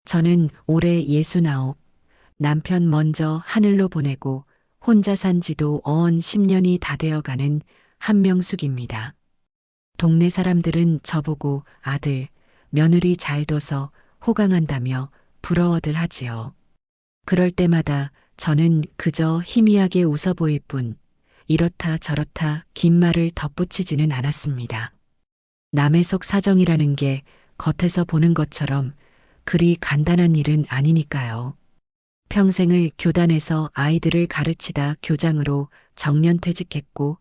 저는 올해 69, 남편 먼저 하늘로 보내고 혼자 산 지도 어언 10년이 다 되어가는 한명숙입니다. 동네 사람들은 저보고 아들, 며느리 잘 둬서 호강한다며 부러워들 하지요. 그럴 때마다 저는 그저 희미하게 웃어 보일 뿐 이렇다 저렇다 긴 말을 덧붙이지는 않았습니다. 남의 속 사정이라는 게 겉에서 보는 것처럼 그리 간단한 일은 아니니까요. 평생을 교단에서 아이들을 가르치다 교장으로 정년퇴직했고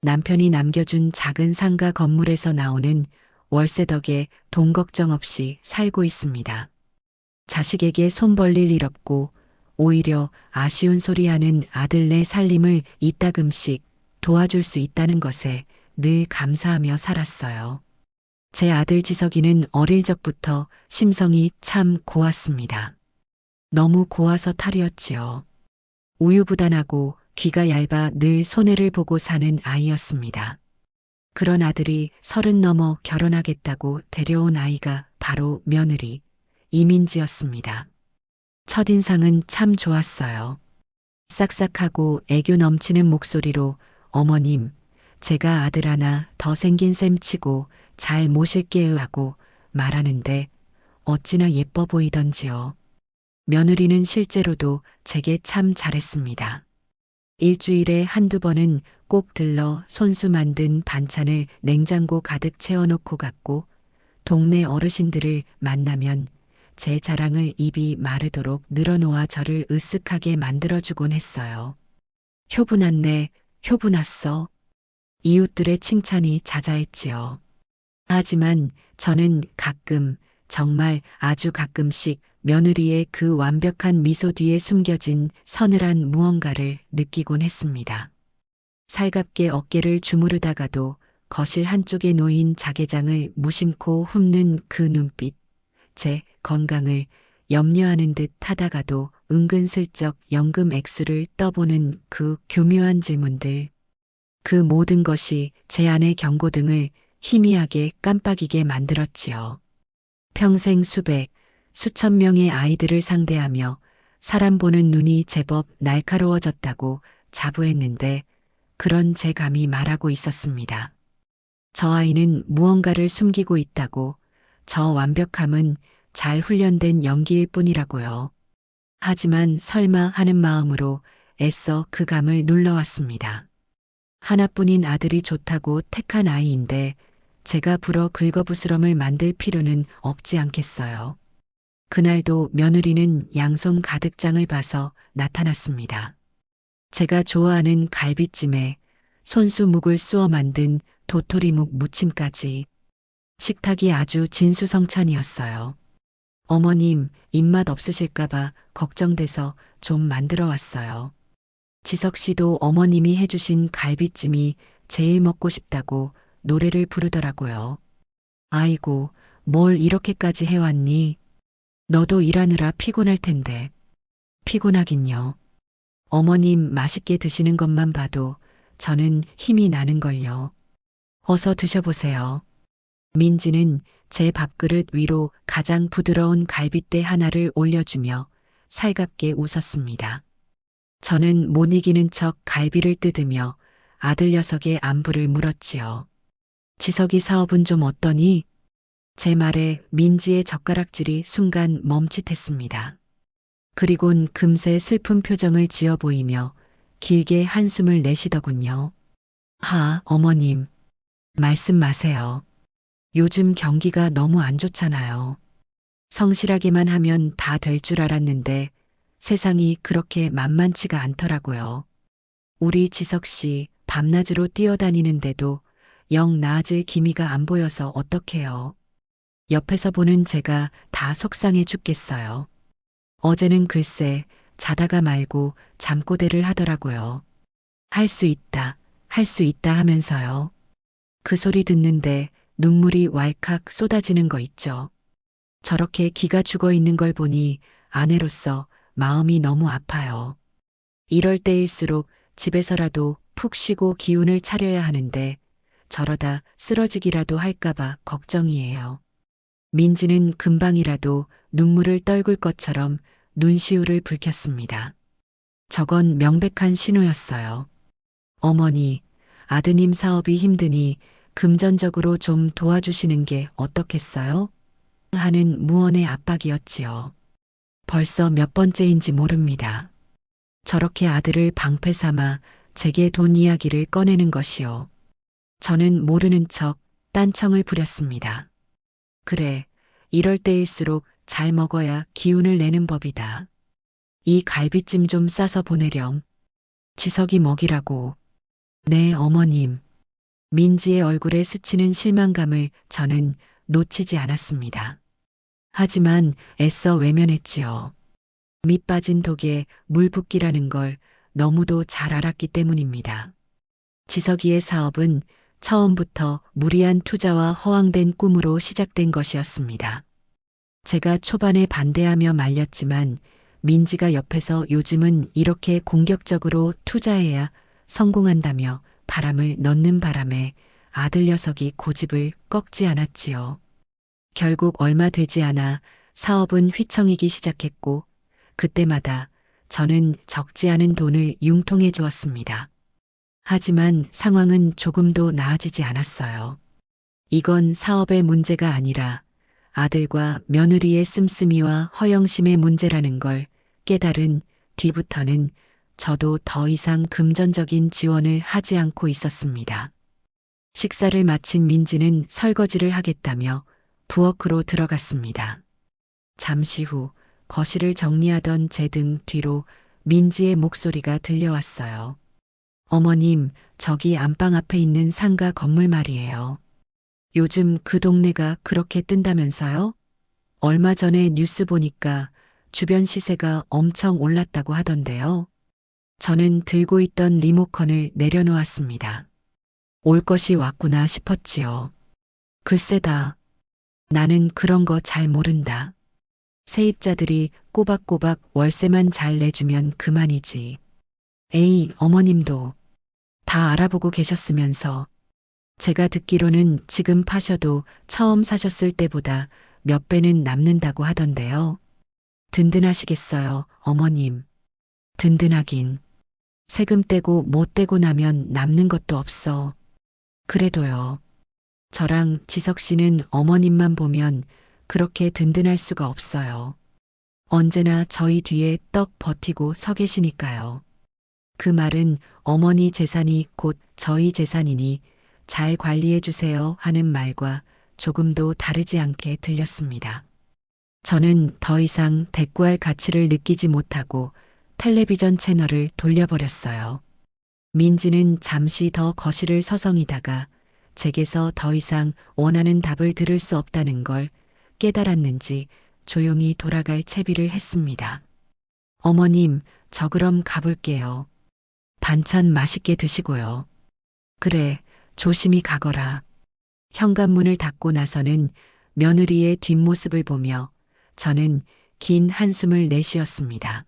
남편이 남겨준 작은 상가 건물에서 나오는 월세 덕에 돈 걱정 없이 살고 있습니다. 자식에게 손 벌릴 일 없고 오히려 아쉬운 소리하는 아들네 살림을 이따금씩 도와줄 수 있다는 것에 늘 감사하며 살았어요. 제 아들 지석이는 어릴 적부터 심성이 참 고왔습니다. 너무 고와서 탈이었지요. 우유부단하고 귀가 얇아 늘 손해를 보고 사는 아이였습니다. 그런 아들이 30 넘어 결혼하겠다고 데려온 아이가 바로 며느리 이민지였습니다. 첫인상은 참 좋았어요. 싹싹하고 애교 넘치는 목소리로 어머님, 제가 아들 하나 더 생긴 셈 치고 잘 모실게요 하고 말하는데 어찌나 예뻐 보이던지요. 며느리는 실제로도 제게 참 잘했습니다. 일주일에 한두 번은 꼭 들러 손수 만든 반찬을 냉장고 가득 채워놓고 갔고 동네 어르신들을 만나면 제 자랑을 입이 마르도록 늘어놓아 저를 으쓱하게 만들어주곤 했어요. 효분았네, 효분았어. 이웃들의 칭찬이 자자했지요. 하지만 저는 가끔, 정말 아주 가끔씩 며느리의 그 완벽한 미소 뒤에 숨겨진 서늘한 무언가를 느끼곤 했습니다. 살갑게 어깨를 주무르다가도 거실 한쪽에 놓인 자개장을 무심코 훑는 그 눈빛, 제 건강을 염려하는 듯 하다가도 은근슬쩍 연금 액수를 떠보는 그 교묘한 질문들, 그 모든 것이 제 안의 경고등을 희미하게 깜빡이게 만들었지요. 평생 수천 명의 아이들을 상대하며 사람 보는 눈이 제법 날카로워졌다고 자부했는데 그런 제 감이 말하고 있었습니다. 저 아이는 무언가를 숨기고 있다고, 저 완벽함은 잘 훈련된 연기일 뿐이라고요. 하지만 설마 하는 마음으로 애써 그 감을 눌러왔습니다. 하나뿐인 아들이 좋다고 택한 아이인데 제가 불어 긁어부스럼을 만들 필요는 없지 않겠어요. 그날도 며느리는 양손 가득 장을 봐서 나타났습니다. 제가 좋아하는 갈비찜에 손수묵을 쑤어 만든 도토리묵 무침까지. 식탁이 아주 진수성찬이었어요. 어머님, 입맛 없으실까봐 걱정돼서 좀 만들어 왔어요. 지석 씨도 어머님이 해주신 갈비찜이 제일 먹고 싶다고 노래를 부르더라고요. 아이고, 뭘 이렇게까지 해왔니? 너도 일하느라 피곤할 텐데. 피곤하긴요. 어머님 맛있게 드시는 것만 봐도 저는 힘이 나는걸요. 어서 드셔보세요. 민지는 제 밥그릇 위로 가장 부드러운 갈빗대 하나를 올려주며 살갑게 웃었습니다. 저는 못 이기는 척 갈비를 뜯으며 아들 녀석의 안부를 물었지요. 지석이 사업은 좀 어떠니? 제 말에 민지의 젓가락질이 순간 멈칫했습니다. 그리곤 금세 슬픈 표정을 지어 보이며 길게 한숨을 내쉬더군요. 어머님, 말씀 마세요. 요즘 경기가 너무 안 좋잖아요. 성실하게만 하면 다 될 줄 알았는데 세상이 그렇게 만만치가 않더라고요. 우리 지석 씨 밤낮으로 뛰어다니는데도 영 나아질 기미가 안 보여서 어떡해요. 옆에서 보는 제가 다 속상해 죽겠어요. 어제는 글쎄 자다가 말고 잠꼬대를 하더라고요. 할 수 있다, 할 수 있다 하면서요. 그 소리 듣는데 눈물이 왈칵 쏟아지는 거 있죠. 저렇게 기가 죽어 있는 걸 보니 아내로서 마음이 너무 아파요. 이럴 때일수록 집에서라도 푹 쉬고 기운을 차려야 하는데 저러다 쓰러지기라도 할까봐 걱정이에요. 민지는 금방이라도 눈물을 떨굴 것처럼 눈시울을 붉혔습니다. 저건 명백한 신호였어요. 어머니, 아드님 사업이 힘드니 금전적으로 좀 도와주시는 게 어떻겠어요? 하는 무언의 압박이었지요. 벌써 몇 번째인지 모릅니다. 저렇게 아들을 방패 삼아 제게 돈 이야기를 꺼내는 것이요. 저는 모르는 척 딴청을 부렸습니다. 그래, 이럴 때일수록 잘 먹어야 기운을 내는 법이다. 이 갈비찜 좀 싸서 보내렴. 지석이 먹이라고. 네, 어머님. 민지의 얼굴에 스치는 실망감을 저는 놓치지 않았습니다. 하지만 애써 외면했지요. 밑 빠진 독에 물 붓기라는 걸 너무도 잘 알았기 때문입니다. 지석이의 사업은 처음부터 무리한 투자와 허황된 꿈으로 시작된 것이었습니다. 제가 초반에 반대하며 말렸지만 민지가 옆에서 요즘은 이렇게 공격적으로 투자해야 성공한다며 바람을 넣는 바람에 아들 녀석이 고집을 꺾지 않았지요. 결국 얼마 되지 않아 사업은 휘청이기 시작했고 그때마다 저는 적지 않은 돈을 융통해 주었습니다. 하지만 상황은 조금도 나아지지 않았어요. 이건 사업의 문제가 아니라 아들과 며느리의 씀씀이와 허영심의 문제라는 걸 깨달은 뒤부터는 저도 더 이상 금전적인 지원을 하지 않고 있었습니다. 식사를 마친 민지는 설거지를 하겠다며 부엌으로 들어갔습니다. 잠시 후 거실을 정리하던 제 등 뒤로 민지의 목소리가 들려왔어요. 어머님, 저기 안방 앞에 있는 상가 건물 말이에요. 요즘 그 동네가 그렇게 뜬다면서요? 얼마 전에 뉴스 보니까 주변 시세가 엄청 올랐다고 하던데요. 저는 들고 있던 리모컨을 내려놓았습니다. 올 것이 왔구나 싶었지요. 글쎄다. 나는 그런 거 잘 모른다. 세입자들이 꼬박꼬박 월세만 잘 내주면 그만이지. 에이, 어머님도 다 알아보고 계셨으면서 제가 듣기로는 지금 파셔도 처음 사셨을 때보다 몇 배는 남는다고 하던데요. 든든하시겠어요, 어머님. 든든하긴. 세금 떼고 못 떼고 나면 남는 것도 없어. 그래도요. 저랑 지석 씨는 어머님만 보면 그렇게 든든할 수가 없어요. 언제나 저희 뒤에 떡 버티고 서 계시니까요. 그 말은 어머니 재산이 곧 저희 재산이니 잘 관리해 주세요 하는 말과 조금도 다르지 않게 들렸습니다. 저는 더 이상 대꾸할 가치를 느끼지 못하고 텔레비전 채널을 돌려버렸어요. 민지는 잠시 더 거실을 서성이다가 제게서 더 이상 원하는 답을 들을 수 없다는 걸 깨달았는지 조용히 돌아갈 채비를 했습니다. 어머님, 저 그럼 가볼게요. 반찬 맛있게 드시고요. 그래, 조심히 가거라. 현관문을 닫고 나서는 며느리의 뒷모습을 보며 저는 긴 한숨을 내쉬었습니다.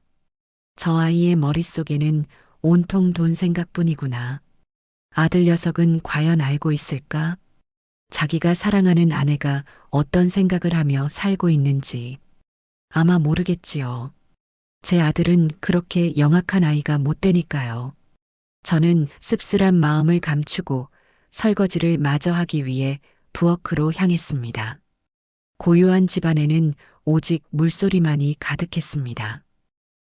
저 아이의 머릿속에는 온통 돈 생각뿐이구나. 아들 녀석은 과연 알고 있을까? 자기가 사랑하는 아내가 어떤 생각을 하며 살고 있는지. 아마 모르겠지요. 제 아들은 그렇게 영악한 아이가 못 되니까요. 저는 씁쓸한 마음을 감추고 설거지를 마저 하기 위해 부엌으로 향했습니다. 고요한 집안에는 오직 물소리만이 가득했습니다.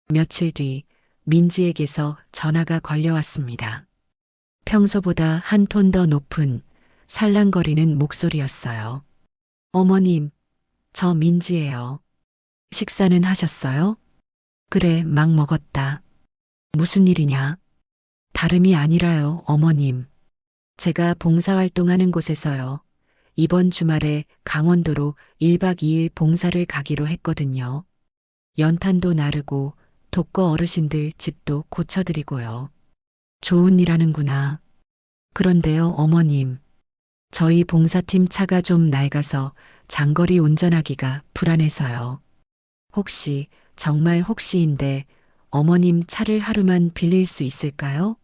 며칠 뒤 민지에게서 전화가 걸려왔습니다. 평소보다 한 톤 더 높은 살랑거리는 목소리였어요. 어머님, 저 민지예요. 식사는 하셨어요? 그래, 막 먹었다. 무슨 일이냐? 다름이 아니라요, 어머님. 제가 봉사활동하는 곳에서요. 이번 주말에 강원도로 1박 2일 봉사를 가기로 했거든요. 연탄도 나르고 독거 어르신들 집도 고쳐드리고요. 좋은 일 하는구나. 그런데요, 어머님. 저희 봉사팀 차가 좀 낡아서 장거리 운전하기가 불안해서요. 혹시, 정말 혹시인데 어머님 차를 하루만 빌릴 수 있을까요?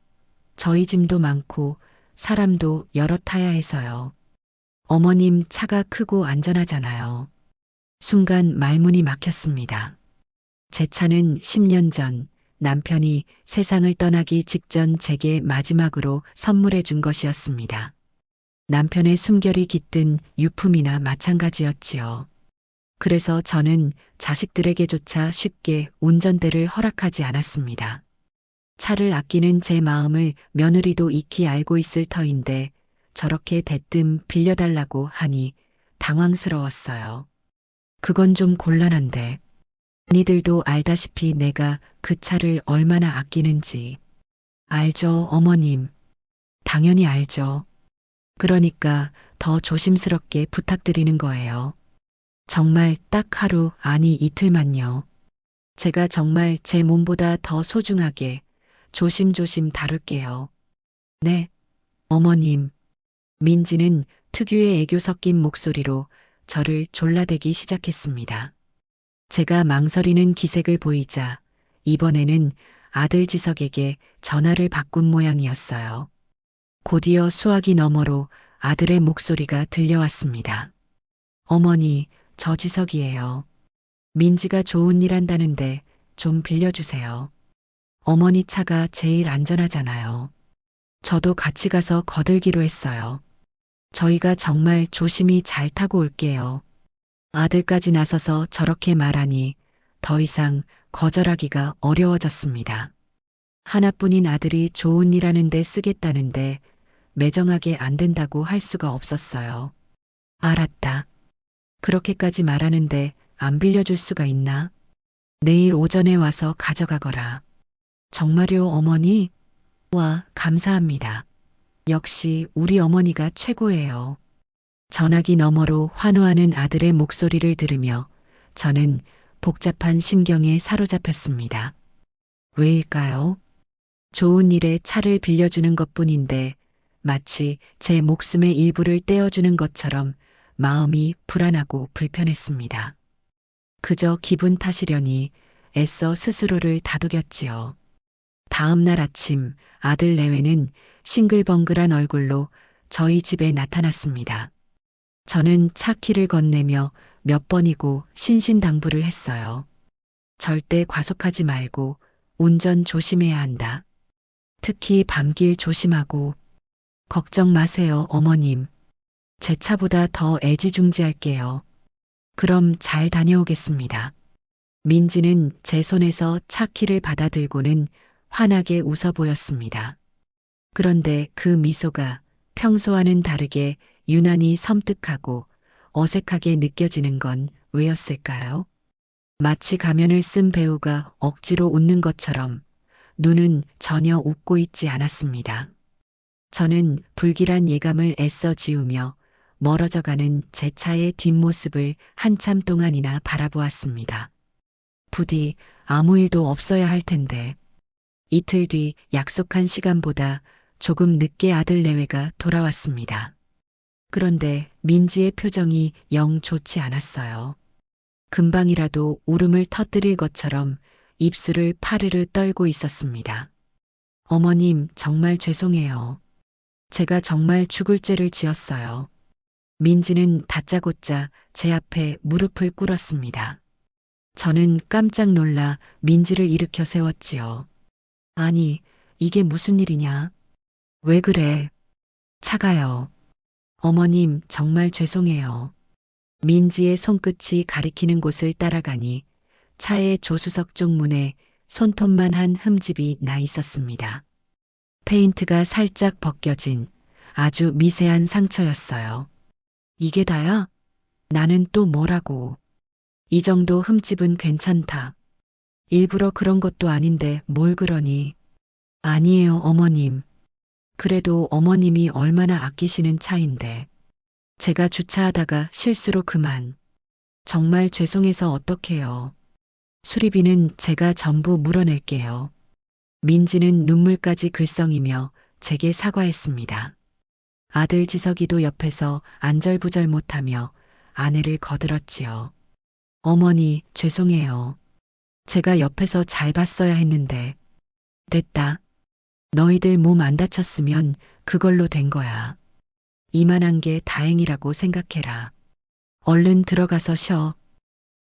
저희 짐도 많고 사람도 여러 타야 해서요. 어머님 차가 크고 안전하잖아요. 순간 말문이 막혔습니다. 제 차는 10년 전 남편이 세상을 떠나기 직전 제게 마지막으로 선물해 준 것이었습니다. 남편의 숨결이 깃든 유품이나 마찬가지였지요. 그래서 저는 자식들에게조차 쉽게 운전대를 허락하지 않았습니다. 차를 아끼는 제 마음을 며느리도 익히 알고 있을 터인데 저렇게 대뜸 빌려달라고 하니 당황스러웠어요. 그건 좀 곤란한데. 니들도 알다시피 내가 그 차를 얼마나 아끼는지. 알죠, 어머님. 당연히 알죠. 그러니까 더 조심스럽게 부탁드리는 거예요. 정말 딱 하루, 아니 이틀만요. 제가 정말 제 몸보다 더 소중하게 조심조심 다룰게요. 네, 어머님. 민지는 특유의 애교 섞인 목소리로 저를 졸라대기 시작했습니다. 제가 망설이는 기색을 보이자 이번에는 아들 지석에게 전화를 바꾼 모양이었어요. 곧이어 수화기 너머로 아들의 목소리가 들려왔습니다. 어머니, 저 지석이에요. 민지가 좋은 일 한다는데 좀 빌려주세요. 어머니 차가 제일 안전하잖아요. 저도 같이 가서 거들기로 했어요. 저희가 정말 조심히 잘 타고 올게요. 아들까지 나서서 저렇게 말하니 더 이상 거절하기가 어려워졌습니다. 하나뿐인 아들이 좋은 일 하는데 쓰겠다는데 매정하게 안 된다고 할 수가 없었어요. 알았다. 그렇게까지 말하는데 안 빌려줄 수가 있나? 내일 오전에 와서 가져가거라. 정말요, 어머니? 와, 감사합니다. 역시 우리 어머니가 최고예요. 전화기 너머로 환호하는 아들의 목소리를 들으며 저는 복잡한 심경에 사로잡혔습니다. 왜일까요? 좋은 일에 차를 빌려주는 것뿐인데 마치 제 목숨의 일부를 떼어주는 것처럼 마음이 불안하고 불편했습니다. 그저 기분 탓이려니 애써 스스로를 다독였지요. 다음 날 아침 아들 내외는 싱글벙글한 얼굴로 저희 집에 나타났습니다. 저는 차 키를 건네며 몇 번이고 신신당부를 했어요. 절대 과속하지 말고 운전 조심해야 한다. 특히 밤길 조심하고. 걱정 마세요, 어머님. 제 차보다 더 애지중지할게요. 그럼 잘 다녀오겠습니다. 민지는 제 손에서 차 키를 받아들고는 환하게 웃어 보였습니다. 그런데 그 미소가 평소와는 다르게 유난히 섬뜩하고 어색하게 느껴지는 건 왜였을까요? 마치 가면을 쓴 배우가 억지로 웃는 것처럼 눈은 전혀 웃고 있지 않았습니다. 저는 불길한 예감을 애써 지우며 멀어져가는 제 차의 뒷모습을 한참 동안이나 바라보았습니다. 부디 아무 일도 없어야 할 텐데. 이틀 뒤 약속한 시간보다 조금 늦게 아들 내외가 돌아왔습니다. 그런데 민지의 표정이 영 좋지 않았어요. 금방이라도 울음을 터뜨릴 것처럼 입술을 파르르 떨고 있었습니다. 어머님, 정말 죄송해요. 제가 정말 죽을 죄를 지었어요. 민지는 다짜고짜 제 앞에 무릎을 꿇었습니다. 저는 깜짝 놀라 민지를 일으켜 세웠지요. 아니, 이게 무슨 일이냐? 왜 그래? 차가요. 어머님, 정말 죄송해요. 민지의 손끝이 가리키는 곳을 따라가니 차의 조수석 쪽 문에 손톱만 한 흠집이 나 있었습니다. 페인트가 살짝 벗겨진 아주 미세한 상처였어요. 이게 다야? 나는 또 뭐라고. 이 정도 흠집은 괜찮다. 일부러 그런 것도 아닌데 뭘 그러니. 아니에요, 어머님. 그래도 어머님이 얼마나 아끼시는 차인데. 제가 주차하다가 실수로 그만. 정말 죄송해서 어떡해요. 수리비는 제가 전부 물어낼게요. 민지는 눈물까지 글썽이며 제게 사과했습니다. 아들 지석이도 옆에서 안절부절 못하며 아내를 거들었지요. 어머니, 죄송해요. 제가 옆에서 잘 봤어야 했는데. 됐다. 너희들 몸 안 다쳤으면 그걸로 된 거야. 이만한 게 다행이라고 생각해라. 얼른 들어가서 쉬어.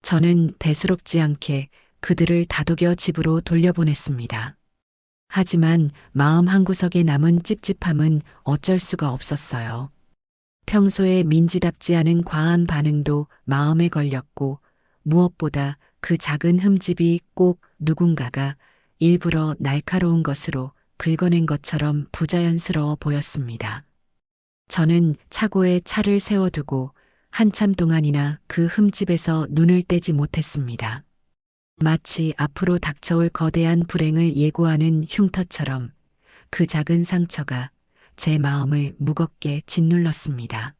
저는 대수롭지 않게 그들을 다독여 집으로 돌려보냈습니다. 하지만 마음 한구석에 남은 찝찝함은 어쩔 수가 없었어요. 평소에 민지답지 않은 과한 반응도 마음에 걸렸고 무엇보다 그 작은 흠집이 꼭 누군가가 일부러 날카로운 것으로 긁어낸 것처럼 부자연스러워 보였습니다. 저는 차고에 차를 세워두고 한참 동안이나 그 흠집에서 눈을 떼지 못했습니다. 마치 앞으로 닥쳐올 거대한 불행을 예고하는 흉터처럼 그 작은 상처가 제 마음을 무겁게 짓눌렀습니다.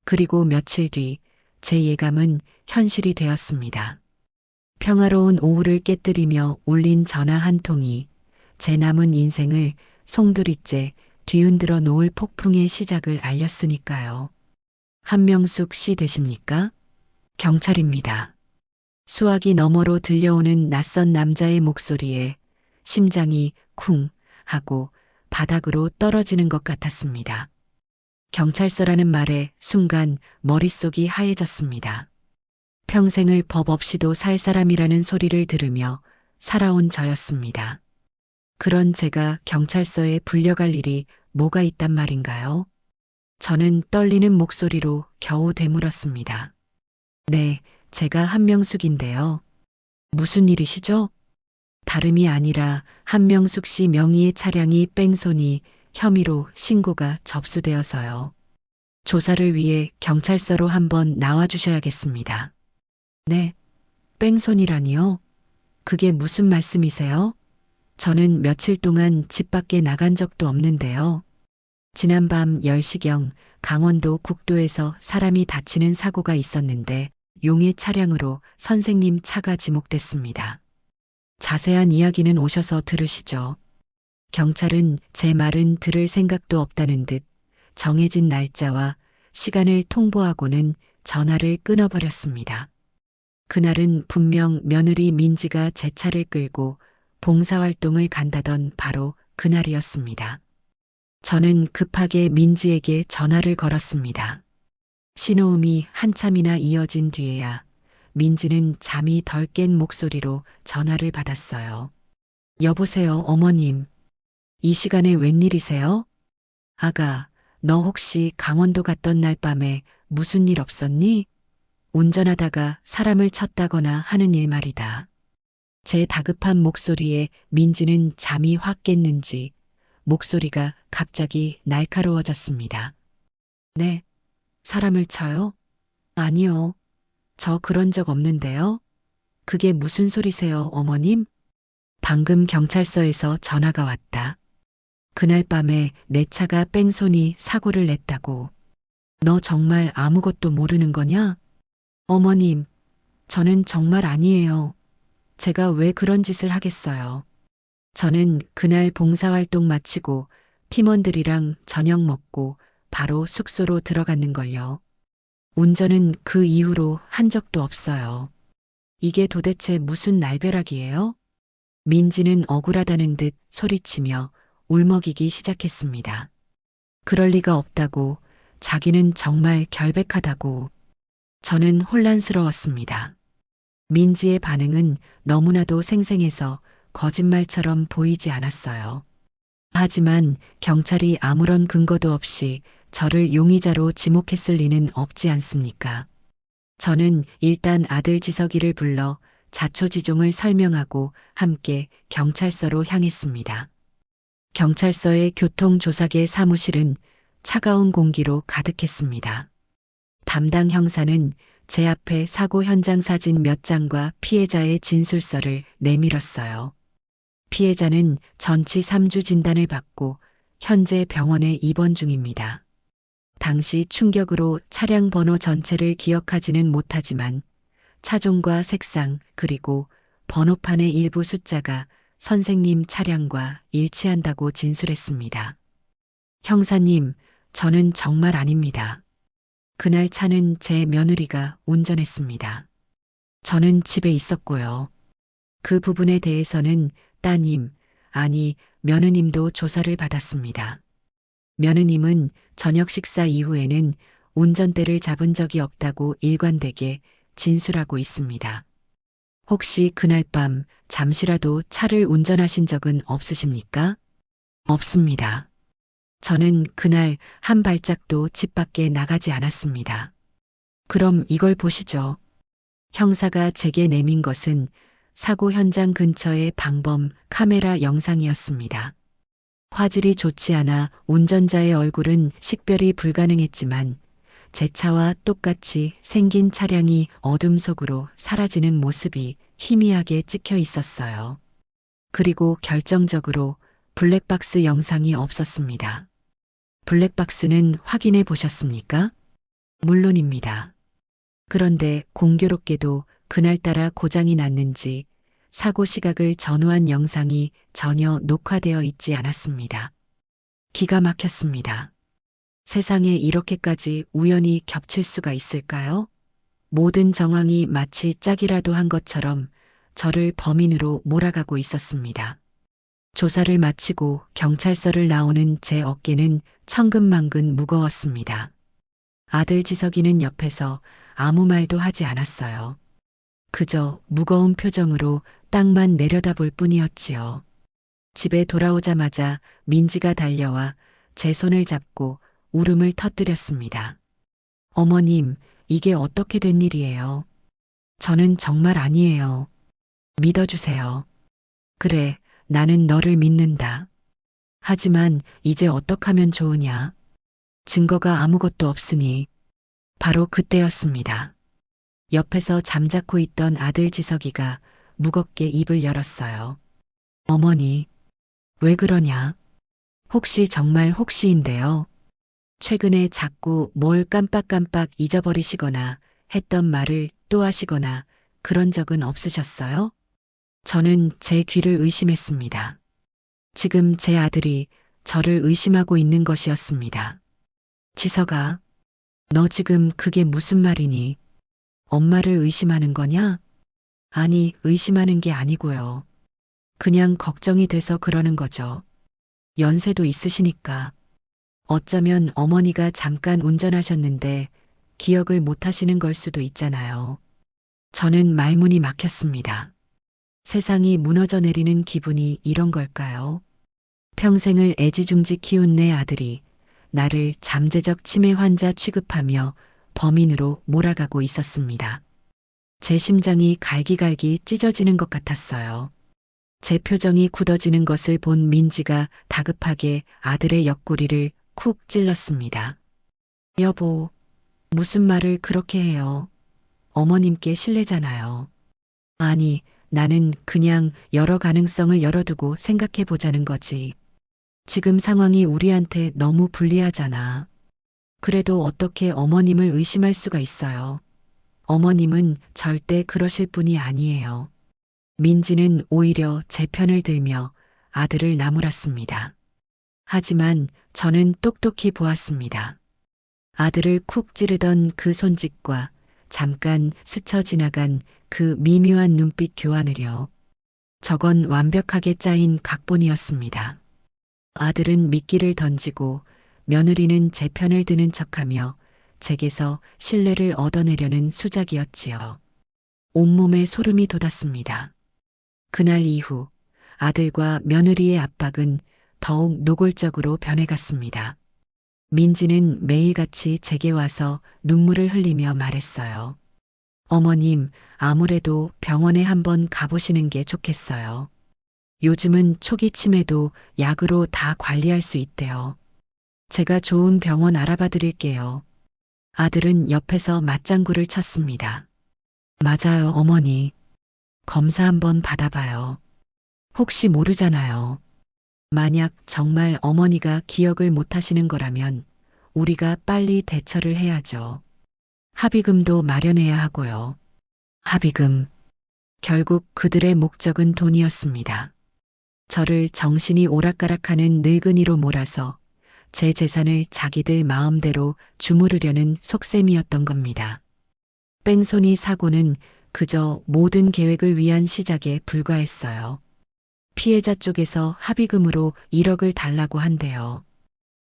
그리고 며칠 뒤 제 예감은 현실이 되었습니다. 평화로운 오후를 깨뜨리며 울린 전화 한 통이 제 남은 인생을 송두리째 뒤흔들어 놓을 폭풍의 시작을 알렸으니까요. 한명숙 씨 되십니까? 경찰입니다. 수화기 너머로 들려오는 낯선 남자의 목소리에 심장이 쿵 하고 바닥으로 떨어지는 것 같았습니다. 경찰서라는 말에 순간 머릿속이 하얘졌습니다. 평생을 법 없이도 살 사람이라는 소리를 들으며 살아온 저였습니다. 그런 제가 경찰서에 불려갈 일이 뭐가 있단 말인가요? 저는 떨리는 목소리로 겨우 되물었습니다. 네, 제가 한명숙인데요. 무슨 일이시죠? 다름이 아니라 한명숙 씨 명의의 차량이 뺑소니 혐의로 신고가 접수되어서요. 조사를 위해 경찰서로 한번 나와주셔야겠습니다. 네, 뺑소니라니요? 그게 무슨 말씀이세요? 저는 며칠 동안 집 밖에 나간 적도 없는데요. 지난밤 10시경 강원도 국도에서 사람이 다치는 사고가 있었는데 용의 차량으로 선생님 차가 지목됐습니다. 자세한 이야기는 오셔서 들으시죠. 경찰은 제 말은 들을 생각도 없다는 듯 정해진 날짜와 시간을 통보하고는 전화를 끊어버렸습니다. 그날은 분명 며느리 민지가 제 차를 끌고 봉사활동을 간다던 바로 그날이었습니다. 저는 급하게 민지에게 전화를 걸었습니다. 신호음이 한참이나 이어진 뒤에야 민지는 잠이 덜 깬 목소리로 전화를 받았어요. 여보세요, 어머님. 이 시간에 웬일이세요? 아가, 너 혹시 강원도 갔던 날 밤에 무슨 일 없었니? 운전하다가 사람을 쳤다거나 하는 일 말이다. 제 다급한 목소리에 민지는 잠이 확 깼는지 목소리가 갑자기 날카로워졌습니다. 네, 사람을 쳐요? 아니요. 저 그런 적 없는데요. 그게 무슨 소리세요, 어머님? 방금 경찰서에서 전화가 왔다. 그날 밤에 내 차가 뺑소니 사고를 냈다고. 너 정말 아무것도 모르는 거냐? 어머님, 저는 정말 아니에요. 제가 왜 그런 짓을 하겠어요. 저는 그날 봉사활동 마치고 팀원들이랑 저녁 먹고 바로 숙소로 들어갔는걸요. 운전은 그 이후로 한 적도 없어요. 이게 도대체 무슨 날벼락이에요? 민지는 억울하다는 듯 소리치며 울먹이기 시작했습니다. 그럴 리가 없다고, 자기는 정말 결백하다고. 저는 혼란스러웠습니다. 민지의 반응은 너무나도 생생해서 거짓말처럼 보이지 않았어요. 하지만 경찰이 아무런 근거도 없이 저를 용의자로 지목했을 리는 없지 않습니까? 저는 일단 아들 지석이를 불러 자초지종을 설명하고 함께 경찰서로 향했습니다. 경찰서의 교통조사계 사무실은 차가운 공기로 가득했습니다. 담당 형사는 제 앞에 사고 현장 사진 몇 장과 피해자의 진술서를 내밀었어요. 피해자는 전치 3주 진단을 받고 현재 병원에 입원 중입니다. 당시 충격으로 차량 번호 전체를 기억하지는 못하지만 차종과 색상 그리고 번호판의 일부 숫자가 선생님 차량과 일치한다고 진술했습니다. 형사님, 저는 정말 아닙니다. 그날 차는 제 며느리가 운전했습니다. 저는 집에 있었고요. 그 부분에 대해서는 따님, 아니 며느님도 조사를 받았습니다. 며느님은 저녁 식사 이후에는 운전대를 잡은 적이 없다고 일관되게 진술하고 있습니다. 혹시 그날 밤 잠시라도 차를 운전하신 적은 없으십니까? 없습니다. 저는 그날 한 발짝도 집 밖에 나가지 않았습니다. 그럼 이걸 보시죠. 형사가 제게 내민 것은 사고 현장 근처의 방범 카메라 영상이었습니다. 화질이 좋지 않아 운전자의 얼굴은 식별이 불가능했지만 제 차와 똑같이 생긴 차량이 어둠 속으로 사라지는 모습이 희미하게 찍혀 있었어요. 그리고 결정적으로 블랙박스 영상이 없었습니다. 블랙박스는 확인해 보셨습니까? 물론입니다. 그런데 공교롭게도 그날따라 고장이 났는지 사고 시각을 전후한 영상이 전혀 녹화되어 있지 않았습니다. 기가 막혔습니다. 세상에 이렇게까지 우연히 겹칠 수가 있을까요? 모든 정황이 마치 짝이라도 한 것처럼 저를 범인으로 몰아가고 있었습니다. 조사를 마치고 경찰서를 나오는 제 어깨는 천근만근 무거웠습니다. 아들 지석이는 옆에서 아무 말도 하지 않았어요. 그저 무거운 표정으로 땅만 내려다볼 뿐이었지요. 집에 돌아오자마자 민지가 달려와 제 손을 잡고 울음을 터뜨렸습니다. 어머님, 이게 어떻게 된 일이에요? 저는 정말 아니에요. 믿어주세요. 그래, 나는 너를 믿는다. 하지만 이제 어떡하면 좋으냐? 증거가 아무것도 없으니 바로 그때였습니다. 옆에서 잠자코 있던 아들 지석이가 무겁게 입을 열었어요. 어머니, 왜 그러냐? 혹시 정말 혹시인데요. 최근에 자꾸 뭘 깜빡깜빡 잊어버리시거나 했던 말을 또 하시거나 그런 적은 없으셨어요? 저는 제 귀를 의심했습니다. 지금 제 아들이 저를 의심하고 있는 것이었습니다. 지석아, 너 지금 그게 무슨 말이니? 엄마를 의심하는 거냐? 아니, 의심하는 게 아니고요. 그냥 걱정이 돼서 그러는 거죠. 연세도 있으시니까. 어쩌면 어머니가 잠깐 운전하셨는데 기억을 못 하시는 걸 수도 있잖아요. 저는 말문이 막혔습니다. 세상이 무너져 내리는 기분이 이런 걸까요? 평생을 애지중지 키운 내 아들이 나를 잠재적 치매 환자 취급하며 범인으로 몰아가고 있었습니다. 제 심장이 갈기갈기 찢어지는 것 같았어요. 제 표정이 굳어지는 것을 본 민지가 다급하게 아들의 옆구리를 쿡 찔렀습니다. 여보, 무슨 말을 그렇게 해요? 어머님께 실례잖아요. 아니, 나는 그냥 여러 가능성을 열어두고 생각해 보자는 거지. 지금 상황이 우리한테 너무 불리하잖아. 그래도 어떻게 어머님을 의심할 수가 있어요. 어머님은 절대 그러실 분이 아니에요. 민지는 오히려 제 편을 들며 아들을 나무랐습니다. 하지만 저는 똑똑히 보았습니다. 아들을 쿡 찌르던 그 손짓과 잠깐 스쳐 지나간 그 미묘한 눈빛 교환을요. 저건 완벽하게 짜인 각본이었습니다. 아들은 미끼를 던지고 며느리는 제 편을 드는 척하며 제게서 신뢰를 얻어내려는 수작이었지요. 온몸에 소름이 돋았습니다. 그날 이후 아들과 며느리의 압박은 더욱 노골적으로 변해갔습니다. 민지는 매일같이 제게 와서 눈물을 흘리며 말했어요. 어머님, 아무래도 병원에 한번 가보시는 게 좋겠어요. 요즘은 초기 치매도 약으로 다 관리할 수 있대요. 제가 좋은 병원 알아봐 드릴게요. 아들은 옆에서 맞장구를 쳤습니다. 맞아요, 어머니. 검사 한번 받아봐요. 혹시 모르잖아요. 만약 정말 어머니가 기억을 못 하시는 거라면 우리가 빨리 대처를 해야죠. 합의금도 마련해야 하고요. 합의금. 결국 그들의 목적은 돈이었습니다. 저를 정신이 오락가락하는 늙은이로 몰아서 제 재산을 자기들 마음대로 주무르려는 속셈이었던 겁니다. 뺑소니 사고는 그저 모든 계획을 위한 시작에 불과했어요. 피해자 쪽에서 합의금으로 1억을 달라고 한대요.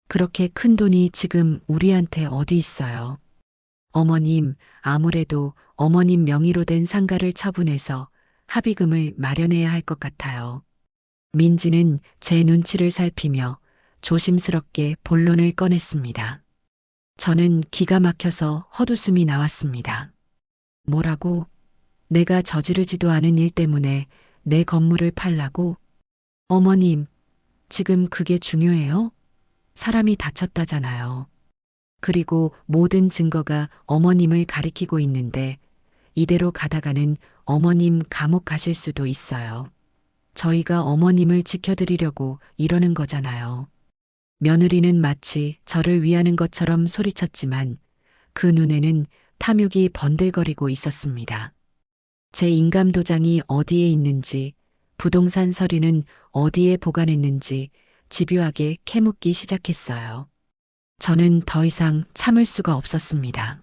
그렇게 큰 돈이 지금 우리한테 어디 있어요. 어머님, 아무래도 어머님 명의로 된 상가를 처분해서 합의금을 마련해야 할 것 같아요. 민지는 제 눈치를 살피며 조심스럽게 본론을 꺼냈습니다. 저는 기가 막혀서 헛웃음이 나왔습니다. 뭐라고? 내가 저지르지도 않은 일 때문에 내 건물을 팔라고? 어머님, 지금 그게 중요해요? 사람이 다쳤다잖아요. 그리고 모든 증거가 어머님을 가리키고 있는데 이대로 가다가는 어머님 감옥 가실 수도 있어요. 저희가 어머님을 지켜드리려고 이러는 거잖아요. 며느리는 마치 저를 위하는 것처럼 소리쳤지만 그 눈에는 탐욕이 번들거리고 있었습니다. 제 인감도장이 어디에 있는지, 부동산 서류는 어디에 보관했는지 집요하게 캐묻기 시작했어요. 저는 더 이상 참을 수가 없었습니다.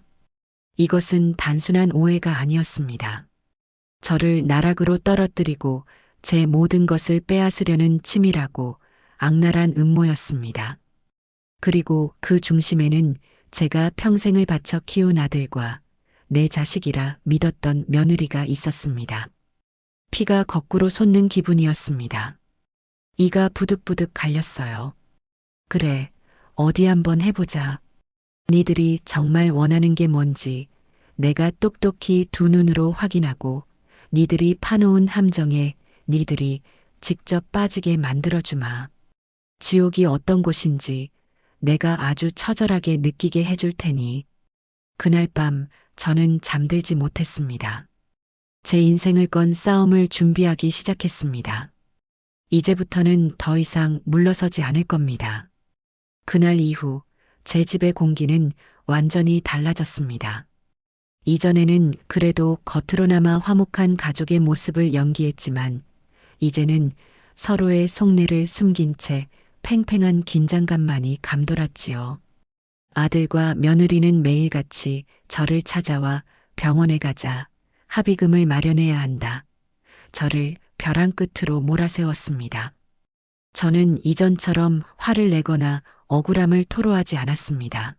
이것은 단순한 오해가 아니었습니다. 저를 나락으로 떨어뜨리고 제 모든 것을 빼앗으려는 치밀하고 악랄한 음모였습니다. 그리고 그 중심에는 제가 평생을 바쳐 키운 아들과 내 자식이라 믿었던 며느리가 있었습니다. 피가 거꾸로 솟는 기분이었습니다. 이가 부득부득 갈렸어요. 그래, 어디 한번 해보자. 니들이 정말 원하는 게 뭔지 내가 똑똑히 두 눈으로 확인하고 니들이 파놓은 함정에 니들이 직접 빠지게 만들어주마. 지옥이 어떤 곳인지 내가 아주 처절하게 느끼게 해줄 테니. 그날 밤 저는 잠들지 못했습니다. 제 인생을 건 싸움을 준비하기 시작했습니다. 이제부터는 더 이상 물러서지 않을 겁니다. 그날 이후 제 집의 공기는 완전히 달라졌습니다. 이전에는 그래도 겉으로나마 화목한 가족의 모습을 연기했지만 이제는 서로의 속내를 숨긴 채 팽팽한 긴장감만이 감돌았지요. 아들과 며느리는 매일같이 저를 찾아와 병원에 가자, 합의금을 마련해야 한다. 저를 벼랑 끝으로 몰아세웠습니다. 저는 이전처럼 화를 내거나 억울함을 토로하지 않았습니다.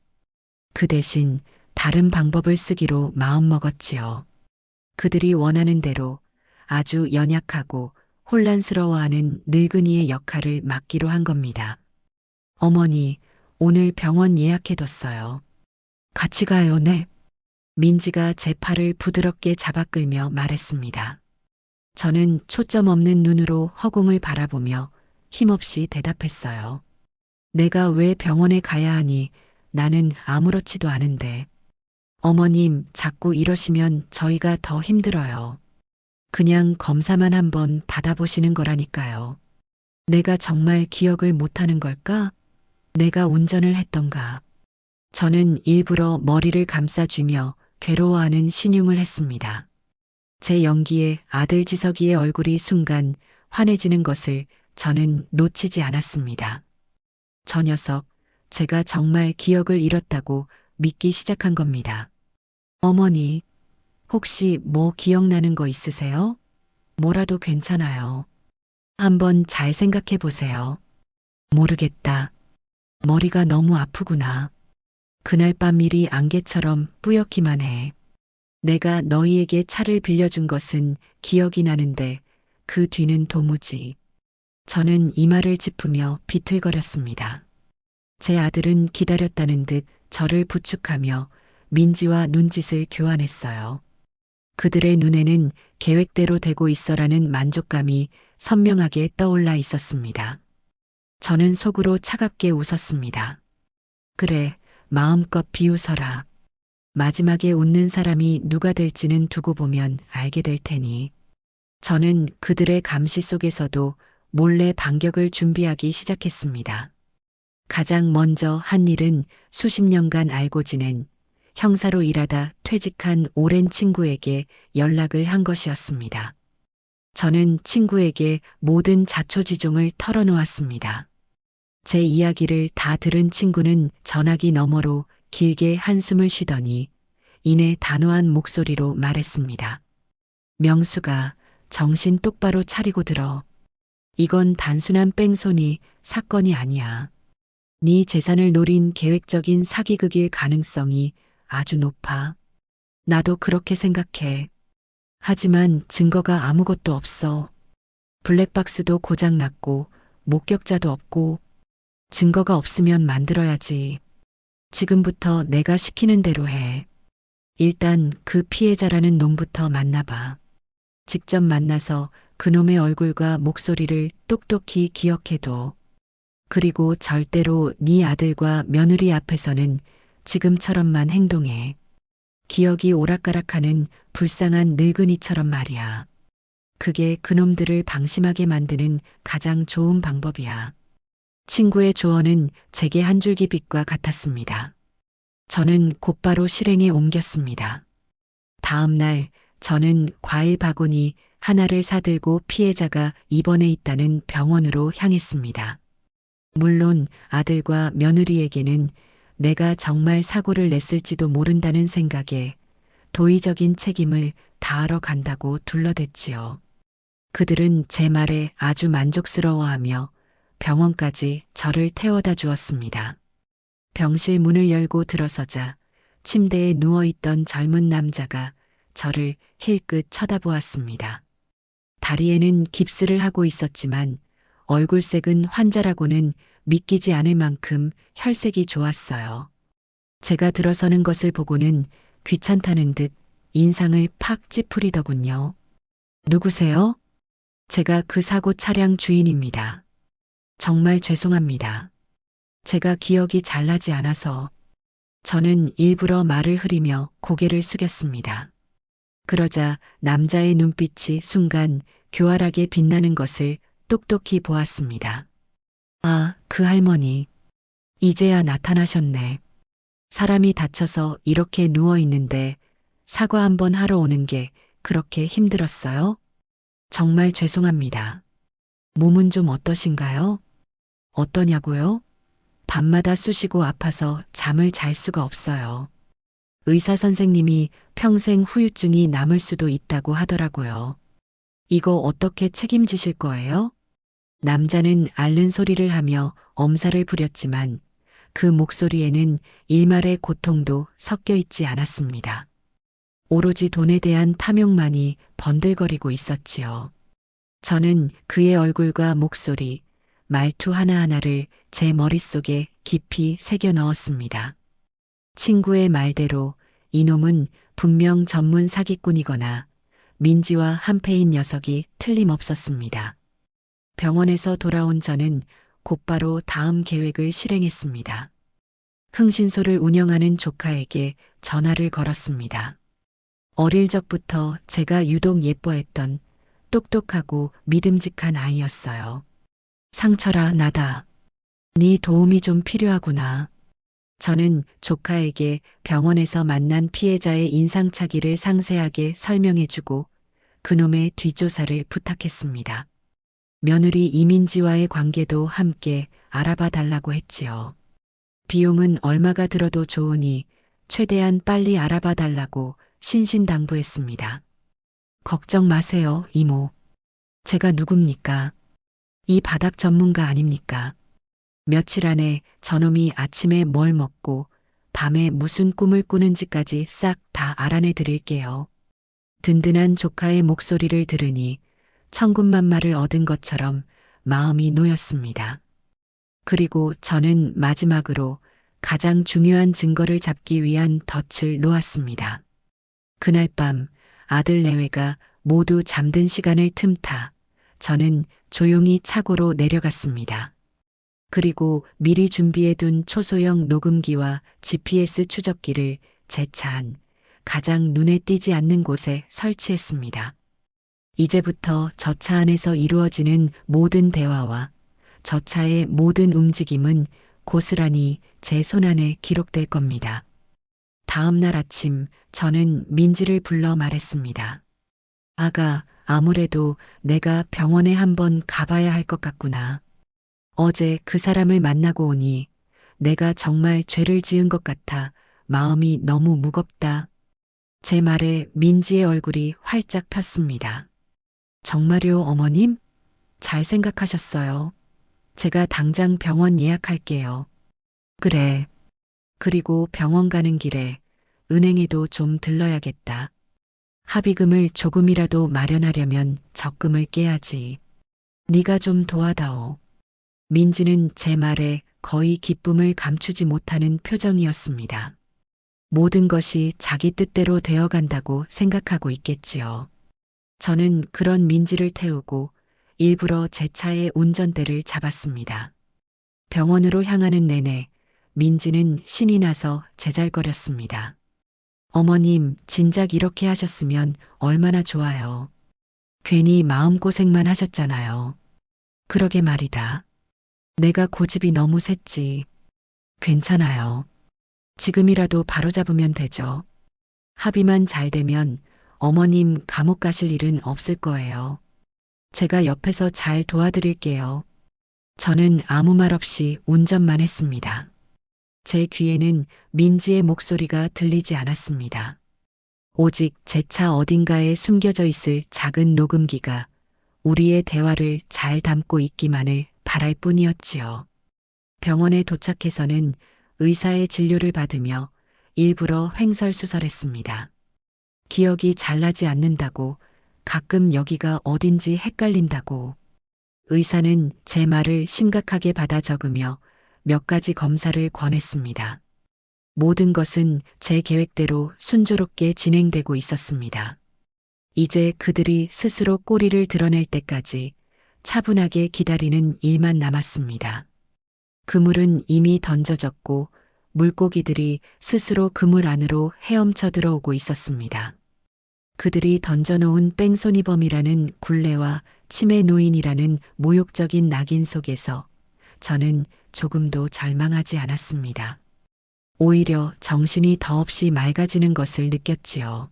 그 대신 다른 방법을 쓰기로 마음먹었지요. 그들이 원하는 대로 아주 연약하고 혼란스러워하는 늙은이의 역할을 맡기로 한 겁니다. 어머니, 오늘 병원 예약해뒀어요. 같이 가요, 네. 민지가 제 팔을 부드럽게 잡아 끌며 말했습니다. 저는 초점 없는 눈으로 허공을 바라보며 힘없이 대답했어요. 내가 왜 병원에 가야 하니? 나는 아무렇지도 않은데. 어머님, 자꾸 이러시면 저희가 더 힘들어요. 그냥 검사만 한번 받아보시는 거라니까요. 내가 정말 기억을 못하는 걸까? 내가 운전을 했던가? 저는 일부러 머리를 감싸쥐며 괴로워하는 신용을 했습니다. 제 연기에 아들 지석이의 얼굴이 순간 환해지는 것을 저는 놓치지 않았습니다. 저 녀석, 제가 정말 기억을 잃었다고 믿기 시작한 겁니다. 어머니, 혹시 뭐 기억나는 거 있으세요? 뭐라도 괜찮아요. 한번 잘 생각해 보세요. 모르겠다. 머리가 너무 아프구나. 그날 밤 일이 안개처럼 뿌옇기만 해. 내가 너희에게 차를 빌려준 것은 기억이 나는데 그 뒤는 도무지. 저는 이마를 짚으며 비틀거렸습니다. 제 아들은 기다렸다는 듯 저를 부축하며 민지와 눈짓을 교환했어요. 그들의 눈에는 계획대로 되고 있어라는 만족감이 선명하게 떠올라 있었습니다. 저는 속으로 차갑게 웃었습니다. 그래, 마음껏 비웃어라. 마지막에 웃는 사람이 누가 될지는 두고 보면 알게 될 테니. 저는 그들의 감시 속에서도 몰래 반격을 준비하기 시작했습니다. 가장 먼저 한 일은 수십 년간 알고 지낸 형사로 일하다 퇴직한 오랜 친구에게 연락을 한 것이었습니다. 저는 친구에게 모든 자초지종을 털어놓았습니다. 제 이야기를 다 들은 친구는 전화기 너머로 길게 한숨을 쉬더니 이내 단호한 목소리로 말했습니다. 명수가 정신 똑바로 차리고 들어. 이건 단순한 뺑소니 사건이 아니야. 네 재산을 노린 계획적인 사기극일 가능성이 아주 높아. 나도 그렇게 생각해. 하지만 증거가 아무것도 없어. 블랙박스도 고장났고, 목격자도 없고, 증거가 없으면 만들어야지. 지금부터 내가 시키는 대로 해. 일단 그 피해자라는 놈부터 만나봐. 직접 만나서 그놈의 얼굴과 목소리를 똑똑히 기억해둬. 그리고 절대로 네 아들과 며느리 앞에서는 지금처럼만 행동해. 기억이 오락가락하는 불쌍한 늙은이처럼 말이야. 그게 그놈들을 방심하게 만드는 가장 좋은 방법이야. 친구의 조언은 제게 한 줄기 빛과 같았습니다. 저는 곧바로 실행에 옮겼습니다. 다음 날 저는 과일 바구니 하나를 사들고 피해자가 입원해 있다는 병원으로 향했습니다. 물론 아들과 며느리에게는 내가 정말 사고를 냈을지도 모른다는 생각에 도의적인 책임을 다하러 간다고 둘러댔지요. 그들은 제 말에 아주 만족스러워하며 병원까지 저를 태워다 주었습니다. 병실 문을 열고 들어서자 침대에 누워있던 젊은 남자가 저를 힐끗 쳐다보았습니다. 다리에는 깁스를 하고 있었지만 얼굴색은 환자라고는 믿기지 않을 만큼 혈색이 좋았어요. 제가 들어서는 것을 보고는 귀찮다는 듯 인상을 팍 찌푸리더군요. 누구세요? 제가 그 사고 차량 주인입니다. 정말 죄송합니다. 제가 기억이 잘 나지 않아서. 저는 일부러 말을 흐리며 고개를 숙였습니다. 그러자 남자의 눈빛이 순간 교활하게 빛나는 것을 똑똑히 보았습니다. 아, 그 할머니. 이제야 나타나셨네. 사람이 다쳐서 이렇게 누워 있는데 사과 한번 하러 오는 게 그렇게 힘들었어요? 정말 죄송합니다. 몸은 좀 어떠신가요? 어떠냐고요? 밤마다 쑤시고 아파서 잠을 잘 수가 없어요. 의사 선생님이 평생 후유증이 남을 수도 있다고 하더라고요. 이거 어떻게 책임지실 거예요? 남자는 앓는 소리를 하며 엄살을 부렸지만 그 목소리에는 일말의 고통도 섞여 있지 않았습니다. 오로지 돈에 대한 탐욕만이 번들거리고 있었지요. 저는 그의 얼굴과 목소리, 말투 하나하나를 제 머릿속에 깊이 새겨 넣었습니다. 친구의 말대로 이놈은 분명 전문 사기꾼이거나 민지와 한패인 녀석이 틀림없었습니다. 병원에서 돌아온 저는 곧바로 다음 계획을 실행했습니다. 흥신소를 운영하는 조카에게 전화를 걸었습니다. 어릴 적부터 제가 유독 예뻐했던 똑똑하고 믿음직한 아이였어요. 상철아, 나다. 네 도움이 좀 필요하구나. 저는 조카에게 병원에서 만난 피해자의 인상착의를 상세하게 설명해주고 그놈의 뒷조사를 부탁했습니다. 며느리 이민지와의 관계도 함께 알아봐 달라고 했지요. 비용은 얼마가 들어도 좋으니 최대한 빨리 알아봐 달라고 신신당부했습니다. 걱정 마세요, 이모. 제가 누굽니까? 이 바닥 전문가 아닙니까? 며칠 안에 저놈이 아침에 뭘 먹고 밤에 무슨 꿈을 꾸는지까지 싹 다 알아내 드릴게요. 든든한 조카의 목소리를 들으니 천군만마를 얻은 것처럼 마음이 놓였습니다. 그리고 저는 마지막으로 가장 중요한 증거를 잡기 위한 덫을 놓았습니다. 그날 밤 아들 내외가 모두 잠든 시간을 틈타 저는 조용히 차고로 내려갔습니다. 그리고 미리 준비해둔 초소형 녹음기와 GPS 추적기를 제 차 안 가장 눈에 띄지 않는 곳에 설치했습니다. 이제부터 저 차 안에서 이루어지는 모든 대화와 저 차의 모든 움직임은 고스란히 제 손안에 기록될 겁니다. 다음 날 아침 저는 민지를 불러 말했습니다. 아가, 아무래도 내가 병원에 한번 가봐야 할 것 같구나. 어제 그 사람을 만나고 오니 내가 정말 죄를 지은 것 같아 마음이 너무 무겁다. 제 말에 민지의 얼굴이 활짝 폈습니다. 정말요, 어머님? 잘 생각하셨어요. 제가 당장 병원 예약할게요. 그래. 그리고 병원 가는 길에 은행에도 좀 들러야겠다. 합의금을 조금이라도 마련하려면 적금을 깨야지. 네가 좀 도와다오. 민지는 제 말에 거의 기쁨을 감추지 못하는 표정이었습니다. 모든 것이 자기 뜻대로 되어간다고 생각하고 있겠지요. 저는 그런 민지를 태우고 일부러 제 차의 운전대를 잡았습니다. 병원으로 향하는 내내 민지는 신이 나서 제잘거렸습니다. 어머님, 진작 이렇게 하셨으면 얼마나 좋아요. 괜히 마음고생만 하셨잖아요. 그러게 말이다. 내가 고집이 너무 셌지. 괜찮아요. 지금이라도 바로잡으면 되죠. 합의만 잘 되면 어머님 감옥 가실 일은 없을 거예요. 제가 옆에서 잘 도와드릴게요. 저는 아무 말 없이 운전만 했습니다. 제 귀에는 민지의 목소리가 들리지 않았습니다. 오직 제 차 어딘가에 숨겨져 있을 작은 녹음기가 우리의 대화를 잘 담고 있기만을 바랄 뿐이었지요. 병원에 도착해서는 의사의 진료를 받으며 일부러 횡설수설했습니다. 기억이 잘 나지 않는다고, 가끔 여기가 어딘지 헷갈린다고. 의사는 제 말을 심각하게 받아 적으며 몇 가지 검사를 권했습니다. 모든 것은 제 계획대로 순조롭게 진행되고 있었습니다. 이제 그들이 스스로 꼬리를 드러낼 때까지 차분하게 기다리는 일만 남았습니다. 그물은 이미 던져졌고 물고기들이 스스로 그물 안으로 헤엄쳐 들어오고 있었습니다. 그들이 던져놓은 뺑소니범이라는 굴레와 치매 노인이라는 모욕적인 낙인 속에서 저는 조금도 절망하지 않았습니다. 오히려 정신이 더없이 맑아지는 것을 느꼈지요.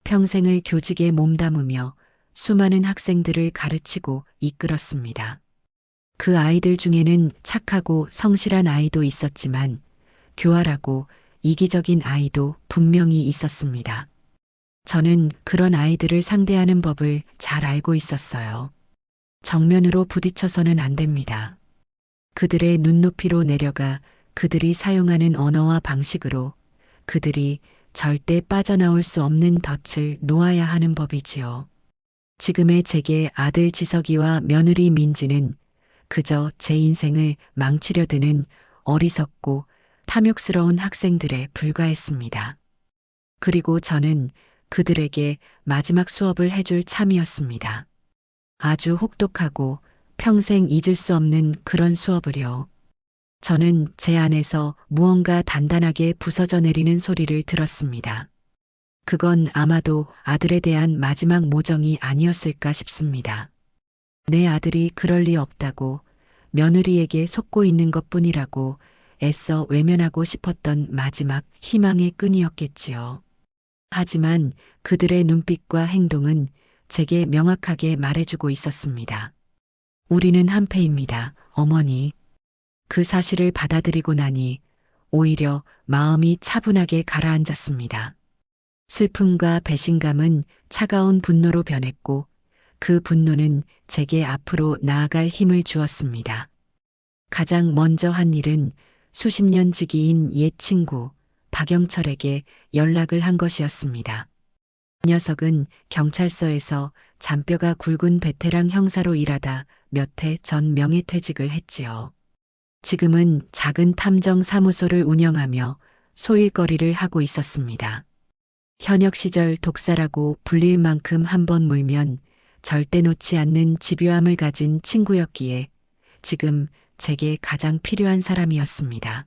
평생을 교직에 몸담으며 수많은 학생들을 가르치고 이끌었습니다. 그 아이들 중에는 착하고 성실한 아이도 있었지만 교활하고 이기적인 아이도 분명히 있었습니다. 저는 그런 아이들을 상대하는 법을 잘 알고 있었어요. 정면으로 부딪혀서는 안 됩니다. 그들의 눈높이로 내려가 그들이 사용하는 언어와 방식으로 그들이 절대 빠져나올 수 없는 덫을 놓아야 하는 법이지요. 지금의 제게 아들 지석이와 며느리 민지는 그저 제 인생을 망치려 드는 어리석고 탐욕스러운 학생들에 불과했습니다. 그리고 저는 그들에게 마지막 수업을 해줄 참이었습니다. 아주 혹독하고 평생 잊을 수 없는 그런 수업을요. 저는 제 안에서 무언가 단단하게 부서져 내리는 소리를 들었습니다. 그건 아마도 아들에 대한 마지막 모정이 아니었을까 싶습니다. 내 아들이 그럴 리 없다고, 며느리에게 속고 있는 것뿐이라고 애써 외면하고 싶었던 마지막 희망의 끈이었겠지요. 하지만 그들의 눈빛과 행동은 제게 명확하게 말해주고 있었습니다. 우리는 한패입니다, 어머니. 그 사실을 받아들이고 나니 오히려 마음이 차분하게 가라앉았습니다. 슬픔과 배신감은 차가운 분노로 변했고 그 분노는 제게 앞으로 나아갈 힘을 주었습니다. 가장 먼저 한 일은 수십 년 지기인 옛 친구 박영철에게 연락을 한 것이었습니다. 그 녀석은 경찰서에서 잔뼈가 굵은 베테랑 형사로 일하다 몇 해 전 명예퇴직을 했지요. 지금은 작은 탐정 사무소를 운영하며 소일거리를 하고 있었습니다. 현역 시절 독사라고 불릴 만큼 한번 물면 절대 놓지 않는 집요함을 가진 친구였기에 지금 제게 가장 필요한 사람이었습니다.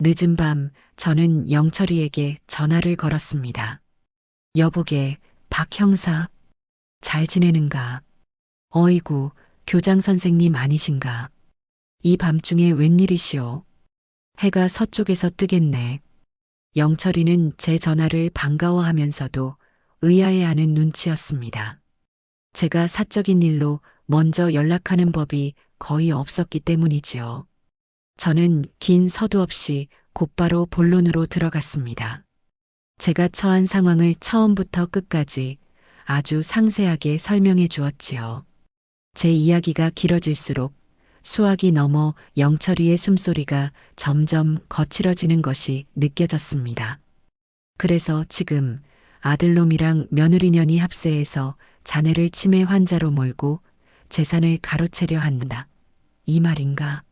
늦은 밤 저는 영철이에게 전화를 걸었습니다. 여보게, 박 형사. 잘 지내는가? 어이구, 교장 선생님 아니신가? 이 밤중에 웬일이시오? 해가 서쪽에서 뜨겠네. 영철이는 제 전화를 반가워하면서도 의아해하는 눈치였습니다. 제가 사적인 일로 먼저 연락하는 법이 거의 없었기 때문이지요. 저는 긴 서두 없이 곧바로 본론으로 들어갔습니다. 제가 처한 상황을 처음부터 끝까지 아주 상세하게 설명해 주었지요. 제 이야기가 길어질수록 수학이 넘어 영철이의 숨소리가 점점 거칠어지는 것이 느껴졌습니다. 그래서 지금 아들놈이랑 며느리년이 합세해서 자네를 치매 환자로 몰고 재산을 가로채려 한다. 이 말인가?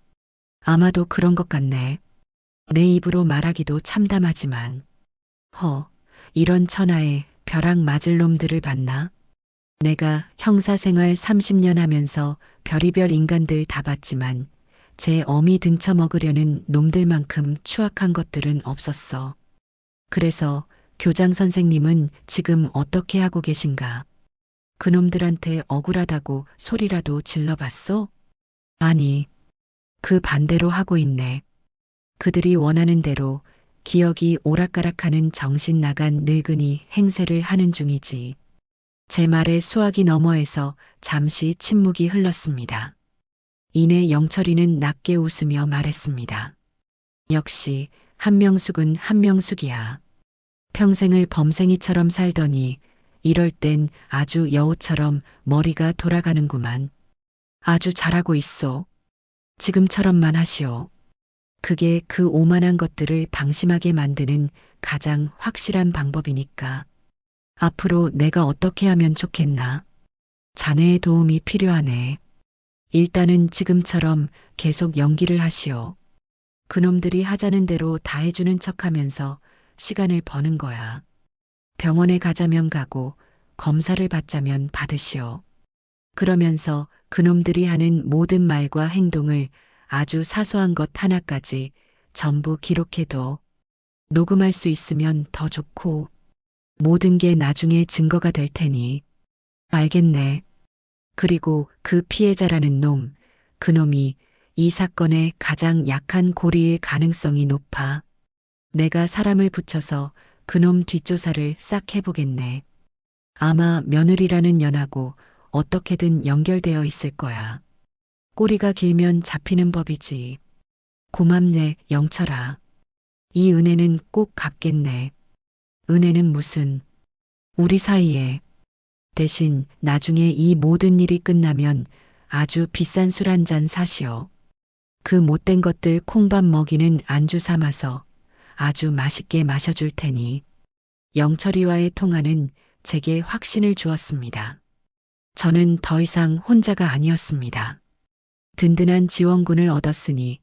아마도 그런 것 같네. 내 입으로 말하기도 참담하지만. 이런 천하에 벼락 맞을 놈들을 봤나? 내가 형사생활 30년 하면서 별의별 인간들 다 봤지만 제 어미 등쳐먹으려는 놈들만큼 추악한 것들은 없었어. 그래서 교장 선생님은 지금 어떻게 하고 계신가? 그놈들한테 억울하다고 소리라도 질러봤소? 아니, 그 반대로 하고 있네. 그들이 원하는 대로 기억이 오락가락하는 정신 나간 늙은이 행세를 하는 중이지. 제 말에 수화기 너머에서 잠시 침묵이 흘렀습니다. 이내 영철이는 낮게 웃으며 말했습니다. 역시 한명숙은 한명숙이야. 평생을 범생이처럼 살더니 이럴 땐 아주 여우처럼 머리가 돌아가는구만. 아주 잘하고 있소. 지금처럼만 하시오. 그게 그 오만한 것들을 방심하게 만드는 가장 확실한 방법이니까. 앞으로 내가 어떻게 하면 좋겠나? 자네의 도움이 필요하네. 일단은 지금처럼 계속 연기를 하시오. 그놈들이 하자는 대로 다 해주는 척하면서 시간을 버는 거야. 병원에 가자면 가고 검사를 받자면 받으시오. 그러면서 그놈들이 하는 모든 말과 행동을 아주 사소한 것 하나까지 전부 기록해둬. 녹음할 수 있으면 더 좋고 모든 게 나중에 증거가 될 테니. 알겠네. 그리고 그 피해자라는 놈, 그놈이 이 사건의 가장 약한 고리일 가능성이 높아. 내가 사람을 붙여서 그놈 뒷조사를 싹 해보겠네. 아마 며느리라는 년하고 어떻게든 연결되어 있을 거야. 꼬리가 길면 잡히는 법이지. 고맙네, 영철아. 이 은혜는 꼭 갚겠네. 은혜는 무슨, 우리 사이에. 대신 나중에 이 모든 일이 끝나면 아주 비싼 술 한 잔 사시오. 그 못된 것들 콩밥 먹이는 안주 삼아서 아주 맛있게 마셔줄 테니. 영철이와의 통화는 제게 확신을 주었습니다. 저는 더 이상 혼자가 아니었습니다. 든든한 지원군을 얻었으니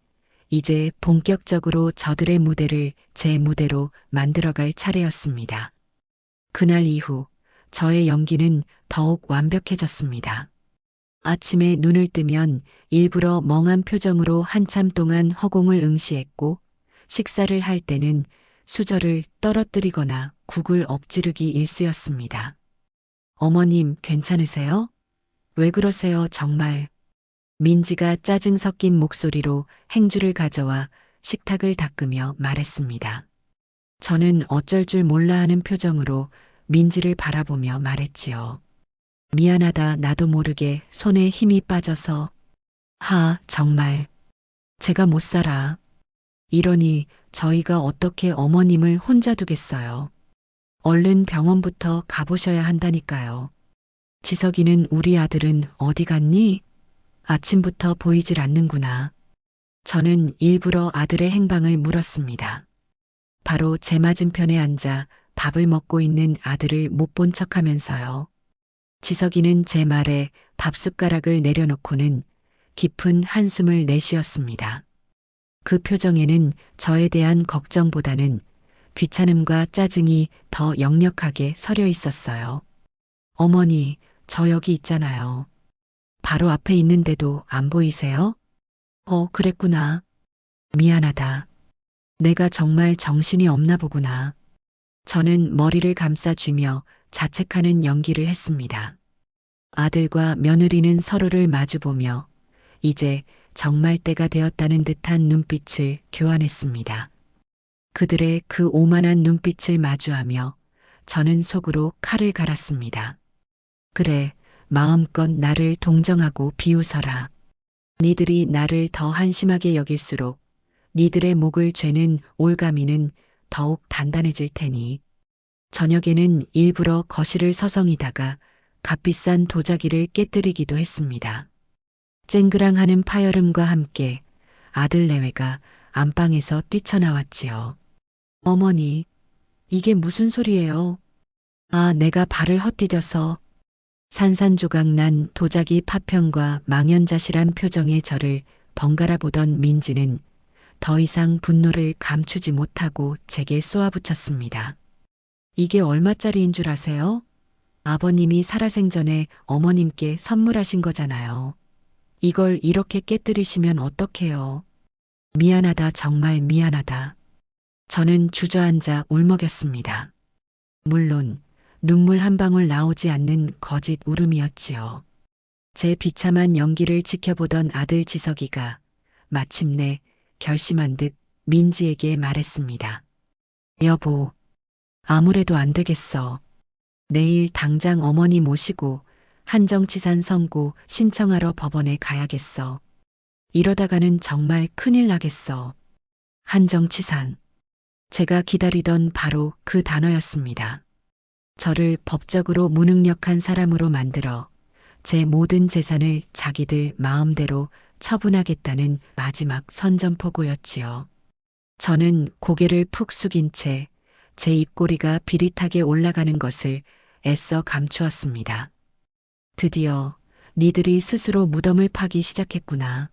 이제 본격적으로 저들의 무대를 제 무대로 만들어갈 차례였습니다. 그날 이후 저의 연기는 더욱 완벽해졌습니다. 아침에 눈을 뜨면 일부러 멍한 표정으로 한참 동안 허공을 응시했고 식사를 할 때는 수저를 떨어뜨리거나 국을 엎지르기 일쑤였습니다. 어머님 괜찮으세요? 왜 그러세요 정말? 민지가 짜증 섞인 목소리로 행주를 가져와 식탁을 닦으며 말했습니다. 저는 어쩔 줄 몰라 하는 표정으로 민지를 바라보며 말했지요. 미안하다 나도 모르게 손에 힘이 빠져서. 정말. 제가 못 살아. 이러니 저희가 어떻게 어머님을 혼자 두겠어요. 얼른 병원부터 가보셔야 한다니까요. 지석이는 우리 아들은 어디 갔니? 아침부터 보이질 않는구나. 저는 일부러 아들의 행방을 물었습니다. 바로 제 맞은편에 앉아 밥을 먹고 있는 아들을 못 본 척하면서요. 지석이는 제 말에 밥숟가락을 내려놓고는 깊은 한숨을 내쉬었습니다. 그 표정에는 저에 대한 걱정보다는 귀찮음과 짜증이 더 역력하게 서려 있었어요. 어머니, 저 여기 있잖아요. 바로 앞에 있는데도 안 보이세요? 그랬구나. 미안하다. 내가 정말 정신이 없나 보구나. 저는 머리를 감싸쥐며 자책하는 연기를 했습니다. 아들과 며느리는 서로를 마주보며 이제 정말 때가 되었다는 듯한 눈빛을 교환했습니다. 그들의 그 오만한 눈빛을 마주하며 저는 속으로 칼을 갈았습니다. 그래, 마음껏 나를 동정하고 비웃어라. 니들이 나를 더 한심하게 여길수록 니들의 목을 죄는 올가미는 더욱 단단해질 테니. 저녁에는 일부러 거실을 서성이다가 값비싼 도자기를 깨뜨리기도 했습니다. 쨍그랑하는 파열음과 함께 아들 내외가 안방에서 뛰쳐나왔지요. 어머니, 이게 무슨 소리예요? 아, 내가 발을 헛디뎌서. 산산조각 난 도자기 파편과 망연자실한 표정의 저를 번갈아 보던 민지는 더 이상 분노를 감추지 못하고 제게 쏘아붙였습니다. 이게 얼마짜리인 줄 아세요? 아버님이 살아생전에 어머님께 선물하신 거잖아요. 이걸 이렇게 깨뜨리시면 어떡해요? 미안하다, 정말 미안하다. 저는 주저앉아 울먹였습니다. 물론 눈물 한 방울 나오지 않는 거짓 울음이었지요. 제 비참한 연기를 지켜보던 아들 지석이가 마침내 결심한 듯 민지에게 말했습니다. 여보, 아무래도 안 되겠어. 내일 당장 어머니 모시고 한정치산 선고 신청하러 법원에 가야겠어. 이러다가는 정말 큰일 나겠어. 한정치산. 제가 기다리던 바로 그 단어였습니다. 저를 법적으로 무능력한 사람으로 만들어 제 모든 재산을 자기들 마음대로 처분하겠다는 마지막 선전포고였지요. 저는 고개를 푹 숙인 채 제 입꼬리가 비릿하게 올라가는 것을 애써 감추었습니다. 드디어 니들이 스스로 무덤을 파기 시작했구나.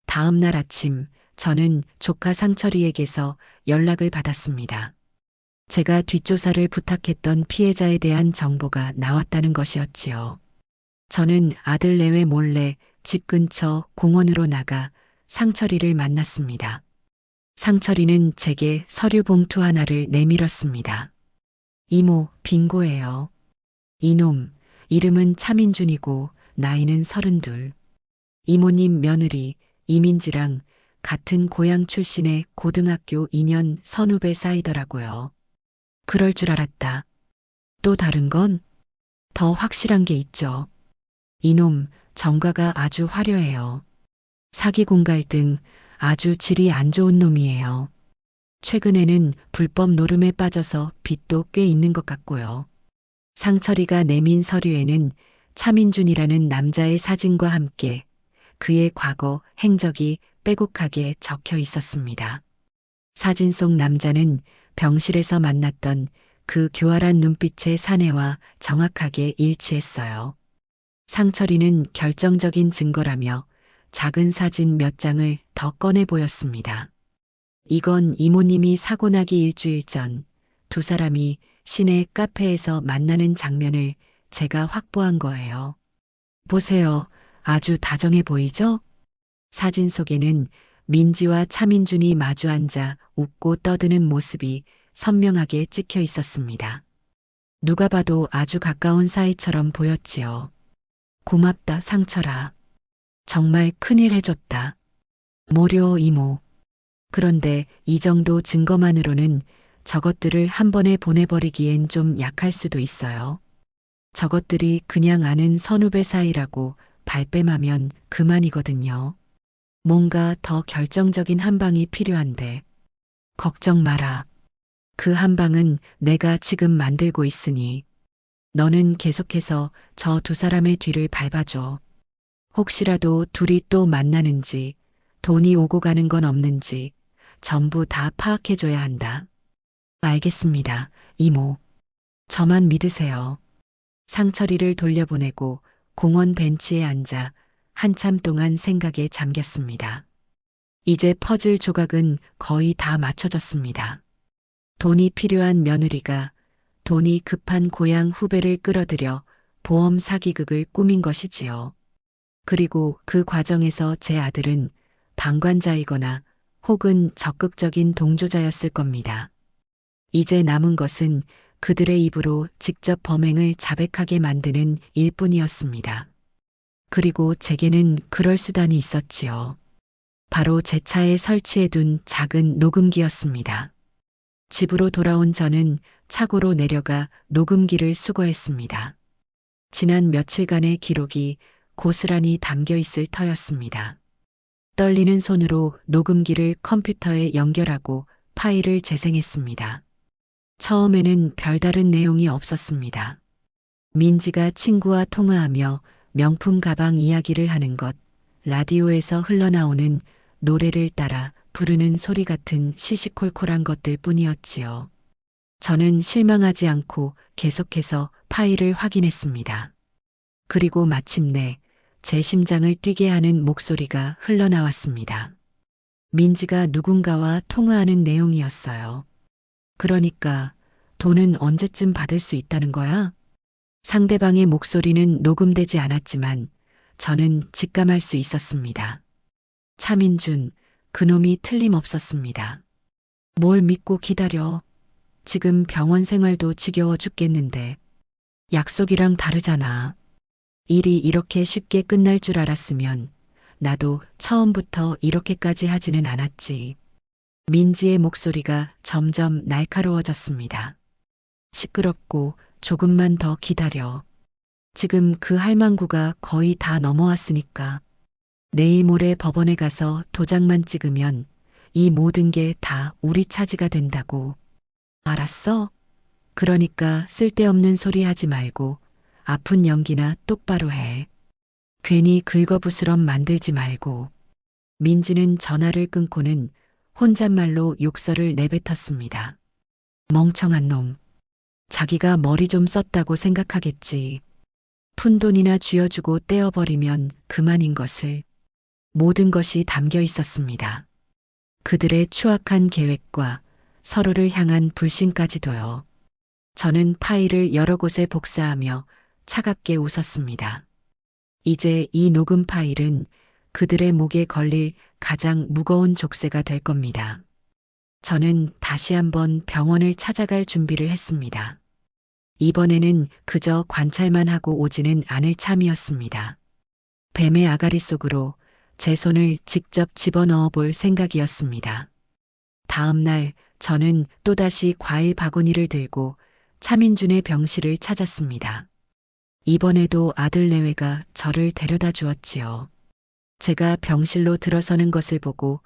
다음 날 아침 저는 조카 상철이에게서 연락을 받았습니다. 제가 뒷조사를 부탁했던 피해자에 대한 정보가 나왔다는 것이었지요. 저는 아들 내외 몰래 집 근처 공원으로 나가 상철이를 만났습니다. 상철이는 제게 서류 봉투 하나를 내밀었습니다. 이모, 빙고예요. 이놈, 이름은 차민준이고 나이는 32. 이모님 며느리 이민지랑 같은 고향 출신의 고등학교 2년 선후배 사이더라고요. 그럴 줄 알았다. 또 다른 건? 더 확실한 게 있죠. 이놈, 정가가 아주 화려해요. 사기 공갈 등 아주 질이 안 좋은 놈이에요. 최근에는 불법 노름에 빠져서 빚도 꽤 있는 것 같고요. 상철이가 내민 서류에는 차민준이라는 남자의 사진과 함께 그의 과거 행적이 빼곡하게 적혀 있었습니다. 사진 속 남자는 병실에서 만났던 그 교활한 눈빛의 사내와 정확하게 일치했어요. 상철이는 결정적인 증거라며 작은 사진 몇 장을 더 꺼내 보였습니다. 이건 이모님이 사고 나기 일주일 전 두 사람이 시내 카페에서 만나는 장면을 제가 확보한 거예요. 보세요. 아주 다정해 보이죠? 사진 속에는 민지와 차민준이 마주 앉아 웃고 떠드는 모습이 선명하게 찍혀 있었습니다. 누가 봐도 아주 가까운 사이처럼 보였지요. 고맙다, 상철아. 정말 큰일 해줬다. 모려, 이모. 그런데 이 정도 증거만으로는 저것들을 한 번에 보내버리기엔 좀 약할 수도 있어요. 저것들이 그냥 아는 선후배 사이라고 발뺌하면 그만이거든요. 뭔가 더 결정적인 한 방이 필요한데. 걱정 마라. 그 한 방은 내가 지금 만들고 있으니 너는 계속해서 저 두 사람의 뒤를 밟아줘. 혹시라도 둘이 또 만나는지 돈이 오고 가는 건 없는지 전부 다 파악해줘야 한다. 알겠습니다, 이모. 저만 믿으세요. 상철이를 돌려보내고 공원 벤치에 앉아 한참 동안 생각에 잠겼습니다. 이제 퍼즐 조각은 거의 다 맞춰졌습니다. 돈이 필요한 며느리가 돈이 급한 고향 후배를 끌어들여 보험 사기극을 꾸민 것이지요. 그리고 그 과정에서 제 아들은 방관자이거나 혹은 적극적인 동조자였을 겁니다. 이제 남은 것은 그들의 입으로 직접 범행을 자백하게 만드는 일뿐이었습니다. 그리고 제게는 그럴 수단이 있었지요. 바로 제 차에 설치해둔 작은 녹음기였습니다. 집으로 돌아온 저는 차고로 내려가 녹음기를 수거했습니다. 지난 며칠간의 기록이 고스란히 담겨 있을 터였습니다. 떨리는 손으로 녹음기를 컴퓨터에 연결하고 파일을 재생했습니다. 처음에는 별다른 내용이 없었습니다. 민지가 친구와 통화하며 명품 가방 이야기를 하는 것, 라디오에서 흘러나오는 노래를 따라 부르는 소리 같은 시시콜콜한 것들 뿐이었지요. 저는 실망하지 않고 계속해서 파일을 확인했습니다. 그리고 마침내 제 심장을 뛰게 하는 목소리가 흘러나왔습니다. 민지가 누군가와 통화하는 내용이었어요. 그러니까 돈은 언제쯤 받을 수 있다는 거야? 상대방의 목소리는 녹음되지 않았지만 저는 직감할 수 있었습니다. 차민준, 그놈이 틀림없었습니다. 뭘 믿고 기다려. 지금 병원 생활도 지겨워 죽겠는데. 약속이랑 다르잖아. 일이 이렇게 쉽게 끝날 줄 알았으면 나도 처음부터 이렇게까지 하지는 않았지. 민지의 목소리가 점점 날카로워졌습니다. 시끄럽고 조금만 더 기다려. 지금 그 할망구가 거의 다 넘어왔으니까. 내일 모레 법원에 가서 도장만 찍으면 이 모든 게 다 우리 차지가 된다고. 알았어? 그러니까 쓸데없는 소리 하지 말고 아픈 연기나 똑바로 해. 괜히 긁어부스럼 만들지 말고. 민지는 전화를 끊고는 혼잣말로 욕설을 내뱉었습니다. 멍청한 놈. 자기가 머리 좀 썼다고 생각하겠지. 푼돈이나 쥐어주고 떼어버리면 그만인 것을. 모든 것이 담겨 있었습니다. 그들의 추악한 계획과 서로를 향한 불신까지도요. 저는 파일을 여러 곳에 복사하며 차갑게 웃었습니다. 이제 이 녹음 파일은 그들의 목에 걸릴 가장 무거운 족쇄가 될 겁니다. 저는 다시 한번 병원을 찾아갈 준비를 했습니다. 이번에는 그저 관찰만 하고 오지는 않을 참이었습니다. 뱀의 아가리 속으로 제 손을 직접 집어넣어 볼 생각이었습니다. 다음 날 저는 또다시 과일 바구니를 들고 차민준의 병실을 찾았습니다. 이번에도 아들 내외가 저를 데려다 주었지요. 제가 병실로 들어서는 것을 보고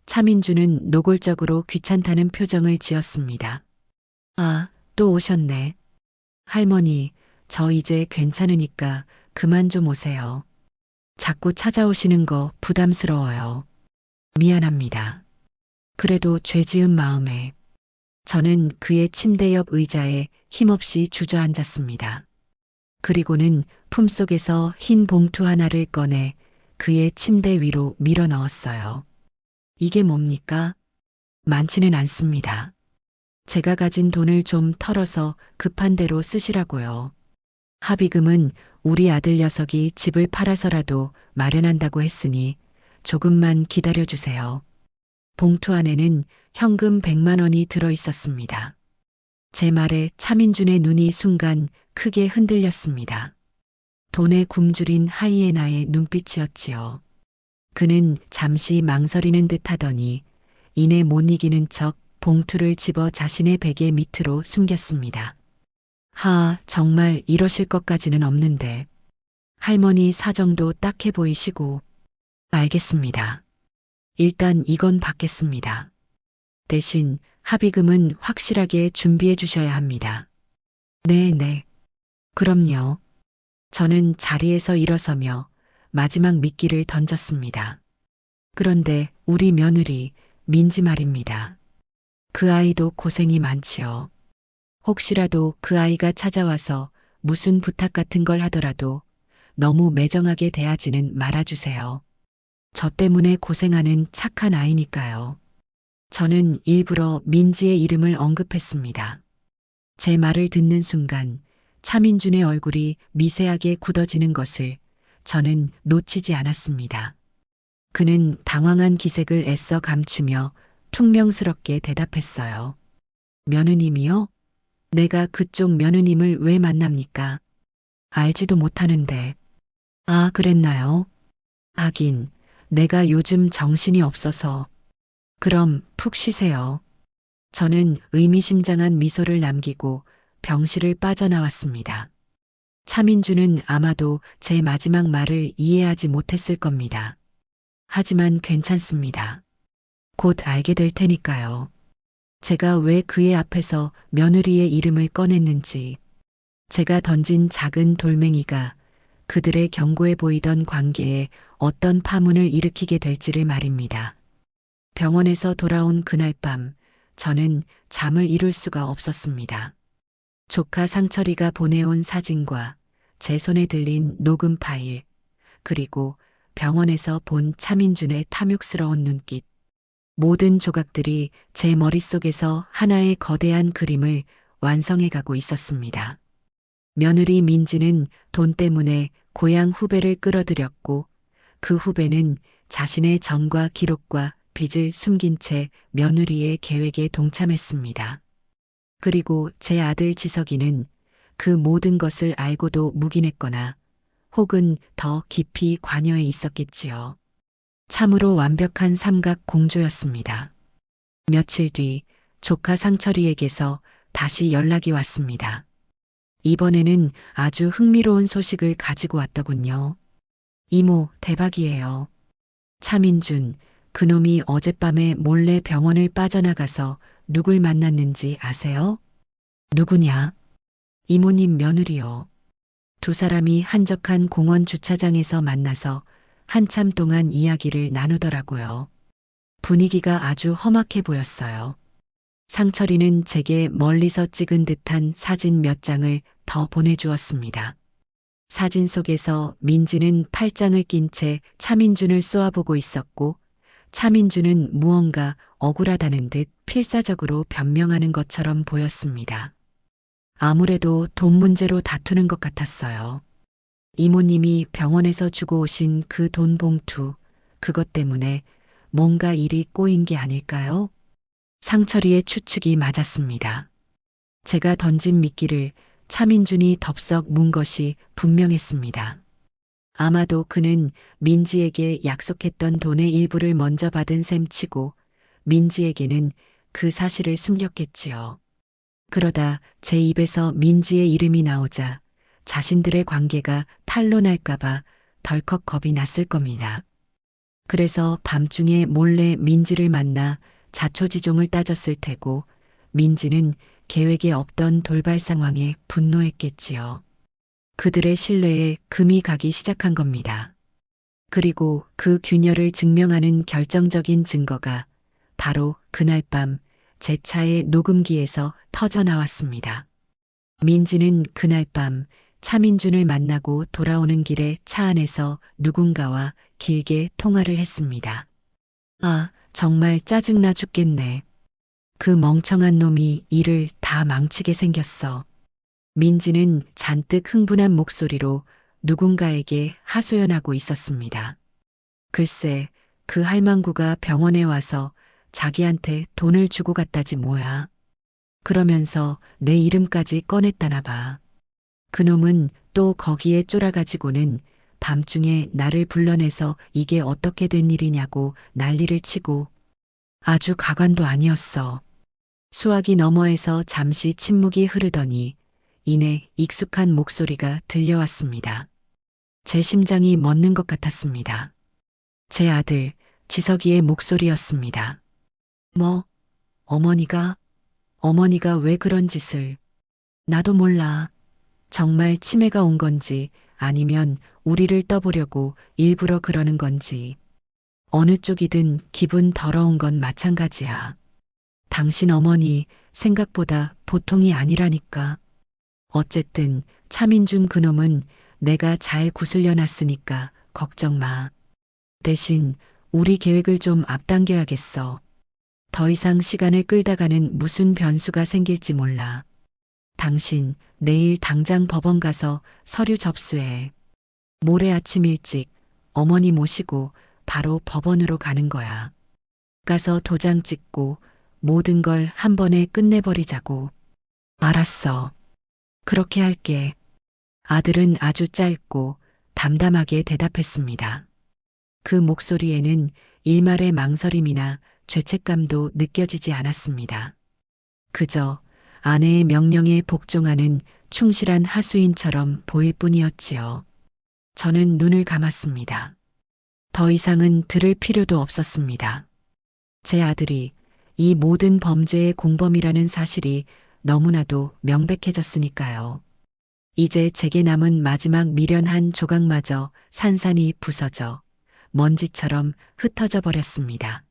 차민준은 노골적으로 귀찮다는 표정을 지었습니다. 아, 또 오셨네. 할머니, 저 이제 괜찮으니까 그만 좀 오세요. 자꾸 찾아오시는 거 부담스러워요. 미안합니다. 그래도 죄 지은 마음에. 저는 그의 침대 옆 의자에 힘없이 주저앉았습니다. 그리고는 품속에서 흰 봉투 하나를 꺼내 그의 침대 위로 밀어 넣었어요. 이게 뭡니까? 많지는 않습니다. 제가 가진 돈을 좀 털어서 급한 대로 쓰시라고요. 합의금은 우리 아들 녀석이 집을 팔아서라도 마련한다고 했으니 조금만 기다려주세요. 봉투 안에는 현금 100만 원이 들어 있었습니다. 제 말에 차민준의 눈이 순간 크게 흔들렸습니다. 돈에 굶주린 하이에나의 눈빛이었지요. 그는 잠시 망설이는 듯 하더니 이내 못 이기는 척 봉투를 집어 자신의 베개 밑으로 숨겼습니다. 정말 이러실 것까지는 없는데. 할머니 사정도 딱해 보이시고. 알겠습니다. 일단 이건 받겠습니다. 대신 합의금은 확실하게 준비해 주셔야 합니다. 네. 그럼요. 저는 자리에서 일어서며 마지막 미끼를 던졌습니다. 그런데 우리 며느리 민지 말입니다. 그 아이도 고생이 많지요. 혹시라도 그 아이가 찾아와서 무슨 부탁 같은 걸 하더라도 너무 매정하게 대하지는 말아주세요. 저 때문에 고생하는 착한 아이니까요. 저는 일부러 민지의 이름을 언급했습니다. 제 말을 듣는 순간 차민준의 얼굴이 미세하게 굳어지는 것을 저는 놓치지 않았습니다. 그는 당황한 기색을 애써 감추며 퉁명스럽게 대답했어요. 며느님이요? 내가 그쪽 며느님을 왜 만납니까? 알지도 못하는데. 아, 그랬나요? 하긴, 내가 요즘 정신이 없어서. 그럼 푹 쉬세요. 저는 의미심장한 미소를 남기고 병실을 빠져나왔습니다. 차민주는 아마도 제 마지막 말을 이해하지 못했을 겁니다. 하지만 괜찮습니다. 곧 알게 될 테니까요. 제가 왜 그의 앞에서 며느리의 이름을 꺼냈는지, 제가 던진 작은 돌멩이가 그들의 견고해 보이던 관계에 어떤 파문을 일으키게 될지를 말입니다. 병원에서 돌아온 그날 밤, 저는 잠을 이룰 수가 없었습니다. 조카 상철이가 보내온 사진과 제 손에 들린 녹음 파일, 그리고 병원에서 본 차민준의 탐욕스러운 눈빛. 모든 조각들이 제 머릿속에서 하나의 거대한 그림을 완성해 가고 있었습니다. 며느리 민지는 돈 때문에 고향 후배를 끌어들였고 그 후배는 자신의 정과 기록과 빚을 숨긴 채 며느리의 계획에 동참했습니다. 그리고 제 아들 지석이는 그 모든 것을 알고도 묵인했거나 혹은 더 깊이 관여해 있었겠지요. 참으로 완벽한 삼각 공조였습니다. 며칠 뒤 조카 상철이에게서 다시 연락이 왔습니다. 이번에는 아주 흥미로운 소식을 가지고 왔더군요. 이모, 대박이에요. 차민준, 그놈이 어젯밤에 몰래 병원을 빠져나가서 누굴 만났는지 아세요? 누구냐? 이모님 며느리요. 두 사람이 한적한 공원 주차장에서 만나서 한참 동안 이야기를 나누더라고요. 분위기가 아주 험악해 보였어요. 상철이는 제게 멀리서 찍은 듯한 사진 몇 장을 더 보내주었습니다. 사진 속에서 민지는 팔짱을 낀 채 차민준을 쏘아보고 있었고 차민준은 무언가 억울하다는 듯 필사적으로 변명하는 것처럼 보였습니다. 아무래도 돈 문제로 다투는 것 같았어요. 이모님이 병원에서 주고 오신 그 돈 봉투, 그것 때문에 뭔가 일이 꼬인 게 아닐까요? 상철이의 추측이 맞았습니다. 제가 던진 미끼를 차민준이 덥석 문 것이 분명했습니다. 아마도 그는 민지에게 약속했던 돈의 일부를 먼저 받은 셈치고 민지에게는 그 사실을 숨겼겠지요. 그러다 제 입에서 민지의 이름이 나오자 자신들의 관계가 탄로날까봐 덜컥 겁이 났을 겁니다. 그래서 밤중에 몰래 민지를 만나 자초지종을 따졌을 테고 민지는 계획에 없던 돌발 상황에 분노했겠지요. 그들의 신뢰에 금이 가기 시작한 겁니다. 그리고 그 균열을 증명하는 결정적인 증거가 바로 그날 밤 제 차의 녹음기에서 터져 나왔습니다. 민지는 그날 밤 차민준을 만나고 돌아오는 길에 차 안에서 누군가와 길게 통화를 했습니다. 아, 정말 짜증나 죽겠네. 그 멍청한 놈이 일을 다 망치게 생겼어. 민지는 잔뜩 흥분한 목소리로 누군가에게 하소연하고 있었습니다. 글쎄, 그 할망구가 병원에 와서 자기한테 돈을 주고 갔다지 뭐야. 그러면서 내 이름까지 꺼냈다나 봐. 그놈은 또 거기에 쫄아가지고는 밤중에 나를 불러내서 이게 어떻게 된 일이냐고 난리를 치고 아주 가관도 아니었어. 수화기 너머에서 잠시 침묵이 흐르더니 이내 익숙한 목소리가 들려왔습니다. 제 심장이 멎는 것 같았습니다. 제 아들 지석이의 목소리였습니다. 뭐, 어머니가 왜 그런 짓을. 나도 몰라. 정말 치매가 온 건지 아니면 우리를 떠보려고 일부러 그러는 건지. 어느 쪽이든 기분 더러운 건 마찬가지야. 당신 어머니 생각보다 보통이 아니라니까. 어쨌든 차민준 그놈은 내가 잘 구슬려 놨으니까 걱정 마. 대신 우리 계획을 좀 앞당겨야겠어. 더 이상 시간을 끌다가는 무슨 변수가 생길지 몰라. 당신 내일 당장 법원 가서 서류 접수해. 모레 아침 일찍 어머니 모시고 바로 법원으로 가는 거야. 가서 도장 찍고 모든 걸 한 번에 끝내버리자고. 알았어. 그렇게 할게. 아들은 아주 짧고 담담하게 대답했습니다. 그 목소리에는 일말의 망설임이나 죄책감도 느껴지지 않았습니다. 그저 아내의 명령에 복종하는 충실한 하수인처럼 보일 뿐이었지요. 저는 눈을 감았습니다. 더 이상은 들을 필요도 없었습니다. 제 아들이 이 모든 범죄의 공범이라는 사실이 너무나도 명백해졌으니까요. 이제 제게 남은 마지막 미련한 조각마저 산산이 부서져 먼지처럼 흩어져 버렸습니다.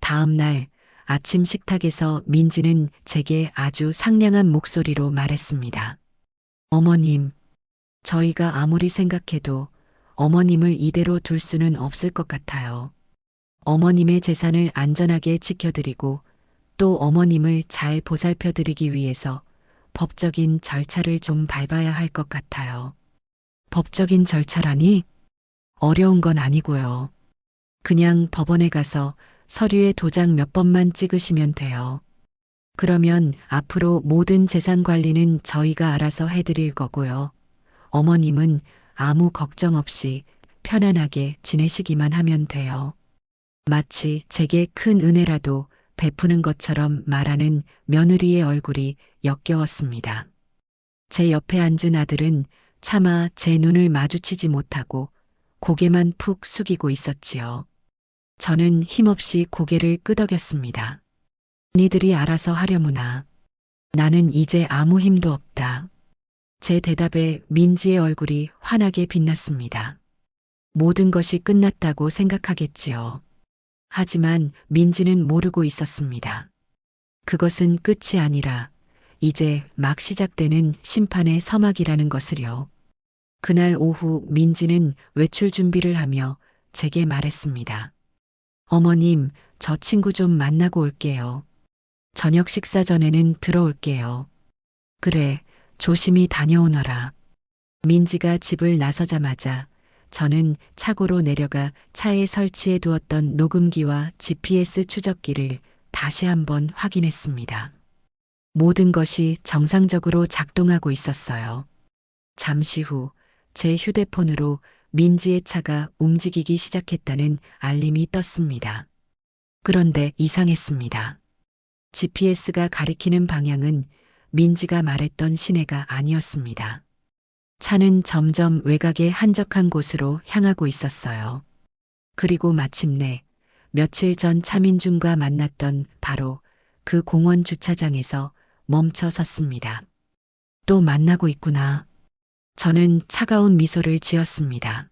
다음 날 아침 식탁에서 민지는 제게 아주 상냥한 목소리로 말했습니다. 어머님, 저희가 아무리 생각해도 어머님을 이대로 둘 수는 없을 것 같아요. 어머님의 재산을 안전하게 지켜드리고 또 어머님을 잘 보살펴드리기 위해서 법적인 절차를 좀 밟아야 할 것 같아요. 법적인 절차라니? 어려운 건 아니고요. 그냥 법원에 가서 서류에 도장 몇 번만 찍으시면 돼요. 그러면 앞으로 모든 재산 관리는 저희가 알아서 해드릴 거고요. 어머님은 아무 걱정 없이 편안하게 지내시기만 하면 돼요. 마치 제게 큰 은혜라도 베푸는 것처럼 말하는 며느리의 얼굴이 역겨웠습니다. 제 옆에 앉은 아들은 차마 제 눈을 마주치지 못하고 고개만 푹 숙이고 있었지요. 저는 힘없이 고개를 끄덕였습니다. 니들이 알아서 하려무나. 나는 이제 아무 힘도 없다. 제 대답에 민지의 얼굴이 환하게 빛났습니다. 모든 것이 끝났다고 생각하겠지요. 하지만 민지는 모르고 있었습니다. 그것은 끝이 아니라 이제 막 시작되는 심판의 서막이라는 것을요. 그날 오후 민지는 외출 준비를 하며 제게 말했습니다. 어머님, 저 친구 좀 만나고 올게요. 저녁 식사 전에는 들어올게요. 그래, 조심히 다녀오너라. 민지가 집을 나서자마자 저는 차고로 내려가 차에 설치해 두었던 녹음기와 GPS 추적기를 다시 한번 확인했습니다. 모든 것이 정상적으로 작동하고 있었어요. 잠시 후 제 휴대폰으로 민지의 차가 움직이기 시작했다는 알림이 떴습니다. 그런데 이상했습니다. GPS가 가리키는 방향은 민지가 말했던 시내가 아니었습니다. 차는 점점 외곽의 한적한 곳으로 향하고 있었어요. 그리고 마침내 며칠 전 차민준과 만났던 바로 그 공원 주차장에서 멈춰 섰습니다. 또 만나고 있구나. 저는 차가운 미소를 지었습니다.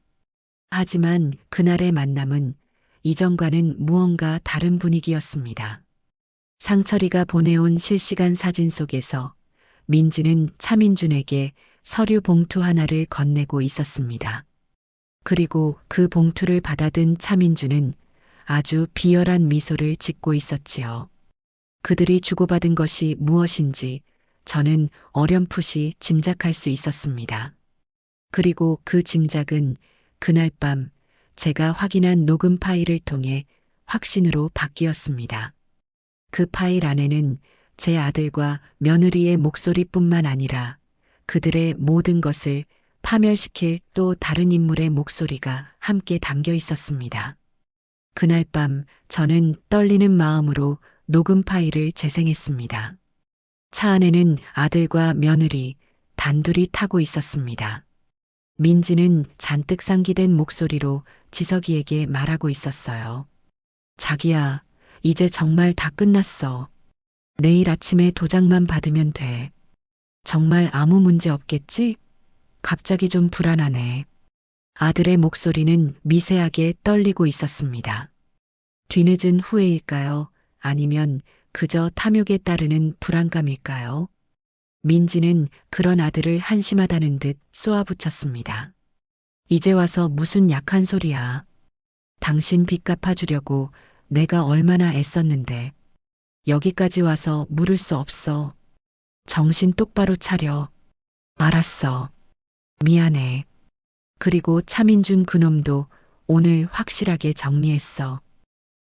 하지만 그날의 만남은 이전과는 무언가 다른 분위기였습니다. 상철이가 보내온 실시간 사진 속에서 민지는 차민준에게 서류 봉투 하나를 건네고 있었습니다. 그리고 그 봉투를 받아든 차민준은 아주 비열한 미소를 짓고 있었지요. 그들이 주고받은 것이 무엇인지 저는 어렴풋이 짐작할 수 있었습니다. 그리고 그 짐작은 그날 밤 제가 확인한 녹음 파일을 통해 확신으로 바뀌었습니다. 그 파일 안에는 제 아들과 며느리의 목소리뿐만 아니라 그들의 모든 것을 파멸시킬 또 다른 인물의 목소리가 함께 담겨 있었습니다. 그날 밤 저는 떨리는 마음으로 녹음 파일을 재생했습니다. 차 안에는 아들과 며느리 단둘이 타고 있었습니다. 민지는 잔뜩 상기된 목소리로 지석이에게 말하고 있었어요. 자기야, 이제 정말 다 끝났어. 내일 아침에 도장만 받으면 돼. 정말 아무 문제 없겠지? 갑자기 좀 불안하네. 아들의 목소리는 미세하게 떨리고 있었습니다. 뒤늦은 후회일까요? 아니면 그저 탐욕에 따르는 불안감일까요? 민지는 그런 아들을 한심하다는 듯 쏘아붙였습니다. 이제 와서 무슨 약한 소리야. 당신 빚 갚아주려고 내가 얼마나 애썼는데 여기까지 와서 물을 수 없어. 정신 똑바로 차려. 알았어. 미안해. 그리고 차민준 그놈도 오늘 확실하게 정리했어.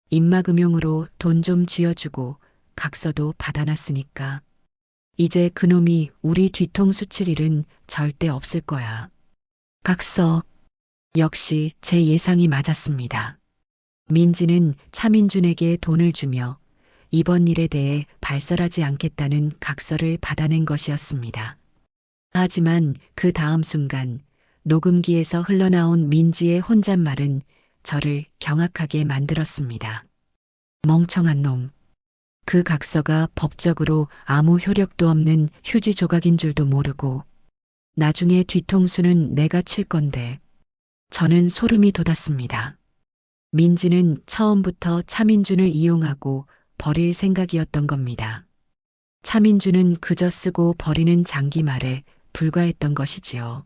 입막음용으로 돈 좀 쥐어주고 각서도 받아놨으니까. 이제 그놈이 우리 뒤통수 칠 일은 절대 없을 거야. 각서. 역시 제 예상이 맞았습니다. 민지는 차민준에게 돈을 주며 이번 일에 대해 발설하지 않겠다는 각서를 받아낸 것이었습니다. 하지만 그 다음 순간 녹음기에서 흘러나온 민지의 혼잣말은 저를 경악하게 만들었습니다. 멍청한 놈. 그 각서가 법적으로 아무 효력도 없는 휴지 조각인 줄도 모르고 나중에 뒤통수는 내가 칠 건데. 저는 소름이 돋았습니다. 민지는 처음부터 차민준을 이용하고 버릴 생각이었던 겁니다. 차민주는 그저 쓰고 버리는 장기말에 불과했던 것이지요.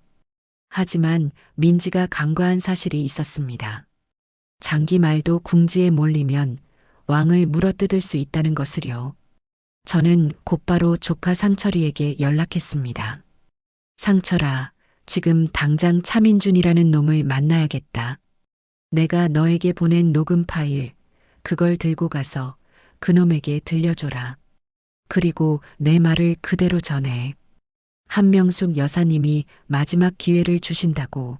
하지만 민지가 간과한 사실이 있었습니다. 장기말도 궁지에 몰리면 왕을 물어뜯을 수 있다는 것을요. 저는 곧바로 조카 상철이에게 연락했습니다. 상철아, 지금 당장 차민준이라는 놈을 만나야겠다. 내가 너에게 보낸 녹음 파일, 그걸 들고 가서 그놈에게 들려줘라. 그리고 내 말을 그대로 전해. 한명숙 여사님이 마지막 기회를 주신다고.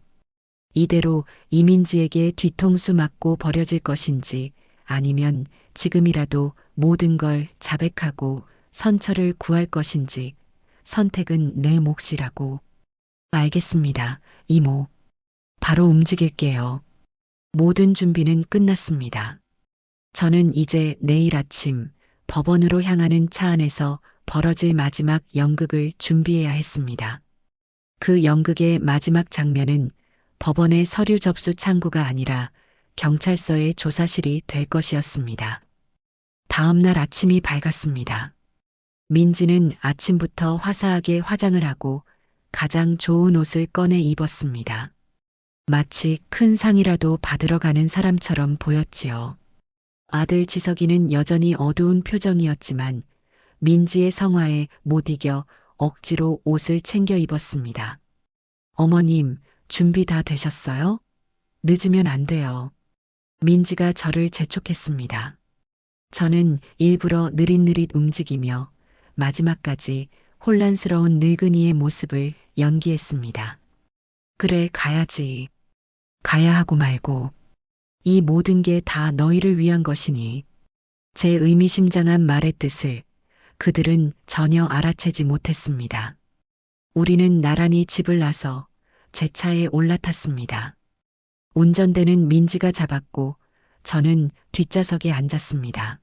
이대로 이민지에게 뒤통수 맞고 버려질 것인지 아니면 지금이라도 모든 걸 자백하고 선처를 구할 것인지 선택은 내 몫이라고. 알겠습니다, 이모. 바로 움직일게요. 모든 준비는 끝났습니다. 저는 이제 내일 아침 법원으로 향하는 차 안에서 벌어질 마지막 연극을 준비해야 했습니다. 그 연극의 마지막 장면은 법원의 서류 접수 창구가 아니라 경찰서의 조사실이 될 것이었습니다. 다음 날 아침이 밝았습니다. 민지는 아침부터 화사하게 화장을 하고 가장 좋은 옷을 꺼내 입었습니다. 마치 큰 상이라도 받으러 가는 사람처럼 보였지요. 아들 지석이는 여전히 어두운 표정이었지만 민지의 성화에 못 이겨 억지로 옷을 챙겨 입었습니다. 어머님, 준비 다 되셨어요? 늦으면 안 돼요. 민지가 저를 재촉했습니다. 저는 일부러 느릿느릿 움직이며 마지막까지 혼란스러운 늙은이의 모습을 연기했습니다. 그래, 가야지. 가야 하고 말고. 이 모든 게 다 너희를 위한 것이니. 제 의미심장한 말의 뜻을 그들은 전혀 알아채지 못했습니다. 우리는 나란히 집을 나서 제 차에 올라탔습니다. 운전대는 민지가 잡았고 저는 뒷좌석에 앉았습니다.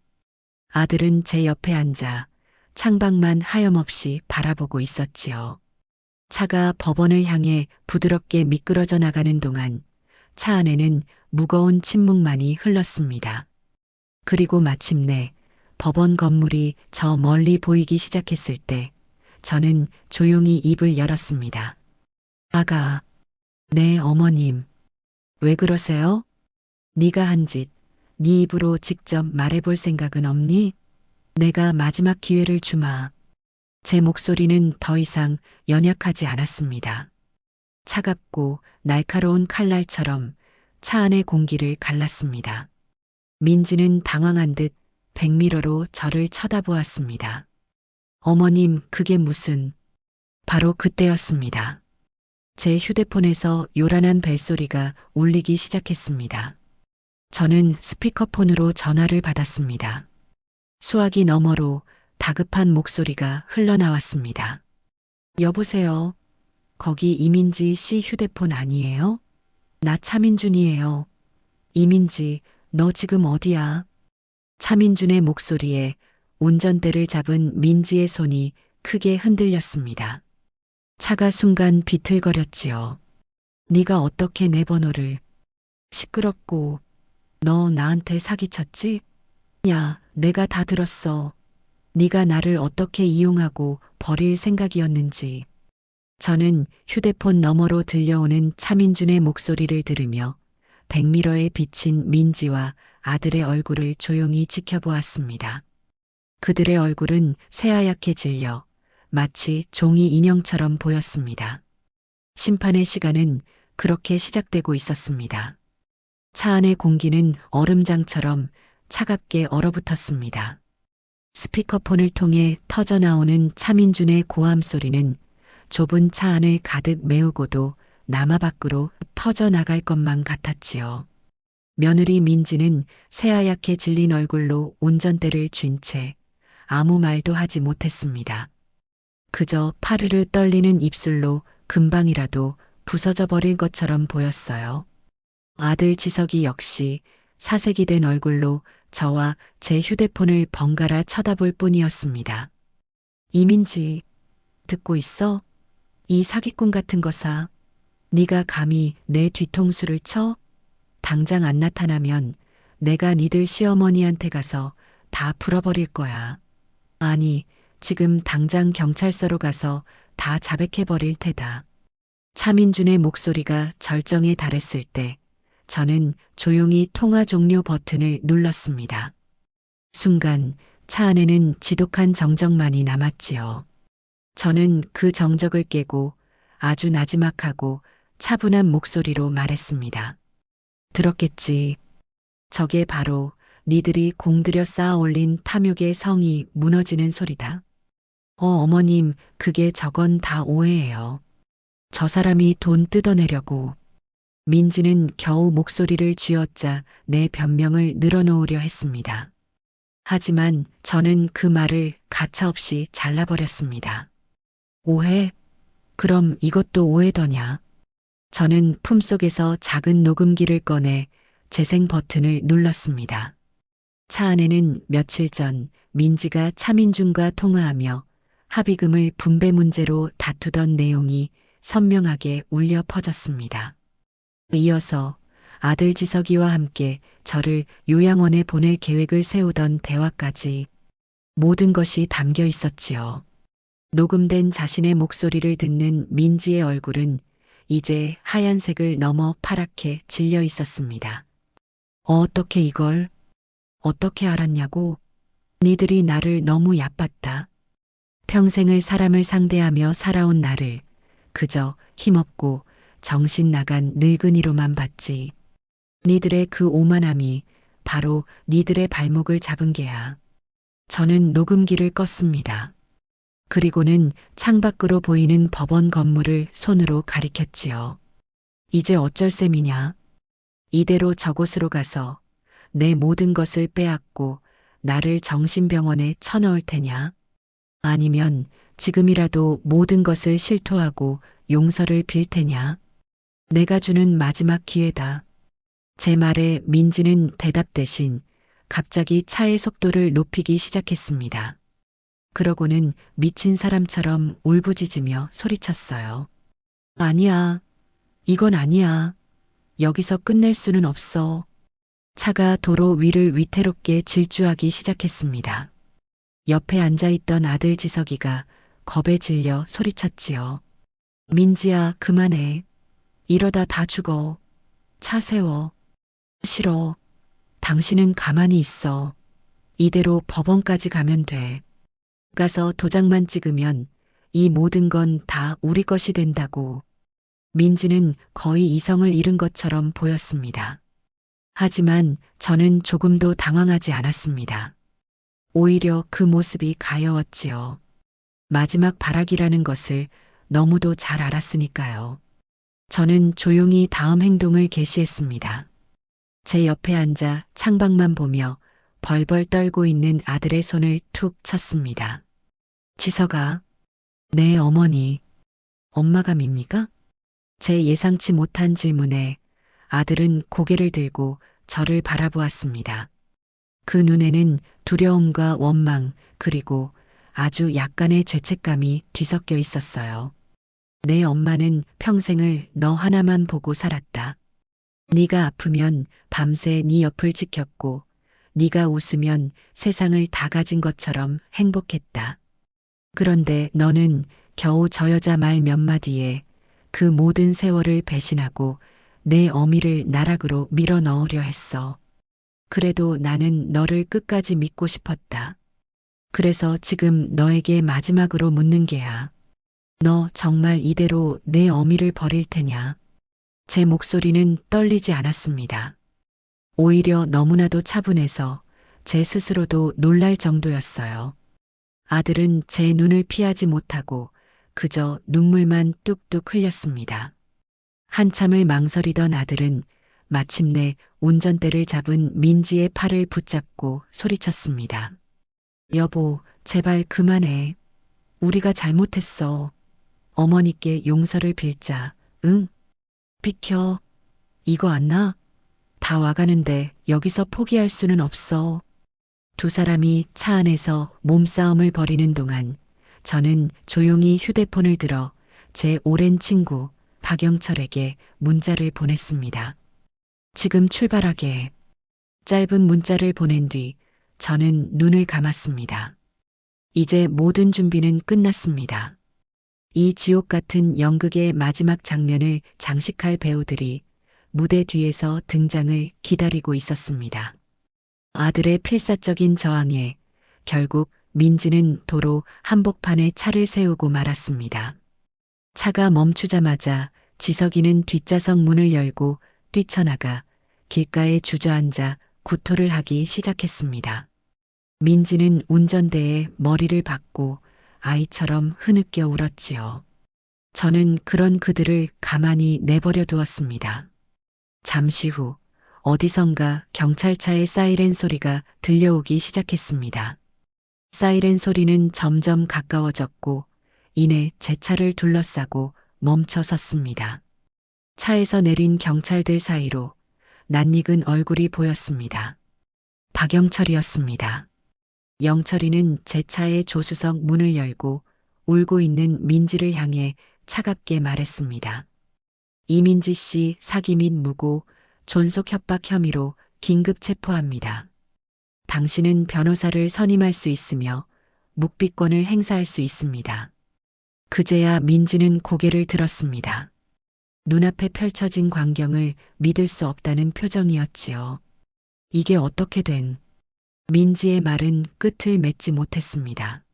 아들은 제 옆에 앉아 창밖만 하염없이 바라보고 있었지요. 차가 법원을 향해 부드럽게 미끄러져 나가는 동안 차 안에는 무거운 침묵만이 흘렀습니다. 그리고 마침내 법원 건물이 저 멀리 보이기 시작했을 때 저는 조용히 입을 열었습니다. 아가, 네 어머님. 왜 그러세요? 네가 한 짓, 네 입으로 직접 말해볼 생각은 없니? 내가 마지막 기회를 주마. 제 목소리는 더 이상 연약하지 않았습니다. 차갑고 날카로운 칼날처럼 차 안의 공기를 갈랐습니다. 민지는 당황한 듯 백미러로 저를 쳐다보았습니다. 어머님, 그게 무슨... 바로 그때였습니다. 제 휴대폰에서 요란한 벨소리가 울리기 시작했습니다. 저는 스피커폰으로 전화를 받았습니다. 수화기 너머로 다급한 목소리가 흘러나왔습니다. 여보세요. 거기 이민지 씨 휴대폰 아니에요? 나 차민준이에요. 이민지, 너 지금 어디야? 차민준의 목소리에 운전대를 잡은 민지의 손이 크게 흔들렸습니다. 차가 순간 비틀거렸지요. 네가 어떻게 내 번호를... 시끄럽고 너 나한테 사기쳤지? 야, 내가 다 들었어. 네가 나를 어떻게 이용하고 버릴 생각이었는지. 저는 휴대폰 너머로 들려오는 차민준의 목소리를 들으며 백미러에 비친 민지와 아들의 얼굴을 조용히 지켜보았습니다. 그들의 얼굴은 새하얗게 질려 마치 종이 인형처럼 보였습니다. 심판의 시간은 그렇게 시작되고 있었습니다. 차 안의 공기는 얼음장처럼 차갑게 얼어붙었습니다. 스피커폰을 통해 터져나오는 차민준의 고함 소리는 좁은 차 안을 가득 메우고도 남아 밖으로 터져나갈 것만 같았지요. 며느리 민지는 새하얗게 질린 얼굴로 운전대를 쥔 채 아무 말도 하지 못했습니다. 그저 파르르 떨리는 입술로 금방이라도 부서져 버릴 것처럼 보였어요. 아들 지석이 역시 사색이 된 얼굴로 저와 제 휴대폰을 번갈아 쳐다볼 뿐이었습니다. 이민지, 듣고 있어? 이 사기꾼 같은 거사. 네가 감히 내 뒤통수를 쳐? 당장 안 나타나면 내가 니들 시어머니한테 가서 다 풀어버릴 거야. 아니, 지금 당장 경찰서로 가서 다 자백해버릴 테다. 차민준의 목소리가 절정에 달했을 때 저는 조용히 통화 종료 버튼을 눌렀습니다. 순간 차 안에는 지독한 정적만이 남았지요. 저는 그 정적을 깨고 아주 나지막하고 차분한 목소리로 말했습니다. 들었겠지. 저게 바로 니들이 공들여 쌓아 올린 탐욕의 성이 무너지는 소리다. 어머님, 그게 저건 다 오해예요. 저 사람이 돈 뜯어내려고. 민지는 겨우 목소리를 쥐어짜 내 변명을 늘어놓으려 했습니다. 하지만 저는 그 말을 가차없이 잘라버렸습니다. 오해? 그럼 이것도 오해더냐? 저는 품속에서 작은 녹음기를 꺼내 재생 버튼을 눌렀습니다. 차 안에는 며칠 전 민지가 차민준과 통화하며 합의금을 분배 문제로 다투던 내용이 선명하게 울려 퍼졌습니다. 이어서 아들 지석이와 함께 저를 요양원에 보낼 계획을 세우던 대화까지 모든 것이 담겨 있었지요. 녹음된 자신의 목소리를 듣는 민지의 얼굴은 이제 하얀색을 넘어 파랗게 질려 있었습니다. 어떻게 이걸? 어떻게 알았냐고? 니들이 나를 너무 얕봤다. 평생을 사람을 상대하며 살아온 나를 그저 힘없고 정신 나간 늙은이로만 봤지. 니들의 그 오만함이 바로 니들의 발목을 잡은 게야. 저는 녹음기를 껐습니다. 그리고는 창밖으로 보이는 법원 건물을 손으로 가리켰지요. 이제 어쩔 셈이냐? 이대로 저곳으로 가서 내 모든 것을 빼앗고 나를 정신병원에 쳐넣을 테냐? 아니면 지금이라도 모든 것을 실토하고 용서를 빌 테냐? 내가 주는 마지막 기회다. 제 말에 민지는 대답 대신 갑자기 차의 속도를 높이기 시작했습니다. 그러고는 미친 사람처럼 울부짖으며 소리쳤어요. 아니야. 이건 아니야. 여기서 끝낼 수는 없어. 차가 도로 위를 위태롭게 질주하기 시작했습니다. 옆에 앉아있던 아들 지석이가 겁에 질려 소리쳤지요. 민지야, 그만해. 이러다 다 죽어. 차 세워. 싫어. 당신은 가만히 있어. 이대로 법원까지 가면 돼. 가서 도장만 찍으면 이 모든 건 다 우리 것이 된다고. 민지는 거의 이성을 잃은 것처럼 보였습니다. 하지만 저는 조금도 당황하지 않았습니다. 오히려 그 모습이 가여웠지요. 마지막 발악이라는 것을 너무도 잘 알았으니까요. 저는 조용히 다음 행동을 개시했습니다. 제 옆에 앉아 창밖만 보며 벌벌 떨고 있는 아들의 손을 툭 쳤습니다. 지석아, 네 어머니. 엄마가 밉니까? 제 예상치 못한 질문에 아들은 고개를 들고 저를 바라보았습니다. 그 눈에는 두려움과 원망 그리고 아주 약간의 죄책감이 뒤섞여 있었어요. 내 엄마는 평생을 너 하나만 보고 살았다. 네가 아프면 밤새 네 옆을 지켰고 네가 웃으면 세상을 다 가진 것처럼 행복했다. 그런데 너는 겨우 저 여자 말 몇 마디에 그 모든 세월을 배신하고 내 어미를 나락으로 밀어 넣으려 했어. 그래도 나는 너를 끝까지 믿고 싶었다. 그래서 지금 너에게 마지막으로 묻는 게야. 너 정말 이대로 내 어미를 버릴 테냐? 제 목소리는 떨리지 않았습니다. 오히려 너무나도 차분해서 제 스스로도 놀랄 정도였어요. 아들은 제 눈을 피하지 못하고 그저 눈물만 뚝뚝 흘렸습니다. 한참을 망설이던 아들은 마침내 운전대를 잡은 민지의 팔을 붙잡고 소리쳤습니다. 여보, 제발 그만해. 우리가 잘못했어. 어머니께 용서를 빌자. 응? 비켜. 이거 안 나? 다 와가는데 여기서 포기할 수는 없어. 두 사람이 차 안에서 몸싸움을 벌이는 동안 저는 조용히 휴대폰을 들어 제 오랜 친구 박영철에게 문자를 보냈습니다. 지금 출발하게. 짧은 문자를 보낸 뒤 저는 눈을 감았습니다. 이제 모든 준비는 끝났습니다. 이 지옥 같은 연극의 마지막 장면을 장식할 배우들이 무대 뒤에서 등장을 기다리고 있었습니다. 아들의 필사적인 저항에 결국 민지는 도로 한복판에 차를 세우고 말았습니다. 차가 멈추자마자 지석이는 뒷좌석 문을 열고 뛰쳐나가 길가에 주저앉아 구토를 하기 시작했습니다. 민지는 운전대에 머리를 박고 아이처럼 흐느껴 울었지요. 저는 그런 그들을 가만히 내버려 두었습니다. 잠시 후 어디선가 경찰차의 사이렌 소리가 들려오기 시작했습니다. 사이렌 소리는 점점 가까워졌고 이내 제 차를 둘러싸고 멈춰 섰습니다. 차에서 내린 경찰들 사이로 낯익은 얼굴이 보였습니다. 박영철이었습니다. 영철이는 제 차의 조수석 문을 열고 울고 있는 민지를 향해 차갑게 말했습니다. 이민지 씨 사기 및 무고, 존속 협박 혐의로 긴급 체포합니다. 당신은 변호사를 선임할 수 있으며 묵비권을 행사할 수 있습니다. 그제야 민지는 고개를 들었습니다. 눈앞에 펼쳐진 광경을 믿을 수 없다는 표정이었지요. 이게 어떻게 된? 민지의 말은 끝을 맺지 못했습니다.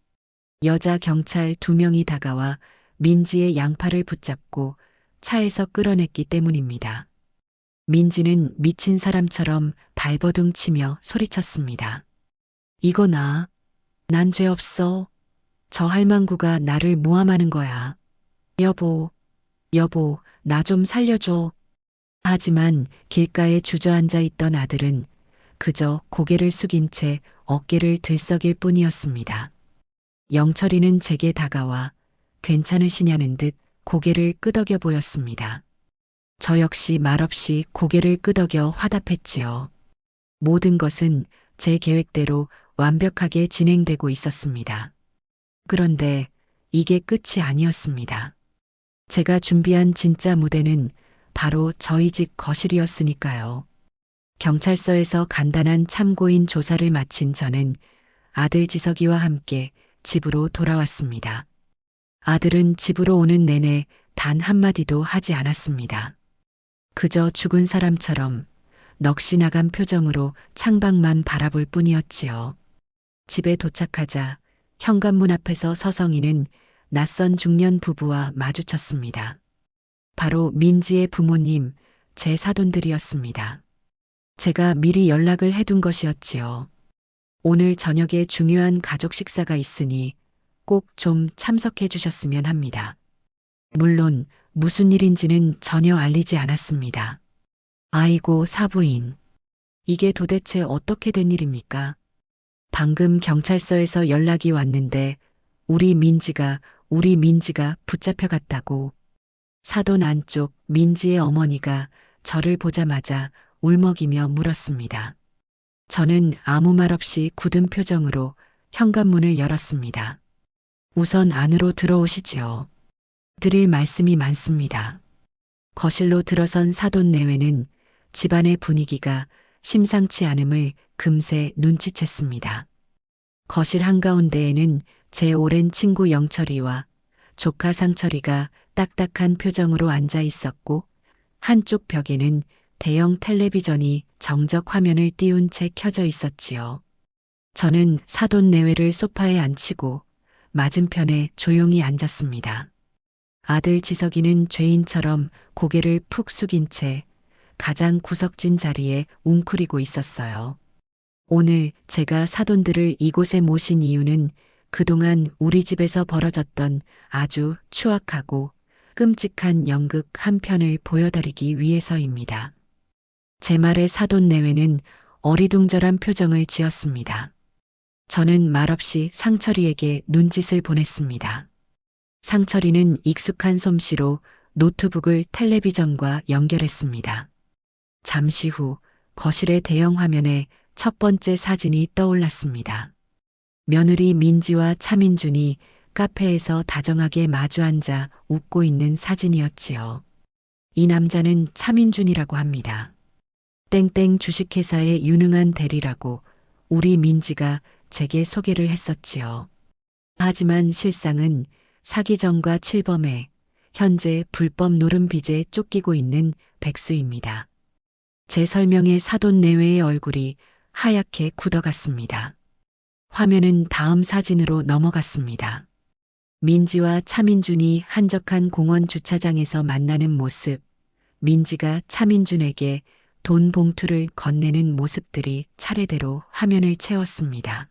여자 경찰 2명이 다가와 민지의 양팔을 붙잡고 차에서 끌어냈기 때문입니다. 민지는 미친 사람처럼 발버둥 치며 소리쳤습니다. 이거 난 죄 없어. 저 할망구가 나를 모함하는 거야. 여보, 나 좀 살려줘. 하지만 길가에 주저앉아 있던 아들은 그저 고개를 숙인 채 어깨를 들썩일 뿐이었습니다. 영철이는 제게 다가와 괜찮으시냐는 듯 고개를 끄덕여 보였습니다. 저 역시 말없이 고개를 끄덕여 화답했지요. 모든 것은 제 계획대로 완벽하게 진행되고 있었습니다. 그런데 이게 끝이 아니었습니다. 제가 준비한 진짜 무대는 바로 저희 집 거실이었으니까요. 경찰서에서 간단한 참고인 조사를 마친 저는 아들 지석이와 함께 집으로 돌아왔습니다. 아들은 집으로 오는 내내 단 한마디도 하지 않았습니다. 그저 죽은 사람처럼 넋이 나간 표정으로 창밖만 바라볼 뿐이었지요. 집에 도착하자 현관문 앞에서 서성이는 낯선 중년 부부와 마주쳤습니다. 바로 민지의 부모님, 제 사돈들이었습니다. 제가 미리 연락을 해둔 것이었지요. 오늘 저녁에 중요한 가족 식사가 있으니 꼭 좀 참석해 주셨으면 합니다. 물론 무슨 일인지는 전혀 알리지 않았습니다. 아이고 사부인. 이게 도대체 어떻게 된 일입니까? 방금 경찰서에서 연락이 왔는데 우리 민지가 붙잡혀갔다고. 사돈 안쪽 민지의 어머니가 저를 보자마자 울먹이며 물었습니다. 저는 아무 말 없이 굳은 표정으로 현관문을 열었습니다. 우선 안으로 들어오시지요. 드릴 말씀이 많습니다. 거실로 들어선 사돈 내외는 집안의 분위기가 심상치 않음을 금세 눈치챘습니다. 거실 한가운데에는 제 오랜 친구 영철이와 조카 상철이가 딱딱한 표정으로 앉아 있었고 한쪽 벽에는 대형 텔레비전이 정적 화면을 띄운 채 켜져 있었지요. 저는 사돈 내외를 소파에 앉히고 맞은편에 조용히 앉았습니다. 아들 지석이는 죄인처럼 고개를 푹 숙인 채 가장 구석진 자리에 웅크리고 있었어요. 오늘 제가 사돈들을 이곳에 모신 이유는 그동안 우리 집에서 벌어졌던 아주 추악하고 끔찍한 연극 한 편을 보여드리기 위해서입니다. 제 말에 사돈 내외는 어리둥절한 표정을 지었습니다. 저는 말없이 상철이에게 눈짓을 보냈습니다. 상철이는 익숙한 솜씨로 노트북을 텔레비전과 연결했습니다. 잠시 후 거실의 대형 화면에 첫 번째 사진이 떠올랐습니다. 며느리 민지와 차민준이 카페에서 다정하게 마주 앉아 웃고 있는 사진이었지요. 이 남자는 차민준이라고 합니다. 땡땡 주식회사의 유능한 대리라고 우리 민지가 제게 소개를 했었지요. 하지만 실상은 사기전과 칠범에 현재 불법 노름빚에 쫓기고 있는 백수입니다. 제 설명에 사돈 내외의 얼굴이 하얗게 굳어갔습니다. 화면은 다음 사진으로 넘어갔습니다. 민지와 차민준이 한적한 공원 주차장에서 만나는 모습, 민지가 차민준에게 돈 봉투를 건네는 모습들이 차례대로 화면을 채웠습니다.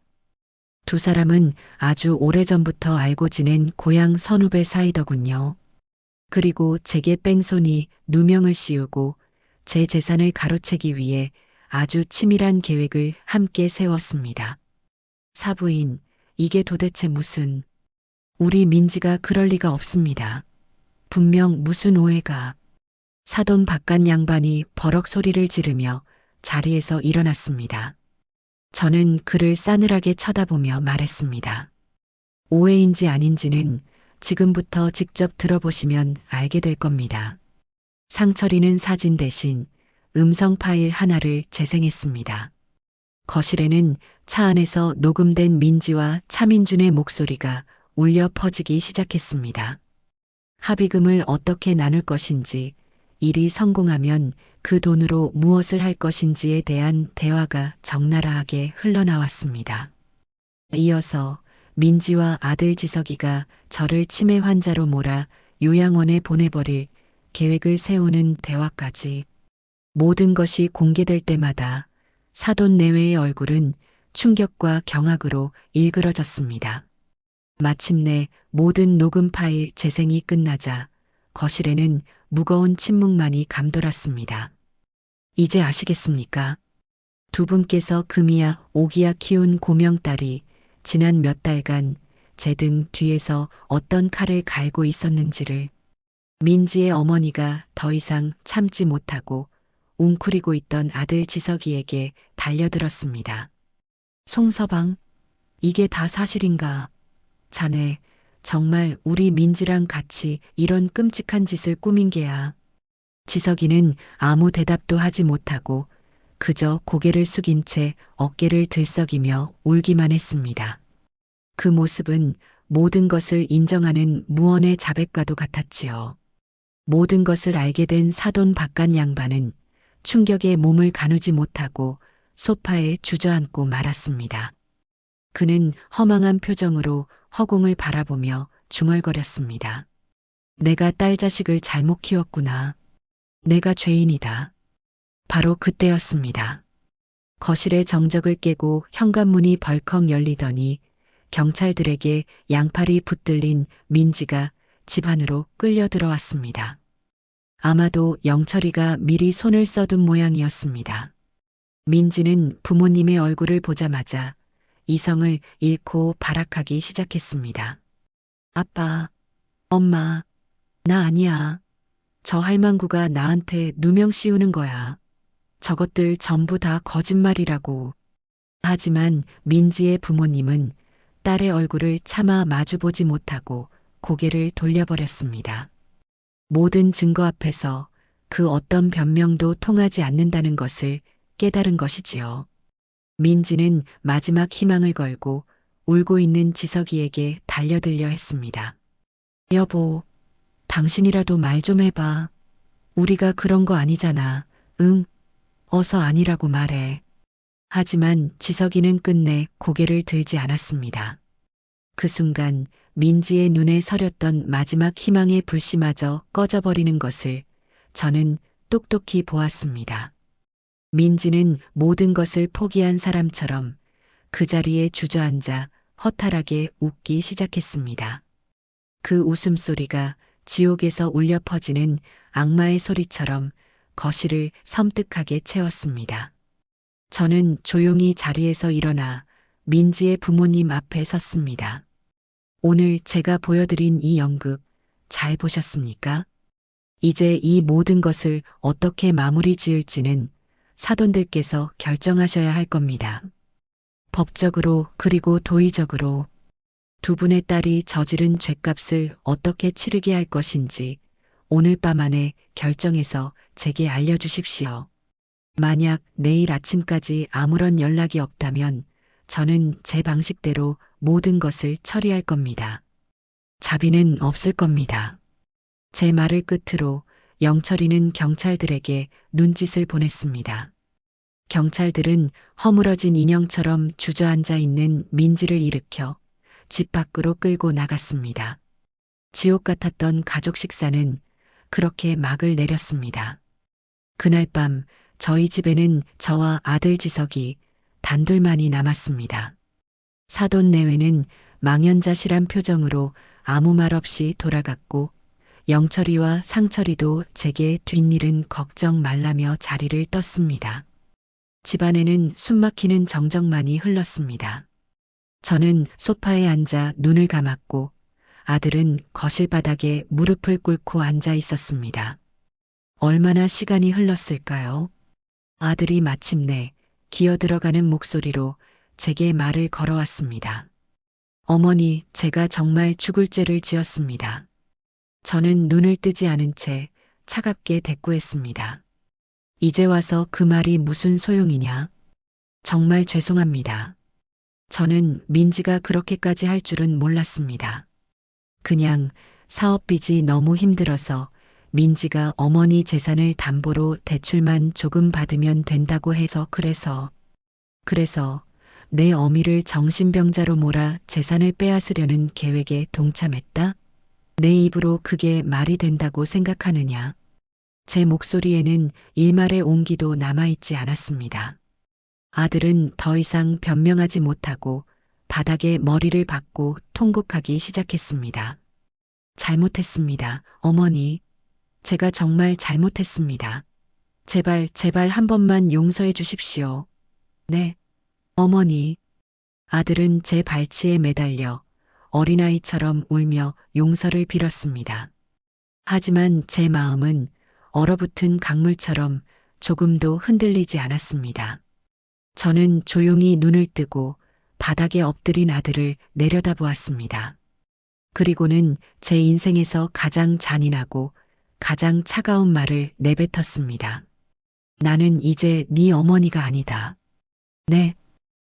두 사람은 아주 오래전부터 알고 지낸 고향 선후배 사이더군요. 그리고 제게 뺑소니 누명을 씌우고 제 재산을 가로채기 위해 아주 치밀한 계획을 함께 세웠습니다. 사부인, 이게 도대체 무슨... 우리 민지가 그럴 리가 없습니다. 분명 무슨 오해가... 사돈 바깥 양반이 버럭 소리를 지르며 자리에서 일어났습니다. 저는 그를 싸늘하게 쳐다보며 말했습니다. 오해인지 아닌지는 지금부터 직접 들어보시면 알게 될 겁니다. 상처리는 사진 대신 음성 파일 하나를 재생했습니다. 거실에는 차 안에서 녹음된 민지와 차민준의 목소리가 울려 퍼지기 시작했습니다. 합의금을 어떻게 나눌 것인지, 일이 성공하면 그 돈으로 무엇을 할 것인지에 대한 대화가 적나라하게 흘러나왔습니다. 이어서 민지와 아들 지석이가 저를 치매 환자로 몰아 요양원에 보내버릴 계획을 세우는 대화까지 모든 것이 공개될 때마다 사돈 내외의 얼굴은 충격과 경악으로 일그러졌습니다. 마침내 모든 녹음 파일 재생이 끝나자 거실에는 무거운 침묵만이 감돌았습니다. 이제 아시겠습니까? 두 분께서 금이야 오기야 키운 고명딸이 지난 몇 달간 제 등 뒤에서 어떤 칼을 갈고 있었는지를. 민지의 어머니가 더 이상 참지 못하고 웅크리고 있던 아들 지석이에게 달려들었습니다. 송서방, 이게 다 사실인가? 자네, 정말 우리 민지랑 같이 이런 끔찍한 짓을 꾸민 게야. 지석이는 아무 대답도 하지 못하고 그저 고개를 숙인 채 어깨를 들썩이며 울기만 했습니다. 그 모습은 모든 것을 인정하는 무언의 자백과도 같았지요. 모든 것을 알게 된 사돈 바깥 양반은 충격에 몸을 가누지 못하고 소파에 주저앉고 말았습니다. 그는 허망한 표정으로 허공을 바라보며 중얼거렸습니다. 내가 딸 자식을 잘못 키웠구나. 내가 죄인이다. 바로 그때였습니다. 거실의 정적을 깨고 현관문이 벌컥 열리더니 경찰들에게 양팔이 붙들린 민지가 집 안으로 끌려 들어왔습니다. 아마도 영철이가 미리 손을 써둔 모양이었습니다. 민지는 부모님의 얼굴을 보자마자 이성을 잃고 발악하기 시작했습니다. 아빠, 엄마, 나 아니야. 저 할망구가 나한테 누명 씌우는 거야. 저것들 전부 다 거짓말이라고. 하지만 민지의 부모님은 딸의 얼굴을 차마 마주보지 못하고 고개를 돌려버렸습니다. 모든 증거 앞에서 그 어떤 변명도 통하지 않는다는 것을 깨달은 것이지요. 민지는 마지막 희망을 걸고 울고 있는 지석이에게 달려들려 했습니다. 여보, 당신이라도 말 좀 해봐. 우리가 그런 거 아니잖아. 응, 어서 아니라고 말해. 하지만 지석이는 끝내 고개를 들지 않았습니다. 그 순간 민지의 눈에 서렸던 마지막 희망의 불씨마저 꺼져버리는 것을 저는 똑똑히 보았습니다. 민지는 모든 것을 포기한 사람처럼 그 자리에 주저앉아 허탈하게 웃기 시작했습니다. 그 웃음소리가 지옥에서 울려 퍼지는 악마의 소리처럼 거실을 섬뜩하게 채웠습니다. 저는 조용히 자리에서 일어나 민지의 부모님 앞에 섰습니다. 오늘 제가 보여드린 이 연극 잘 보셨습니까? 이제 이 모든 것을 어떻게 마무리 지을지는 사돈들께서 결정하셔야 할 겁니다. 법적으로 그리고 도의적으로 두 분의 딸이 저지른 죗값을 어떻게 치르게 할 것인지 오늘 밤 안에 결정해서 제게 알려주십시오. 만약 내일 아침까지 아무런 연락이 없다면 저는 제 방식대로 모든 것을 처리할 겁니다. 자비는 없을 겁니다. 제 말을 끝으로 영철이는 경찰들에게 눈짓을 보냈습니다. 경찰들은 허물어진 인형처럼 주저앉아 있는 민지를 일으켜 집 밖으로 끌고 나갔습니다. 지옥 같았던 가족 식사는 그렇게 막을 내렸습니다. 그날 밤 저희 집에는 저와 아들 지석이 단둘만이 남았습니다. 사돈 내외는 망연자실한 표정으로 아무 말 없이 돌아갔고 영철이와 상철이도 제게 뒷일은 걱정 말라며 자리를 떴습니다. 집안에는 숨막히는 정적만이 흘렀습니다. 저는 소파에 앉아 눈을 감았고 아들은 거실 바닥에 무릎을 꿇고 앉아 있었습니다. 얼마나 시간이 흘렀을까요? 아들이 마침내 기어들어가는 목소리로 제게 말을 걸어왔습니다. 어머니, 제가 정말 죽을 죄를 지었습니다. 저는 눈을 뜨지 않은 채 차갑게 대꾸했습니다. 이제 와서 그 말이 무슨 소용이냐? 정말 죄송합니다. 저는 민지가 그렇게까지 할 줄은 몰랐습니다. 그냥 사업빚이 너무 힘들어서 민지가 어머니 재산을 담보로 대출만 조금 받으면 된다고 해서 그래서 내 어미를 정신병자로 몰아 재산을 빼앗으려는 계획에 동참했다? 내 입으로 그게 말이 된다고 생각하느냐? 제 목소리에는 일말의 온기도 남아있지 않았습니다. 아들은 더 이상 변명하지 못하고 바닥에 머리를 박고 통곡하기 시작했습니다. 잘못했습니다, 어머니. 제가 정말 잘못했습니다. 제발 한 번만 용서해 주십시오. 네, 어머니. 아들은 제 발치에 매달려 어린아이처럼 울며 용서를 빌었습니다. 하지만 제 마음은 얼어붙은 강물처럼 조금도 흔들리지 않았습니다. 저는 조용히 눈을 뜨고 바닥에 엎드린 아들을 내려다보았습니다. 그리고는 제 인생에서 가장 잔인하고 가장 차가운 말을 내뱉었습니다. 나는 이제 네 어머니가 아니다. 네.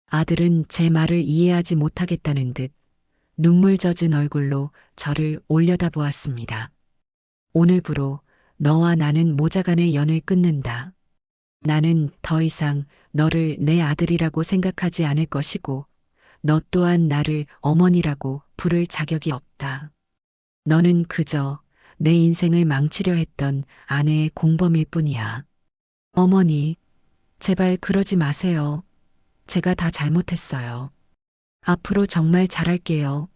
아들은 제 말을 이해하지 못하겠다는 듯 눈물 젖은 얼굴로 저를 올려다보았습니다. 오늘부로 너와 나는 모자간의 연을 끊는다. 나는 더 이상 너를 내 아들이라고 생각하지 않을 것이고 너 또한 나를 어머니라고 부를 자격이 없다. 너는 그저 내 인생을 망치려 했던 아내의 공범일 뿐이야. 어머니, 제발 그러지 마세요. 제가 다 잘못했어요. 앞으로 정말 잘할게요.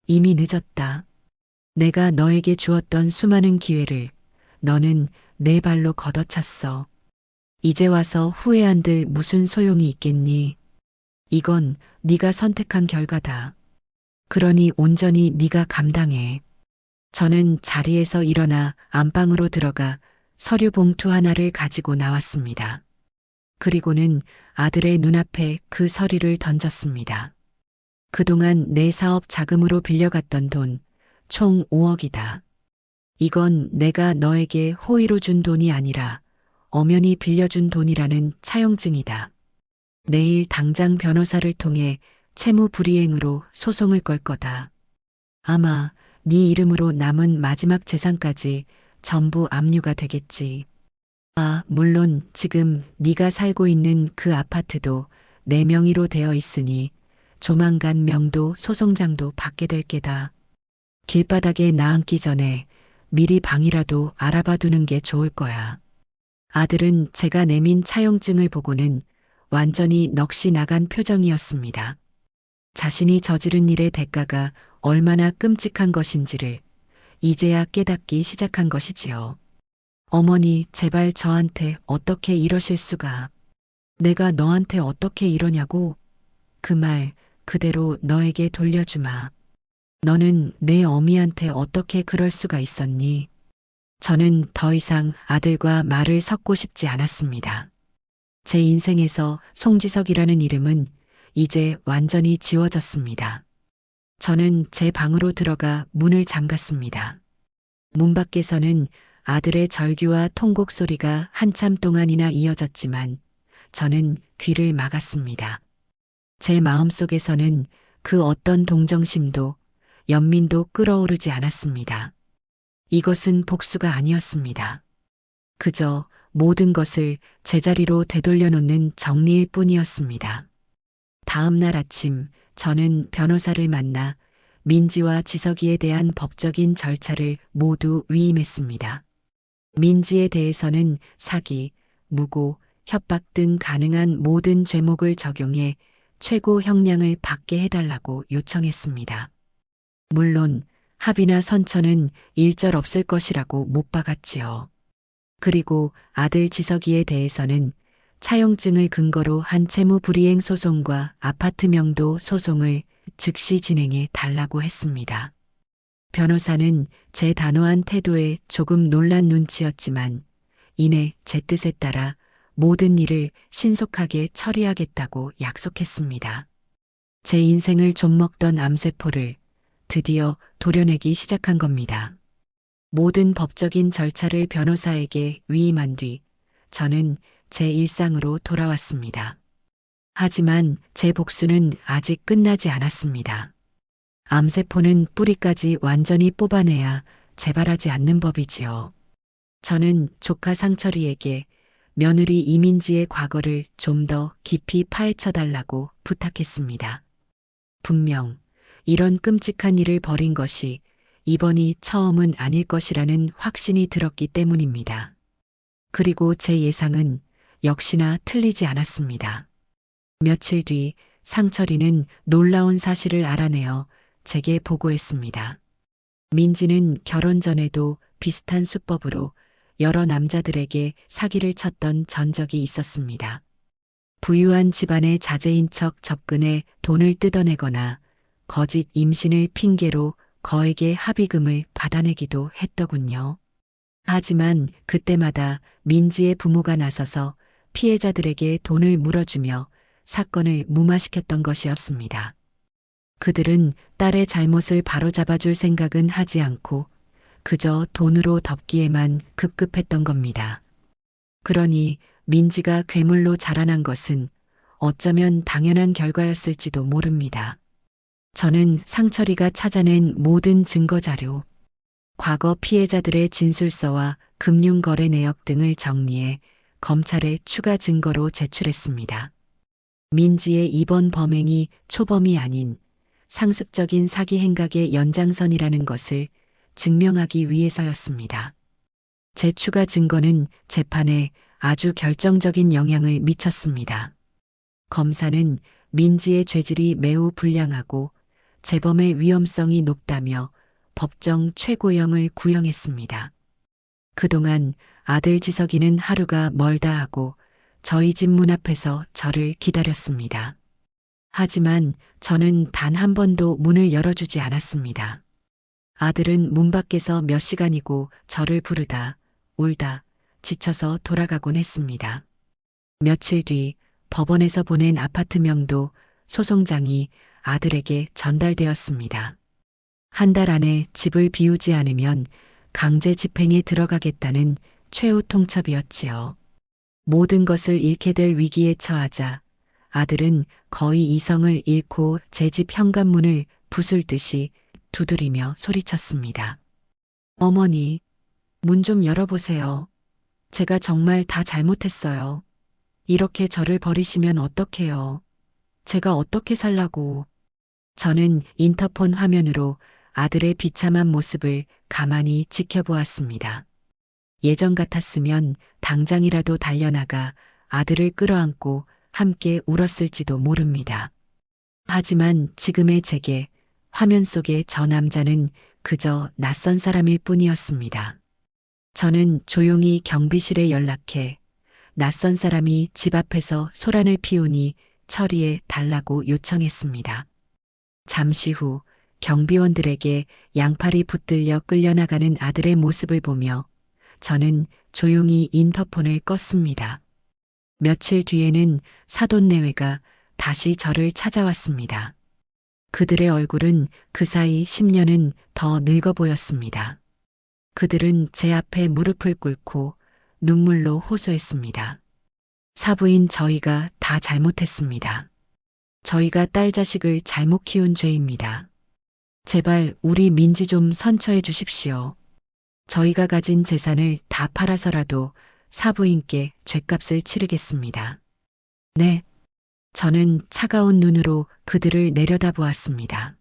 이미 늦었다. 내가 너에게 주었던 수많은 기회를 너는 내 발로 걷어찼어. 이제 와서 후회한들 무슨 소용이 있겠니? 이건 네가 선택한 결과다. 그러니 온전히 네가 감당해. 저는 자리에서 일어나 안방으로 들어가 서류 봉투 하나를 가지고 나왔습니다. 그리고는 아들의 눈앞에 그 서류를 던졌습니다. 그동안 내 사업 자금으로 빌려갔던 돈, 총 5억이다. 이건 내가 너에게 호의로 준 돈이 아니라 엄연히 빌려준 돈이라는 차용증이다. 내일 당장 변호사를 통해 채무 불이행으로 소송을 걸 거다. 아마 네 이름으로 남은 마지막 재산까지 전부 압류가 되겠지. 아, 물론 지금 네가 살고 있는 그 아파트도 내 명의로 되어 있으니 조만간 명도 소송장도 받게 될 게다. 길바닥에 나앉기 전에 미리 방이라도 알아봐 두는 게 좋을 거야. 아들은 제가 내민 차용증을 보고는 완전히 넋이 나간 표정이었습니다. 자신이 저지른 일의 대가가 얼마나 끔찍한 것인지를 이제야 깨닫기 시작한 것이지요. 어머니, 제발 저한테 어떻게 이러실 수가. 내가 너한테 어떻게 이러냐고. 그 말 그대로 너에게 돌려주마. 너는 내 어미한테 어떻게 그럴 수가 있었니? 저는 더 이상 아들과 말을 섞고 싶지 않았습니다. 제 인생에서 송지석이라는 이름은 이제 완전히 지워졌습니다. 저는 제 방으로 들어가 문을 잠갔습니다. 문 밖에서는 아들의 절규와 통곡 소리가 한참 동안이나 이어졌지만 저는 귀를 막았습니다. 제 마음속에서는 그 어떤 동정심도 연민도 끌어오르지 않았습니다. 이것은 복수가 아니었습니다. 그저 모든 것을 제자리로 되돌려 놓는 정리일 뿐이었습니다. 다음 날 아침 저는 변호사를 만나 민지와 지석이에 대한 법적인 절차를 모두 위임했습니다. 민지에 대해서는 사기, 무고, 협박 등 가능한 모든 죄목을 적용해 최고 형량을 받게 해달라고 요청했습니다. 물론 합의나 선처는 일절 없을 것이라고 못 박았지요. 그리고 아들 지석이에 대해서는 차용증을 근거로 한 채무불이행 소송과 아파트 명도 소송을 즉시 진행해 달라고 했습니다. 변호사는 제 단호한 태도에 조금 놀란 눈치였지만 이내 제 뜻에 따라 모든 일을 신속하게 처리하겠다고 약속했습니다. 제 인생을 좀먹던 암세포를 드디어 도려내기 시작한 겁니다. 모든 법적인 절차를 변호사에게 위임한 뒤 저는 제 일상으로 돌아왔습니다. 하지만 제 복수는 아직 끝나지 않았습니다. 암세포는 뿌리까지 완전히 뽑아내야 재발하지 않는 법이지요. 저는 조카 상철이에게 며느리 이민지의 과거를 좀 더 깊이 파헤쳐 달라고 부탁했습니다. 분명 이런 끔찍한 일을 벌인 것이 이번이 처음은 아닐 것이라는 확신이 들었기 때문입니다. 그리고 제 예상은 역시나 틀리지 않았습니다. 며칠 뒤 상철이는 놀라운 사실을 알아내어 제게 보고했습니다. 민지는 결혼 전에도 비슷한 수법으로 여러 남자들에게 사기를 쳤던 전적이 있었습니다. 부유한 집안의 자제인 척 접근해 돈을 뜯어내거나 거짓 임신을 핑계로 거액의 합의금을 받아내기도 했더군요. 하지만 그때마다 민지의 부모가 나서서 피해자들에게 돈을 물어주며 사건을 무마시켰던 것이었습니다. 그들은 딸의 잘못을 바로잡아줄 생각은 하지 않고 그저 돈으로 덮기에만 급급했던 겁니다. 그러니 민지가 괴물로 자라난 것은 어쩌면 당연한 결과였을지도 모릅니다. 저는 상철이가 찾아낸 모든 증거 자료, 과거 피해자들의 진술서와 금융거래 내역 등을 정리해 검찰에 추가 증거로 제출했습니다. 민지의 이번 범행이 초범이 아닌 상습적인 사기 행각의 연장선이라는 것을 증명하기 위해서였습니다. 제 추가 증거는 재판에 아주 결정적인 영향을 미쳤습니다. 검사는 민지의 죄질이 매우 불량하고 재범의 위험성이 높다며 법정 최고형을 구형했습니다. 그동안 아들 지석이는 하루가 멀다 하고 저희 집 문 앞에서 저를 기다렸습니다. 하지만 저는 단 한 번도 문을 열어주지 않았습니다. 아들은 문 밖에서 몇 시간이고 저를 부르다, 울다, 지쳐서 돌아가곤 했습니다. 며칠 뒤 법원에서 보낸 아파트 명도 소송장이 아들에게 전달되었습니다. 한 달 안에 집을 비우지 않으면 강제 집행에 들어가겠다는 최후 통첩이었지요. 모든 것을 잃게 될 위기에 처하자 아들은 거의 이성을 잃고 제 집 현관문을 부술듯이 두드리며 소리쳤습니다. 어머니, 문 좀 열어보세요. 제가 정말 다 잘못했어요. 이렇게 저를 버리시면 어떡해요. 제가 어떻게 살라고. 저는 인터폰 화면으로 아들의 비참한 모습을 가만히 지켜보았습니다. 예전 같았으면 당장이라도 달려나가 아들을 끌어안고 함께 울었을지도 모릅니다. 하지만 지금의 제게 화면 속의 저 남자는 그저 낯선 사람일 뿐이었습니다. 저는 조용히 경비실에 연락해 낯선 사람이 집 앞에서 소란을 피우니 처리해 달라고 요청했습니다. 잠시 후 경비원들에게 양팔이 붙들려 끌려나가는 아들의 모습을 보며 저는 조용히 인터폰을 껐습니다. 며칠 뒤에는 사돈내외가 다시 저를 찾아왔습니다. 그들의 얼굴은 그 사이 10년은 더 늙어 보였습니다. 그들은 제 앞에 무릎을 꿇고 눈물로 호소했습니다. 사부인 저희가 다 잘못했습니다. 저희가 딸 자식을 잘못 키운 죄입니다. 제발 우리 민지 좀 선처해 주십시오. 저희가 가진 재산을 다 팔아서라도 사부인께 죗값을 치르겠습니다. 네. 저는 차가운 눈으로 그들을 내려다보았습니다.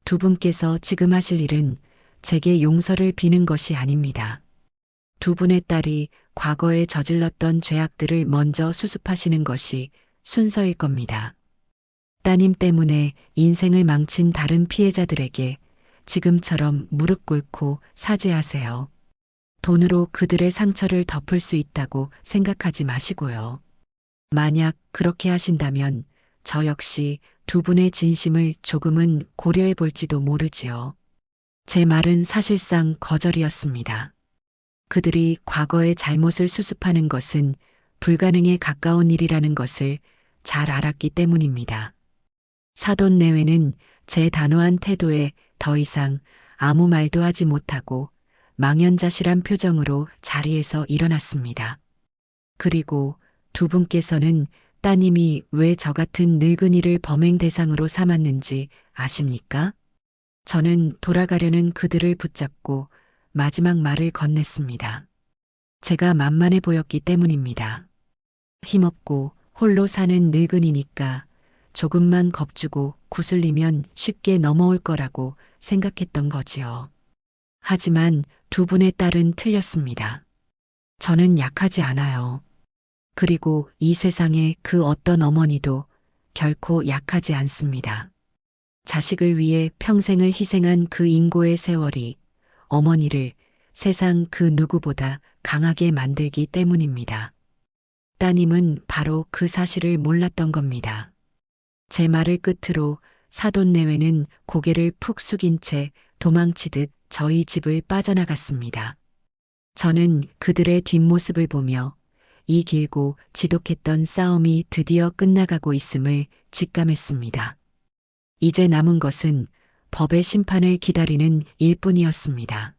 두 분께서 지금 하실 일은 제게 용서를 비는 것이 아닙니다. 두 분의 딸이 과거에 저질렀던 죄악들을 먼저 수습하시는 것이 순서일 겁니다. 따님 때문에 인생을 망친 다른 피해자들에게 지금처럼 무릎 꿇고 사죄하세요. 돈으로 그들의 상처를 덮을 수 있다고 생각하지 마시고요. 만약 그렇게 하신다면 저 역시 두 분의 진심을 조금은 고려해 볼지도 모르지요. 제 말은 사실상 거절이었습니다. 그들이 과거의 잘못을 수습하는 것은 불가능에 가까운 일이라는 것을 잘 알았기 때문입니다. 사돈 내외는 제 단호한 태도에 더 이상 아무 말도 하지 못하고 망연자실한 표정으로 자리에서 일어났습니다. 그리고 두 분께서는 따님이 왜 저 같은 늙은이를 범행 대상으로 삼았는지 아십니까? 저는 돌아가려는 그들을 붙잡고 마지막 말을 건넸습니다. 제가 만만해 보였기 때문입니다. 힘없고 홀로 사는 늙은이니까 조금만 겁주고 구슬리면 쉽게 넘어올 거라고 생각했던 거지요. 하지만 두 분의 딸은 틀렸습니다. 저는 약하지 않아요. 그리고 이 세상에 그 어떤 어머니도 결코 약하지 않습니다. 자식을 위해 평생을 희생한 그 인고의 세월이 어머니를 세상 그 누구보다 강하게 만들기 때문입니다. 따님은 바로 그 사실을 몰랐던 겁니다. 제 말을 끝으로 사돈 내외는 고개를 푹 숙인 채 도망치듯 저희 집을 빠져나갔습니다. 저는 그들의 뒷모습을 보며 이 길고 지독했던 싸움이 드디어 끝나가고 있음을 직감했습니다. 이제 남은 것은 법의 심판을 기다리는 일뿐이었습니다.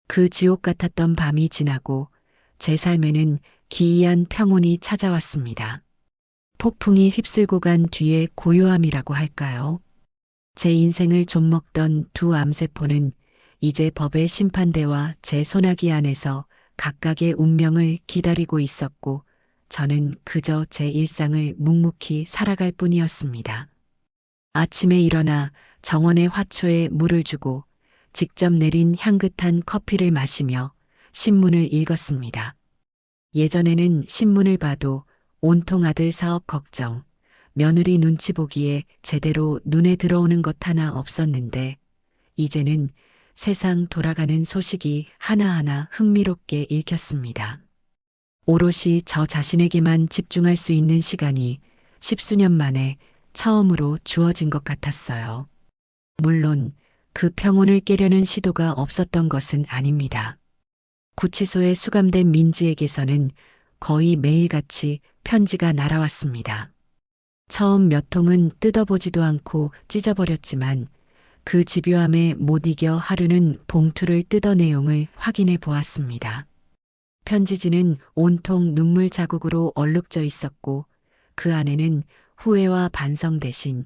그 지옥 같았던 밤이 지나고 제 삶에는 기이한 평온이 찾아왔습니다. 폭풍이 휩쓸고 간 뒤의 고요함이라고 할까요? 제 인생을 좀먹던 두 암세포는 이제 법의 심판대와 제 소나기 안에서 각각의 운명을 기다리고 있었고 저는 그저 제 일상을 묵묵히 살아갈 뿐이었습니다. 아침에 일어나 정원의 화초에 물을 주고 직접 내린 향긋한 커피를 마시며 신문을 읽었습니다. 예전에는 신문을 봐도 온통 아들 사업 걱정, 며느리 눈치 보기에 제대로 눈에 들어오는 것 하나 없었는데 이제는 세상 돌아가는 소식이 하나하나 흥미롭게 읽혔습니다. 오롯이 저 자신에게만 집중할 수 있는 시간이 십수년 만에 처음으로 주어진 것 같았어요. 물론 그 평온을 깨려는 시도가 없었던 것은 아닙니다. 구치소에 수감된 민지에게서는 거의 매일같이 편지가 날아왔습니다. 처음 몇 통은 뜯어보지도 않고 찢어버렸지만 그 집요함에 못 이겨 하루는 봉투를 뜯어 내용을 확인해 보았습니다. 편지지는 온통 눈물 자국으로 얼룩져 있었고 그 안에는 후회와 반성 대신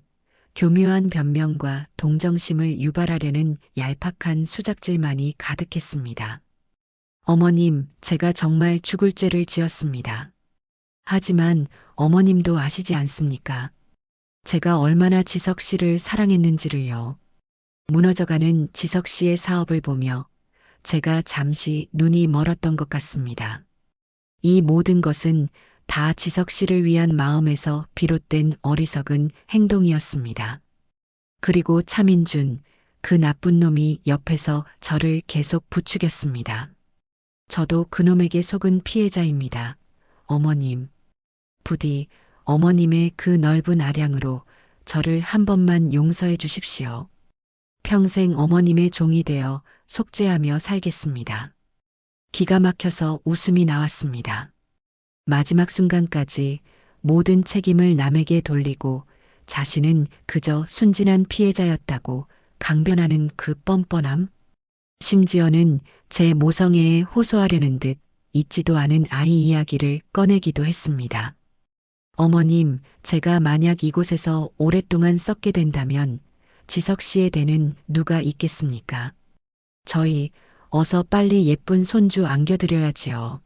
교묘한 변명과 동정심을 유발하려는 얄팍한 수작질만이 가득했습니다. 어머님, 제가 정말 죽을 죄를 지었습니다. 하지만 어머님도 아시지 않습니까? 제가 얼마나 지석 씨를 사랑했는지를요. 무너져가는 지석 씨의 사업을 보며 제가 잠시 눈이 멀었던 것 같습니다. 이 모든 것은 다 지석 씨를 위한 마음에서 비롯된 어리석은 행동이었습니다. 그리고 차민준, 그 나쁜 놈이 옆에서 저를 계속 부추겼습니다. 저도 그놈에게 속은 피해자입니다. 어머님. 부디 어머님의 그 넓은 아량으로 저를 한 번만 용서해 주십시오. 평생 어머님의 종이 되어 속죄하며 살겠습니다. 기가 막혀서 웃음이 나왔습니다. 마지막 순간까지 모든 책임을 남에게 돌리고 자신은 그저 순진한 피해자였다고 강변하는 그 뻔뻔함. 심지어는 제 모성애에 호소하려는 듯 잊지도 않은 아이 이야기를 꺼내기도 했습니다. 어머님, 제가 만약 이곳에서 오랫동안 썩게 된다면 지석 씨의 대는 누가 있겠습니까? 저희 어서 빨리 예쁜 손주 안겨드려야지요.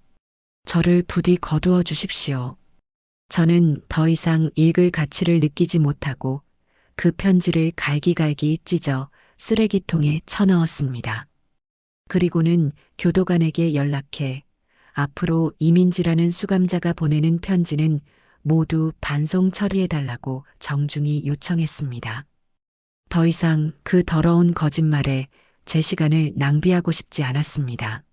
저를 부디 거두어 주십시오. 저는 더 이상 읽을 가치를 느끼지 못하고 그 편지를 갈기갈기 찢어 쓰레기통에 쳐넣었습니다. 그리고는 교도관에게 연락해 앞으로 이민지라는 수감자가 보내는 편지는 모두 반송 처리해달라고 정중히 요청했습니다. 더 이상 그 더러운 거짓말에 제 시간을 낭비하고 싶지 않았습니다.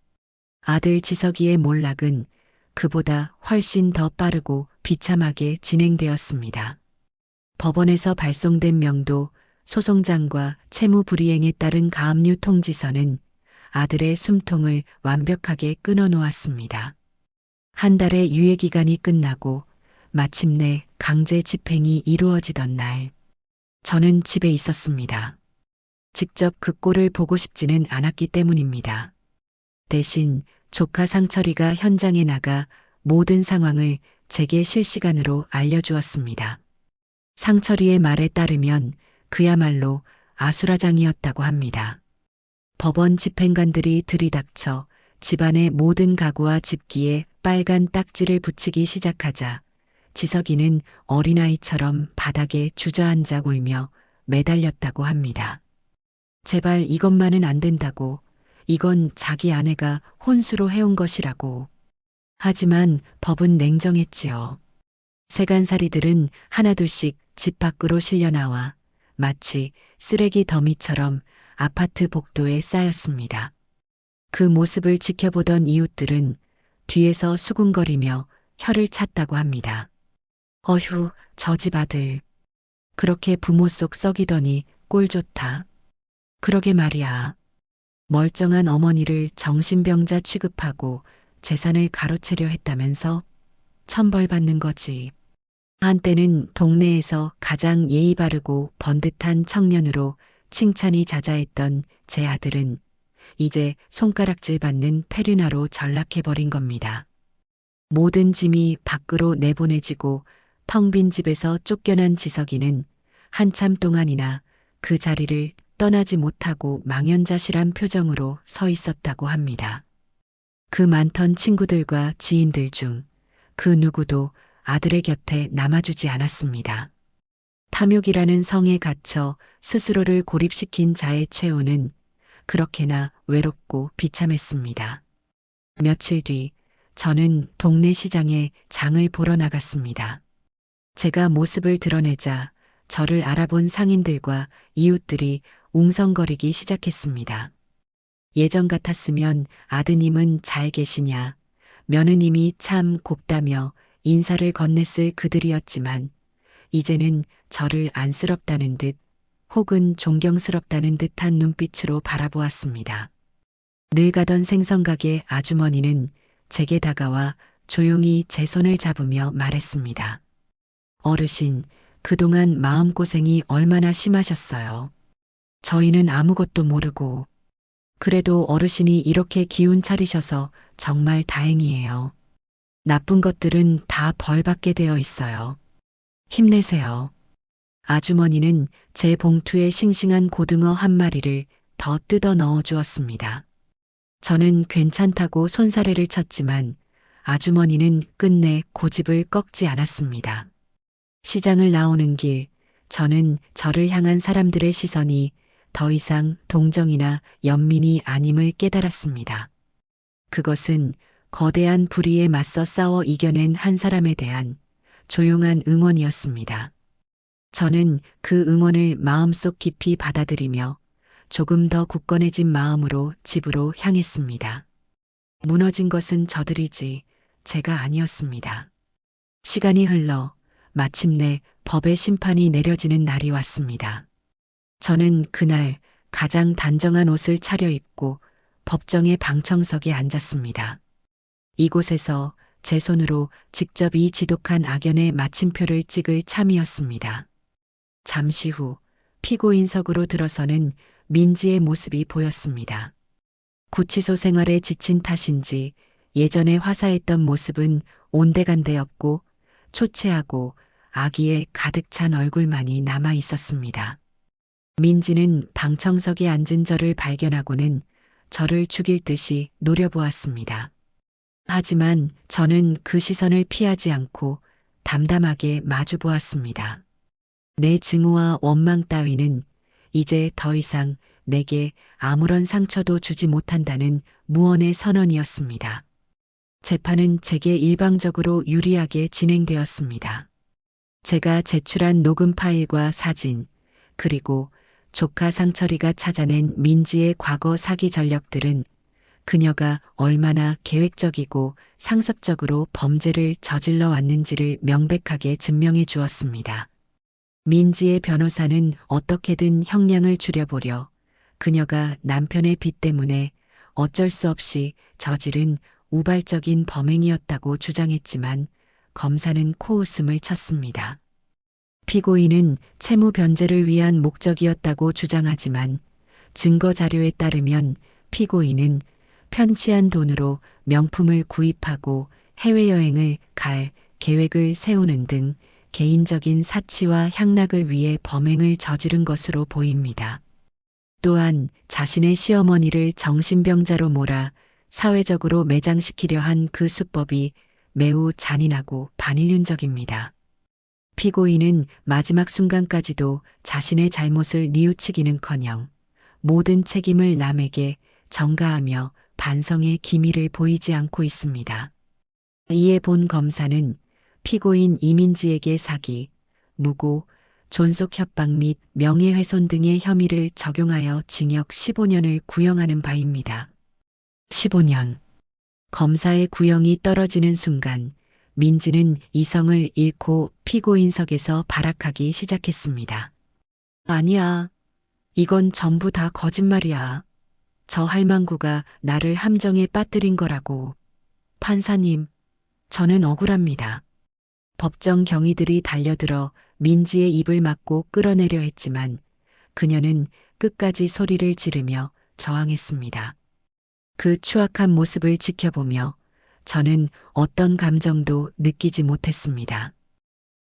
아들 지석이의 몰락은 그보다 훨씬 더 빠르고 비참하게 진행되었습니다. 법원에서 발송된 명도, 소송장과 채무 불이행에 따른 가압류 통지서는 아들의 숨통을 완벽하게 끊어 놓았습니다. 한 달의 유예기간이 끝나고 마침내 강제 집행이 이루어지던 날, 저는 집에 있었습니다. 직접 그 꼴을 보고 싶지는 않았기 때문입니다. 대신 조카 상철이가 현장에 나가 모든 상황을 제게 실시간으로 알려주었습니다. 상철이의 말에 따르면 그야말로 아수라장이었다고 합니다. 법원 집행관들이 들이닥쳐 집안의 모든 가구와 집기에 빨간 딱지를 붙이기 시작하자 지석이는 어린아이처럼 바닥에 주저앉아 울며 매달렸다고 합니다. 제발 이것만은 안 된다고, 이건 자기 아내가 혼수로 해온 것이라고. 하지만 법은 냉정했지요. 세간살이들은 하나둘씩 집 밖으로 실려나와 마치 쓰레기 더미처럼 아파트 복도에 쌓였습니다. 그 모습을 지켜보던 이웃들은 뒤에서 수군거리며 혀를 찼다고 합니다. 어휴, 저 집 아들. 그렇게 부모 속 썩이더니 꼴 좋다. 그러게 말이야. 멀쩡한 어머니를 정신병자 취급하고 재산을 가로채려 했다면서 천벌 받는 거지. 한때는 동네에서 가장 예의 바르고 번듯한 청년으로 칭찬이 자자했던 제 아들은 이제 손가락질 받는 페류나로 전락해버린 겁니다. 모든 짐이 밖으로 내보내지고 텅 빈 집에서 쫓겨난 지석이는 한참 동안이나 그 자리를 떠나지 못하고 망연자실한 표정으로 서 있었다고 합니다. 그 많던 친구들과 지인들 중 그 누구도 아들의 곁에 남아주지 않았습니다. 탐욕이라는 성에 갇혀 스스로를 고립시킨 자의 최후는 그렇게나 외롭고 비참했습니다. 며칠 뒤 저는 동네 시장에 장을 보러 나갔습니다. 제가 모습을 드러내자 저를 알아본 상인들과 이웃들이 웅성거리기 시작했습니다. 예전 같았으면 아드님은 잘 계시냐, 며느님이 참 곱다며 인사를 건넸을 그들이었지만 이제는 저를 안쓰럽다는 듯 혹은 존경스럽다는 듯한 눈빛으로 바라보았습니다. 늘 가던 생선가게 아주머니는 제게 다가와 조용히 제 손을 잡으며 말했습니다. 어르신, 그동안 마음고생이 얼마나 심하셨어요. 저희는 아무것도 모르고. 그래도 어르신이 이렇게 기운 차리셔서 정말 다행이에요. 나쁜 것들은 다 벌받게 되어 있어요. 힘내세요. 아주머니는 제 봉투에 싱싱한 고등어 한 마리를 더 뜯어 넣어 주었습니다. 저는 괜찮다고 손사래를 쳤지만 아주머니는 끝내 고집을 꺾지 않았습니다. 시장을 나오는 길, 저는 저를 향한 사람들의 시선이 더 이상 동정이나 연민이 아님을 깨달았습니다. 그것은 거대한 불의에 맞서 싸워 이겨낸 한 사람에 대한 조용한 응원이었습니다. 저는 그 응원을 마음속 깊이 받아들이며 조금 더 굳건해진 마음으로 집으로 향했습니다. 무너진 것은 저들이지 제가 아니었습니다. 시간이 흘러 마침내 법의 심판이 내려지는 날이 왔습니다. 저는 그날 가장 단정한 옷을 차려입고 법정의 방청석에 앉았습니다. 이곳에서 제 손으로 직접 이 지독한 악연의 마침표를 찍을 참이었습니다. 잠시 후 피고인석으로 들어서는 민지의 모습이 보였습니다. 구치소 생활에 지친 탓인지 예전에 화사했던 모습은 온데간데 없고 초췌하고 악의에 가득 찬 얼굴만이 남아 있었습니다. 민지는 방청석에 앉은 저를 발견하고는 저를 죽일 듯이 노려보았습니다. 하지만 저는 그 시선을 피하지 않고 담담하게 마주 보았습니다. 내 증오와 원망 따위는 이제 더 이상 내게 아무런 상처도 주지 못한다는 무언의 선언이었습니다. 재판은 제게 일방적으로 유리하게 진행되었습니다. 제가 제출한 녹음 파일과 사진, 그리고 조카 상철이가 찾아낸 민지의 과거 사기 전력들은 그녀가 얼마나 계획적이고 상습적으로 범죄를 저질러 왔는지를 명백하게 증명해 주었습니다. 민지의 변호사는 어떻게든 형량을 줄여보려 그녀가 남편의 빚 때문에 어쩔 수 없이 저지른 우발적인 범행이었다고 주장했지만 검사는 코웃음을 쳤습니다. 피고인은 채무 변제를 위한 목적이었다고 주장하지만 증거 자료에 따르면 피고인은 편취한 돈으로 명품을 구입하고 해외여행을 갈 계획을 세우는 등 개인적인 사치와 향락을 위해 범행을 저지른 것으로 보입니다. 또한 자신의 시어머니를 정신병자로 몰아 사회적으로 매장시키려 한 그 수법이 매우 잔인하고 반인륜적입니다. 피고인은 마지막 순간까지도 자신의 잘못을 뉘우치기는커녕 모든 책임을 남에게 전가하며 반성의 기미를 보이지 않고 있습니다. 이에 본 검사는 피고인 이민지에게 사기, 무고, 존속 협박 및 명예훼손 등의 혐의를 적용하여 징역 15년을 구형하는 바입니다. 15년. 검사의 구형이 떨어지는 순간 민지는 이성을 잃고 피고인석에서 발악하기 시작했습니다. 아니야. 이건 전부 다 거짓말이야. 저 할망구가 나를 함정에 빠뜨린 거라고. 판사님, 저는 억울합니다. 법정 경위들이 달려들어 민지의 입을 막고 끌어내려 했지만 그녀는 끝까지 소리를 지르며 저항했습니다. 그 추악한 모습을 지켜보며 저는 어떤 감정도 느끼지 못했습니다.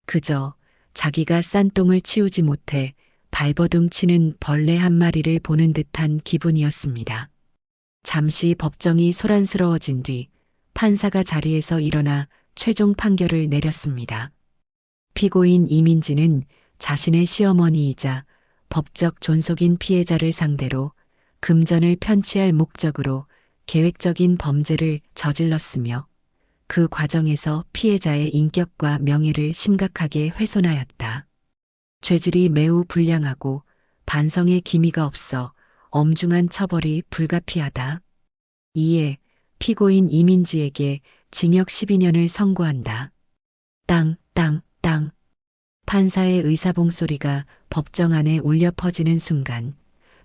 그저 자기가 싼 똥을 치우지 못해 발버둥 치는 벌레 한 마리를 보는 듯한 기분이었습니다. 잠시 법정이 소란스러워진 뒤 판사가 자리에서 일어나 최종 판결을 내렸습니다. 피고인 이민지는 자신의 시어머니이자 법적 존속인 피해자를 상대로 금전을 편취할 목적으로 계획적인 범죄를 저질렀으며 그 과정에서 피해자의 인격과 명예를 심각하게 훼손하였다. 죄질이 매우 불량하고 반성의 기미가 없어 엄중한 처벌이 불가피하다. 이에 피고인 이민지에게 징역 12년을 선고한다. 땅, 땅, 땅. 판사의 의사봉 소리가 법정 안에 울려 퍼지는 순간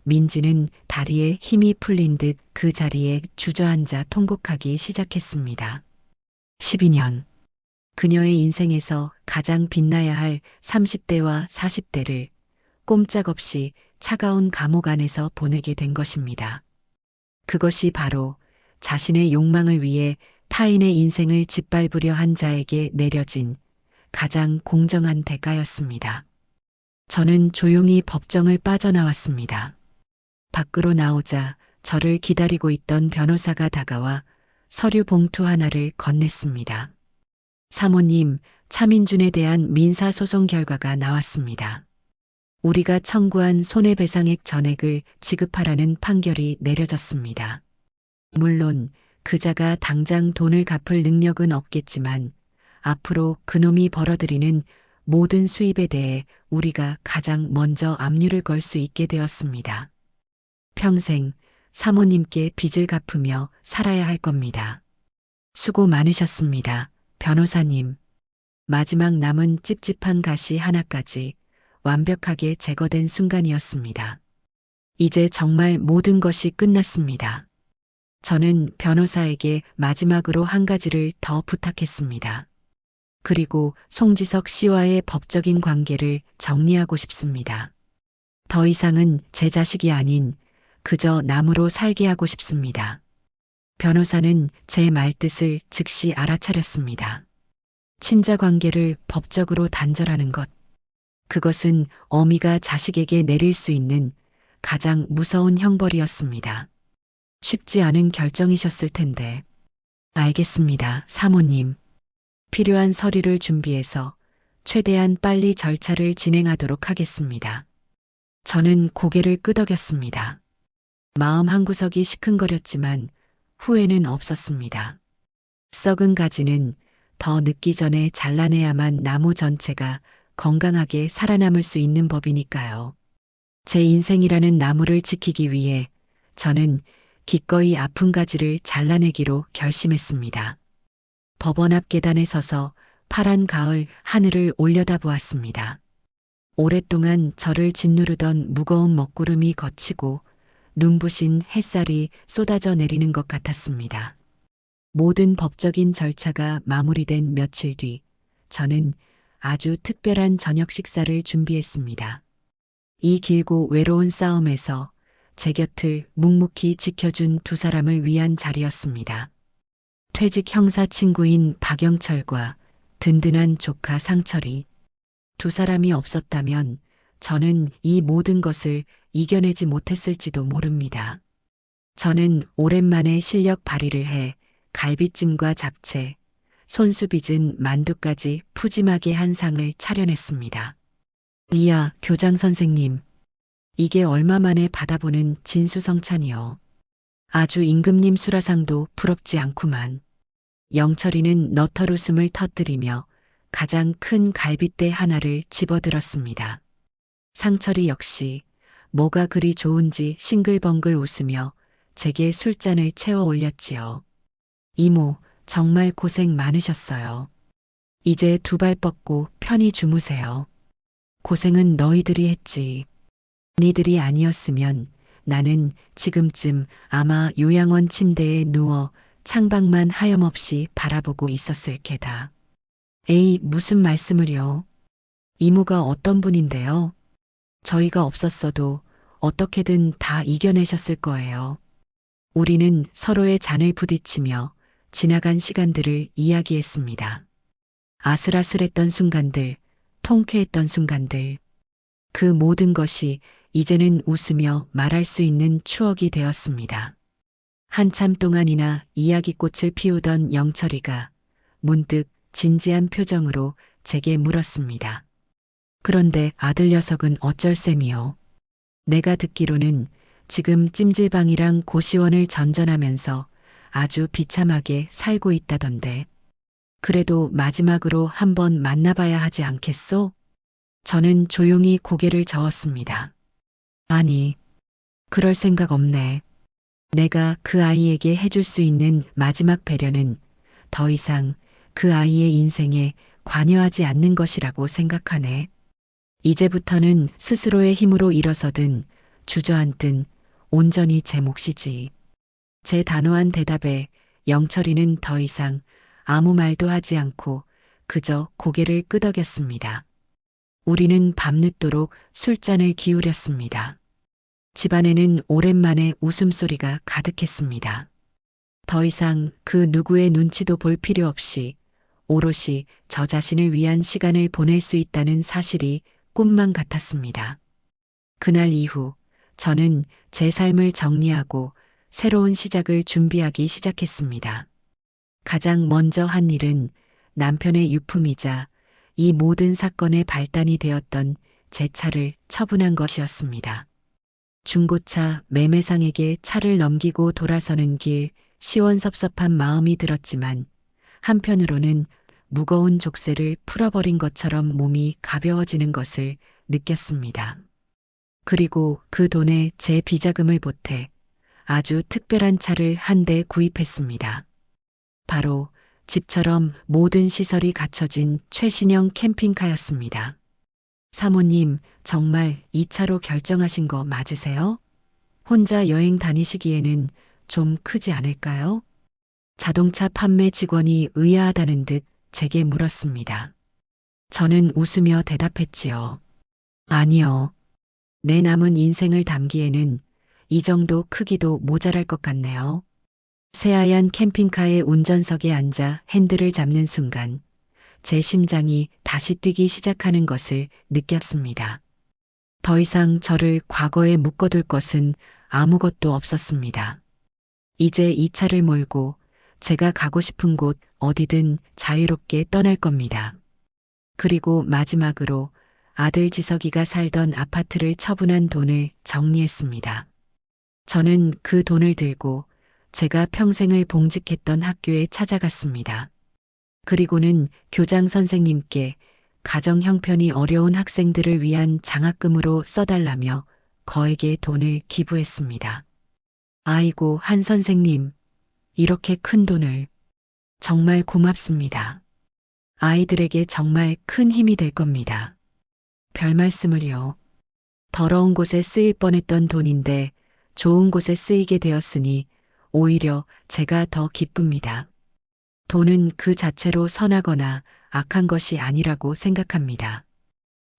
민지는 다리에 힘이 풀린 듯 그 자리에 주저앉아 통곡하기 시작했습니다. 12년. 그녀의 인생에서 가장 빛나야 할 30대와 40대를 꼼짝없이 차가운 감옥 안에서 보내게 된 것입니다. 그것이 바로 자신의 욕망을 위해 타인의 인생을 짓밟으려 한 자에게 내려진 가장 공정한 대가였습니다. 저는 조용히 법정을 빠져나왔습니다. 밖으로 나오자 저를 기다리고 있던 변호사가 다가와 서류 봉투 하나를 건넸습니다. 사모님, 차민준에 대한 민사소송 결과가 나왔습니다. 우리가 청구한 손해배상액 전액을 지급하라는 판결이 내려졌습니다. 물론 그자가 당장 돈을 갚을 능력은 없겠지만 앞으로 그놈이 벌어들이는 모든 수입에 대해 우리가 가장 먼저 압류를 걸 수 있게 되었습니다. 평생 사모님께 빚을 갚으며 살아야 할 겁니다. 수고 많으셨습니다, 변호사님. 마지막 남은 찝찝한 가시 하나까지 완벽하게 제거된 순간이었습니다. 이제 정말 모든 것이 끝났습니다. 저는 변호사에게 마지막으로 한 가지를 더 부탁했습니다. 그리고 송지석 씨와의 법적인 관계를 정리하고 싶습니다. 더 이상은 제 자식이 아닌 그저 남으로 살게 하고 싶습니다. 변호사는 제 말뜻을 즉시 알아차렸습니다. 친자 관계를 법적으로 단절하는 것. 그것은 어미가 자식에게 내릴 수 있는 가장 무서운 형벌이었습니다. 쉽지 않은 결정이셨을 텐데. 알겠습니다, 사모님. 필요한 서류를 준비해서 최대한 빨리 절차를 진행하도록 하겠습니다. 저는 고개를 끄덕였습니다. 마음 한구석이 시큰거렸지만 후회는 없었습니다. 썩은 가지는 더 늦기 전에 잘라내야만 나무 전체가 건강하게 살아남을 수 있는 법이니까요. 제 인생이라는 나무를 지키기 위해 저는 기꺼이 아픈 가지를 잘라내기로 결심했습니다. 법원 앞 계단에 서서 파란 가을 하늘을 올려다보았습니다. 오랫동안 저를 짓누르던 무거운 먹구름이 걷히고 눈부신 햇살이 쏟아져 내리는 것 같았습니다. 모든 법적인 절차가 마무리된 며칠 뒤, 저는 아주 특별한 저녁 식사를 준비했습니다. 이 길고 외로운 싸움에서 제 곁을 묵묵히 지켜준 두 사람을 위한 자리였습니다. 퇴직 형사 친구인 박영철과 든든한 조카 상철이. 두 사람이 없었다면 저는 이 모든 것을 이겨내지 못했을지도 모릅니다. 저는 오랜만에 실력 발휘를 해 갈비찜과 잡채, 손수 빚은 만두까지 푸짐하게 한 상을 차려냈습니다. 이야, 교장 선생님. 이게 얼마 만에 받아보는 진수성찬이요. 아주 임금님 수라상도 부럽지 않구만. 영철이는 너털 웃음을 터뜨리며 가장 큰 갈빗대 하나를 집어들었습니다. 상철이 역시 뭐가 그리 좋은지 싱글벙글 웃으며 제게 술잔을 채워 올렸지요. 이모, 정말 고생 많으셨어요. 이제 두 발 뻗고 편히 주무세요. 고생은 너희들이 했지. 니들이 아니었으면 나는 지금쯤 아마 요양원 침대에 누워 창밖만 하염없이 바라보고 있었을 게다. 에이, 무슨 말씀을요. 이모가 어떤 분인데요? 저희가 없었어도 어떻게든 다 이겨내셨을 거예요. 우리는 서로의 잔을 부딪히며 지나간 시간들을 이야기했습니다. 아슬아슬했던 순간들, 통쾌했던 순간들. 그 모든 것이 이제는 웃으며 말할 수 있는 추억이 되었습니다. 한참 동안이나 이야기꽃을 피우던 영철이가 문득 진지한 표정으로 제게 물었습니다. 그런데 아들 녀석은 어쩔 셈이요? 내가 듣기로는 지금 찜질방이랑 고시원을 전전하면서 아주 비참하게 살고 있다던데. 그래도 마지막으로 한번 만나봐야 하지 않겠소? 저는 조용히 고개를 저었습니다. 아니, 그럴 생각 없네. 내가 그 아이에게 해줄 수 있는 마지막 배려는 더 이상 그 아이의 인생에 관여하지 않는 것이라고 생각하네. 이제부터는 스스로의 힘으로 일어서든 주저앉든 온전히 제 몫이지. 제 단호한 대답에 영철이는 더 이상 아무 말도 하지 않고 그저 고개를 끄덕였습니다. 우리는 밤늦도록 술잔을 기울였습니다. 집안에는 오랜만에 웃음소리가 가득했습니다. 더 이상 그 누구의 눈치도 볼 필요 없이 오롯이 저 자신을 위한 시간을 보낼 수 있다는 사실이 꿈만 같았습니다. 그날 이후 저는 제 삶을 정리하고 새로운 시작을 준비하기 시작했습니다. 가장 먼저 한 일은 남편의 유품이자 이 모든 사건의 발단이 되었던 제 차를 처분한 것이었습니다. 중고차 매매상에게 차를 넘기고 돌아서는 길 시원섭섭한 마음이 들었지만 한편으로는 무거운 족쇄를 풀어버린 것처럼 몸이 가벼워지는 것을 느꼈습니다. 그리고 그 돈에 제 비자금을 보태 아주 특별한 차를 한 대 구입했습니다. 바로 집처럼 모든 시설이 갖춰진 최신형 캠핑카였습니다. 사모님, 정말 이 차로 결정하신 거 맞으세요? 혼자 여행 다니시기에는 좀 크지 않을까요? 자동차 판매 직원이 의아하다는 듯 제게 물었습니다. 저는 웃으며 대답했지요. 아니요. 내 남은 인생을 담기에는 이 정도 크기도 모자랄 것 같네요. 새하얀 캠핑카의 운전석에 앉아 핸들을 잡는 순간 제 심장이 다시 뛰기 시작하는 것을 느꼈습니다. 더 이상 저를 과거에 묶어둘 것은 아무것도 없었습니다. 이제 이 차를 몰고 제가 가고 싶은 곳 어디든 자유롭게 떠날 겁니다. 그리고 마지막으로 아들 지석이가 살던 아파트를 처분한 돈을 정리했습니다. 저는 그 돈을 들고 제가 평생을 봉직했던 학교에 찾아갔습니다. 그리고는 교장 선생님께 가정 형편이 어려운 학생들을 위한 장학금으로 써달라며 거액의 돈을 기부했습니다. 아이고, 한 선생님, 이렇게 큰 돈을 정말 고맙습니다. 아이들에게 정말 큰 힘이 될 겁니다. 별 말씀을요. 더러운 곳에 쓰일 뻔했던 돈인데 좋은 곳에 쓰이게 되었으니 오히려 제가 더 기쁩니다. 돈은 그 자체로 선하거나 악한 것이 아니라고 생각합니다.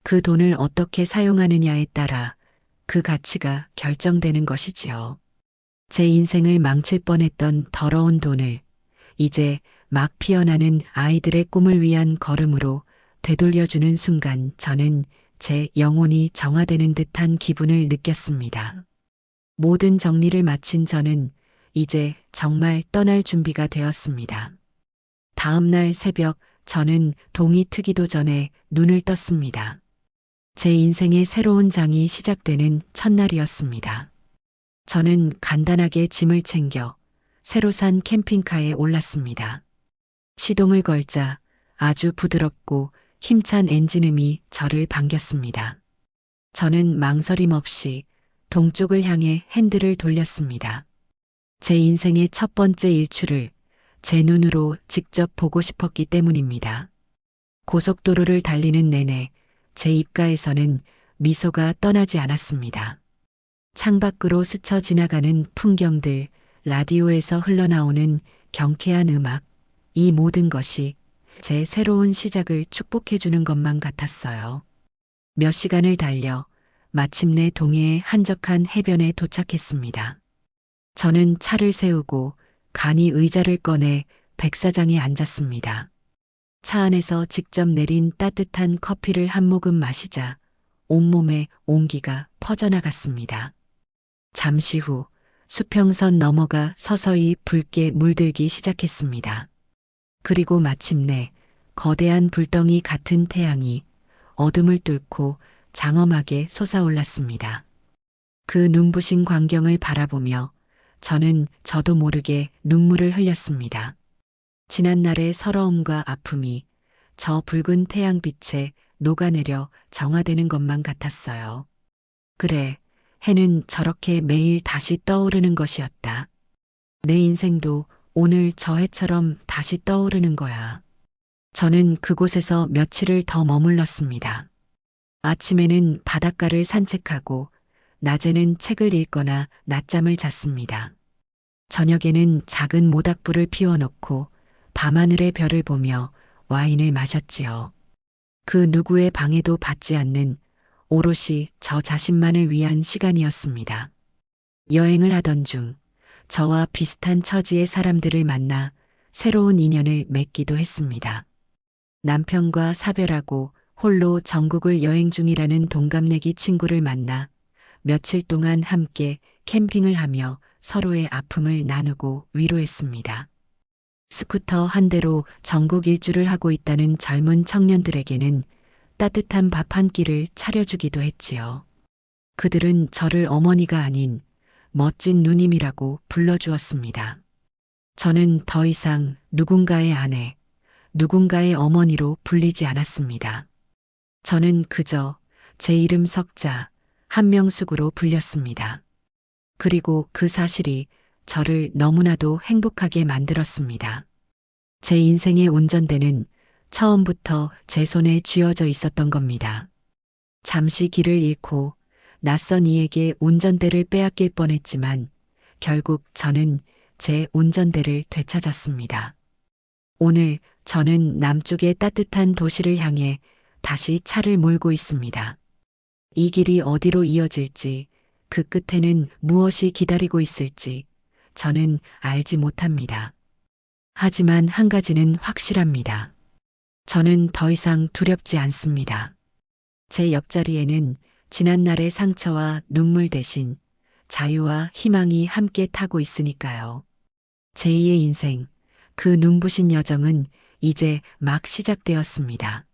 그 돈을 어떻게 사용하느냐에 따라 그 가치가 결정되는 것이지요. 제 인생을 망칠 뻔했던 더러운 돈을 이제 막 피어나는 아이들의 꿈을 위한 걸음으로 되돌려주는 순간 저는 제 영혼이 정화되는 듯한 기분을 느꼈습니다. 모든 정리를 마친 저는 이제 정말 떠날 준비가 되었습니다. 다음 날 새벽 저는 동이 트기도 전에 눈을 떴습니다. 제 인생의 새로운 장이 시작되는 첫날이었습니다. 저는 간단하게 짐을 챙겨 새로 산 캠핑카에 올랐습니다. 시동을 걸자 아주 부드럽고 힘찬 엔진음이 저를 반겼습니다. 저는 망설임 없이 동쪽을 향해 핸들을 돌렸습니다. 제 인생의 첫 번째 일출을 제 눈으로 직접 보고 싶었기 때문입니다. 고속도로를 달리는 내내 제 입가에서는 미소가 떠나지 않았습니다. 창밖으로 스쳐 지나가는 풍경들, 라디오에서 흘러나오는 경쾌한 음악, 이 모든 것이 제 새로운 시작을 축복해주는 것만 같았어요. 몇 시간을 달려 마침내 동해의 한적한 해변에 도착했습니다. 저는 차를 세우고 간이 의자를 꺼내 백사장에 앉았습니다. 차 안에서 직접 내린 따뜻한 커피를 한 모금 마시자 온몸에 온기가 퍼져나갔습니다. 잠시 후 수평선 넘어가 서서히 붉게 물들기 시작했습니다. 그리고 마침내 거대한 불덩이 같은 태양이 어둠을 뚫고 장엄하게 솟아올랐습니다. 그 눈부신 광경을 바라보며 저는 저도 모르게 눈물을 흘렸습니다. 지난날의 서러움과 아픔이 저 붉은 태양빛에 녹아내려 정화되는 것만 같았어요. 그래, 해는 저렇게 매일 다시 떠오르는 것이었다. 내 인생도 오늘 저 해처럼 다시 떠오르는 거야. 저는 그곳에서 며칠을 더 머물렀습니다. 아침에는 바닷가를 산책하고 낮에는 책을 읽거나 낮잠을 잤습니다. 저녁에는 작은 모닥불을 피워놓고 밤하늘의 별을 보며 와인을 마셨지요. 그 누구의 방해도 받지 않는 오롯이 저 자신만을 위한 시간이었습니다. 여행을 하던 중 저와 비슷한 처지의 사람들을 만나 새로운 인연을 맺기도 했습니다. 남편과 사별하고 홀로 전국을 여행 중이라는 동갑내기 친구를 만나 며칠 동안 함께 캠핑을 하며 서로의 아픔을 나누고 위로했습니다. 스쿠터 한 대로 전국 일주를 하고 있다는 젊은 청년들에게는 따뜻한 밥 한 끼를 차려주기도 했지요. 그들은 저를 어머니가 아닌 멋진 누님이라고 불러주었습니다. 저는 더 이상 누군가의 아내, 누군가의 어머니로 불리지 않았습니다. 저는 그저 제 이름 석자, 한명숙으로 불렸습니다. 그리고 그 사실이 저를 너무나도 행복하게 만들었습니다. 제 인생의 운전대는 처음부터 제 손에 쥐어져 있었던 겁니다. 잠시 길을 잃고 낯선 이에게 운전대를 빼앗길 뻔했지만 결국 저는 제 운전대를 되찾았습니다. 오늘 저는 남쪽의 따뜻한 도시를 향해 다시 차를 몰고 있습니다. 이 길이 어디로 이어질지, 그 끝에는 무엇이 기다리고 있을지 저는 알지 못합니다. 하지만 한 가지는 확실합니다. 저는 더 이상 두렵지 않습니다. 제 옆자리에는 지난날의 상처와 눈물 대신 자유와 희망이 함께 타고 있으니까요. 제2의 인생, 그 눈부신 여정은 이제 막 시작되었습니다.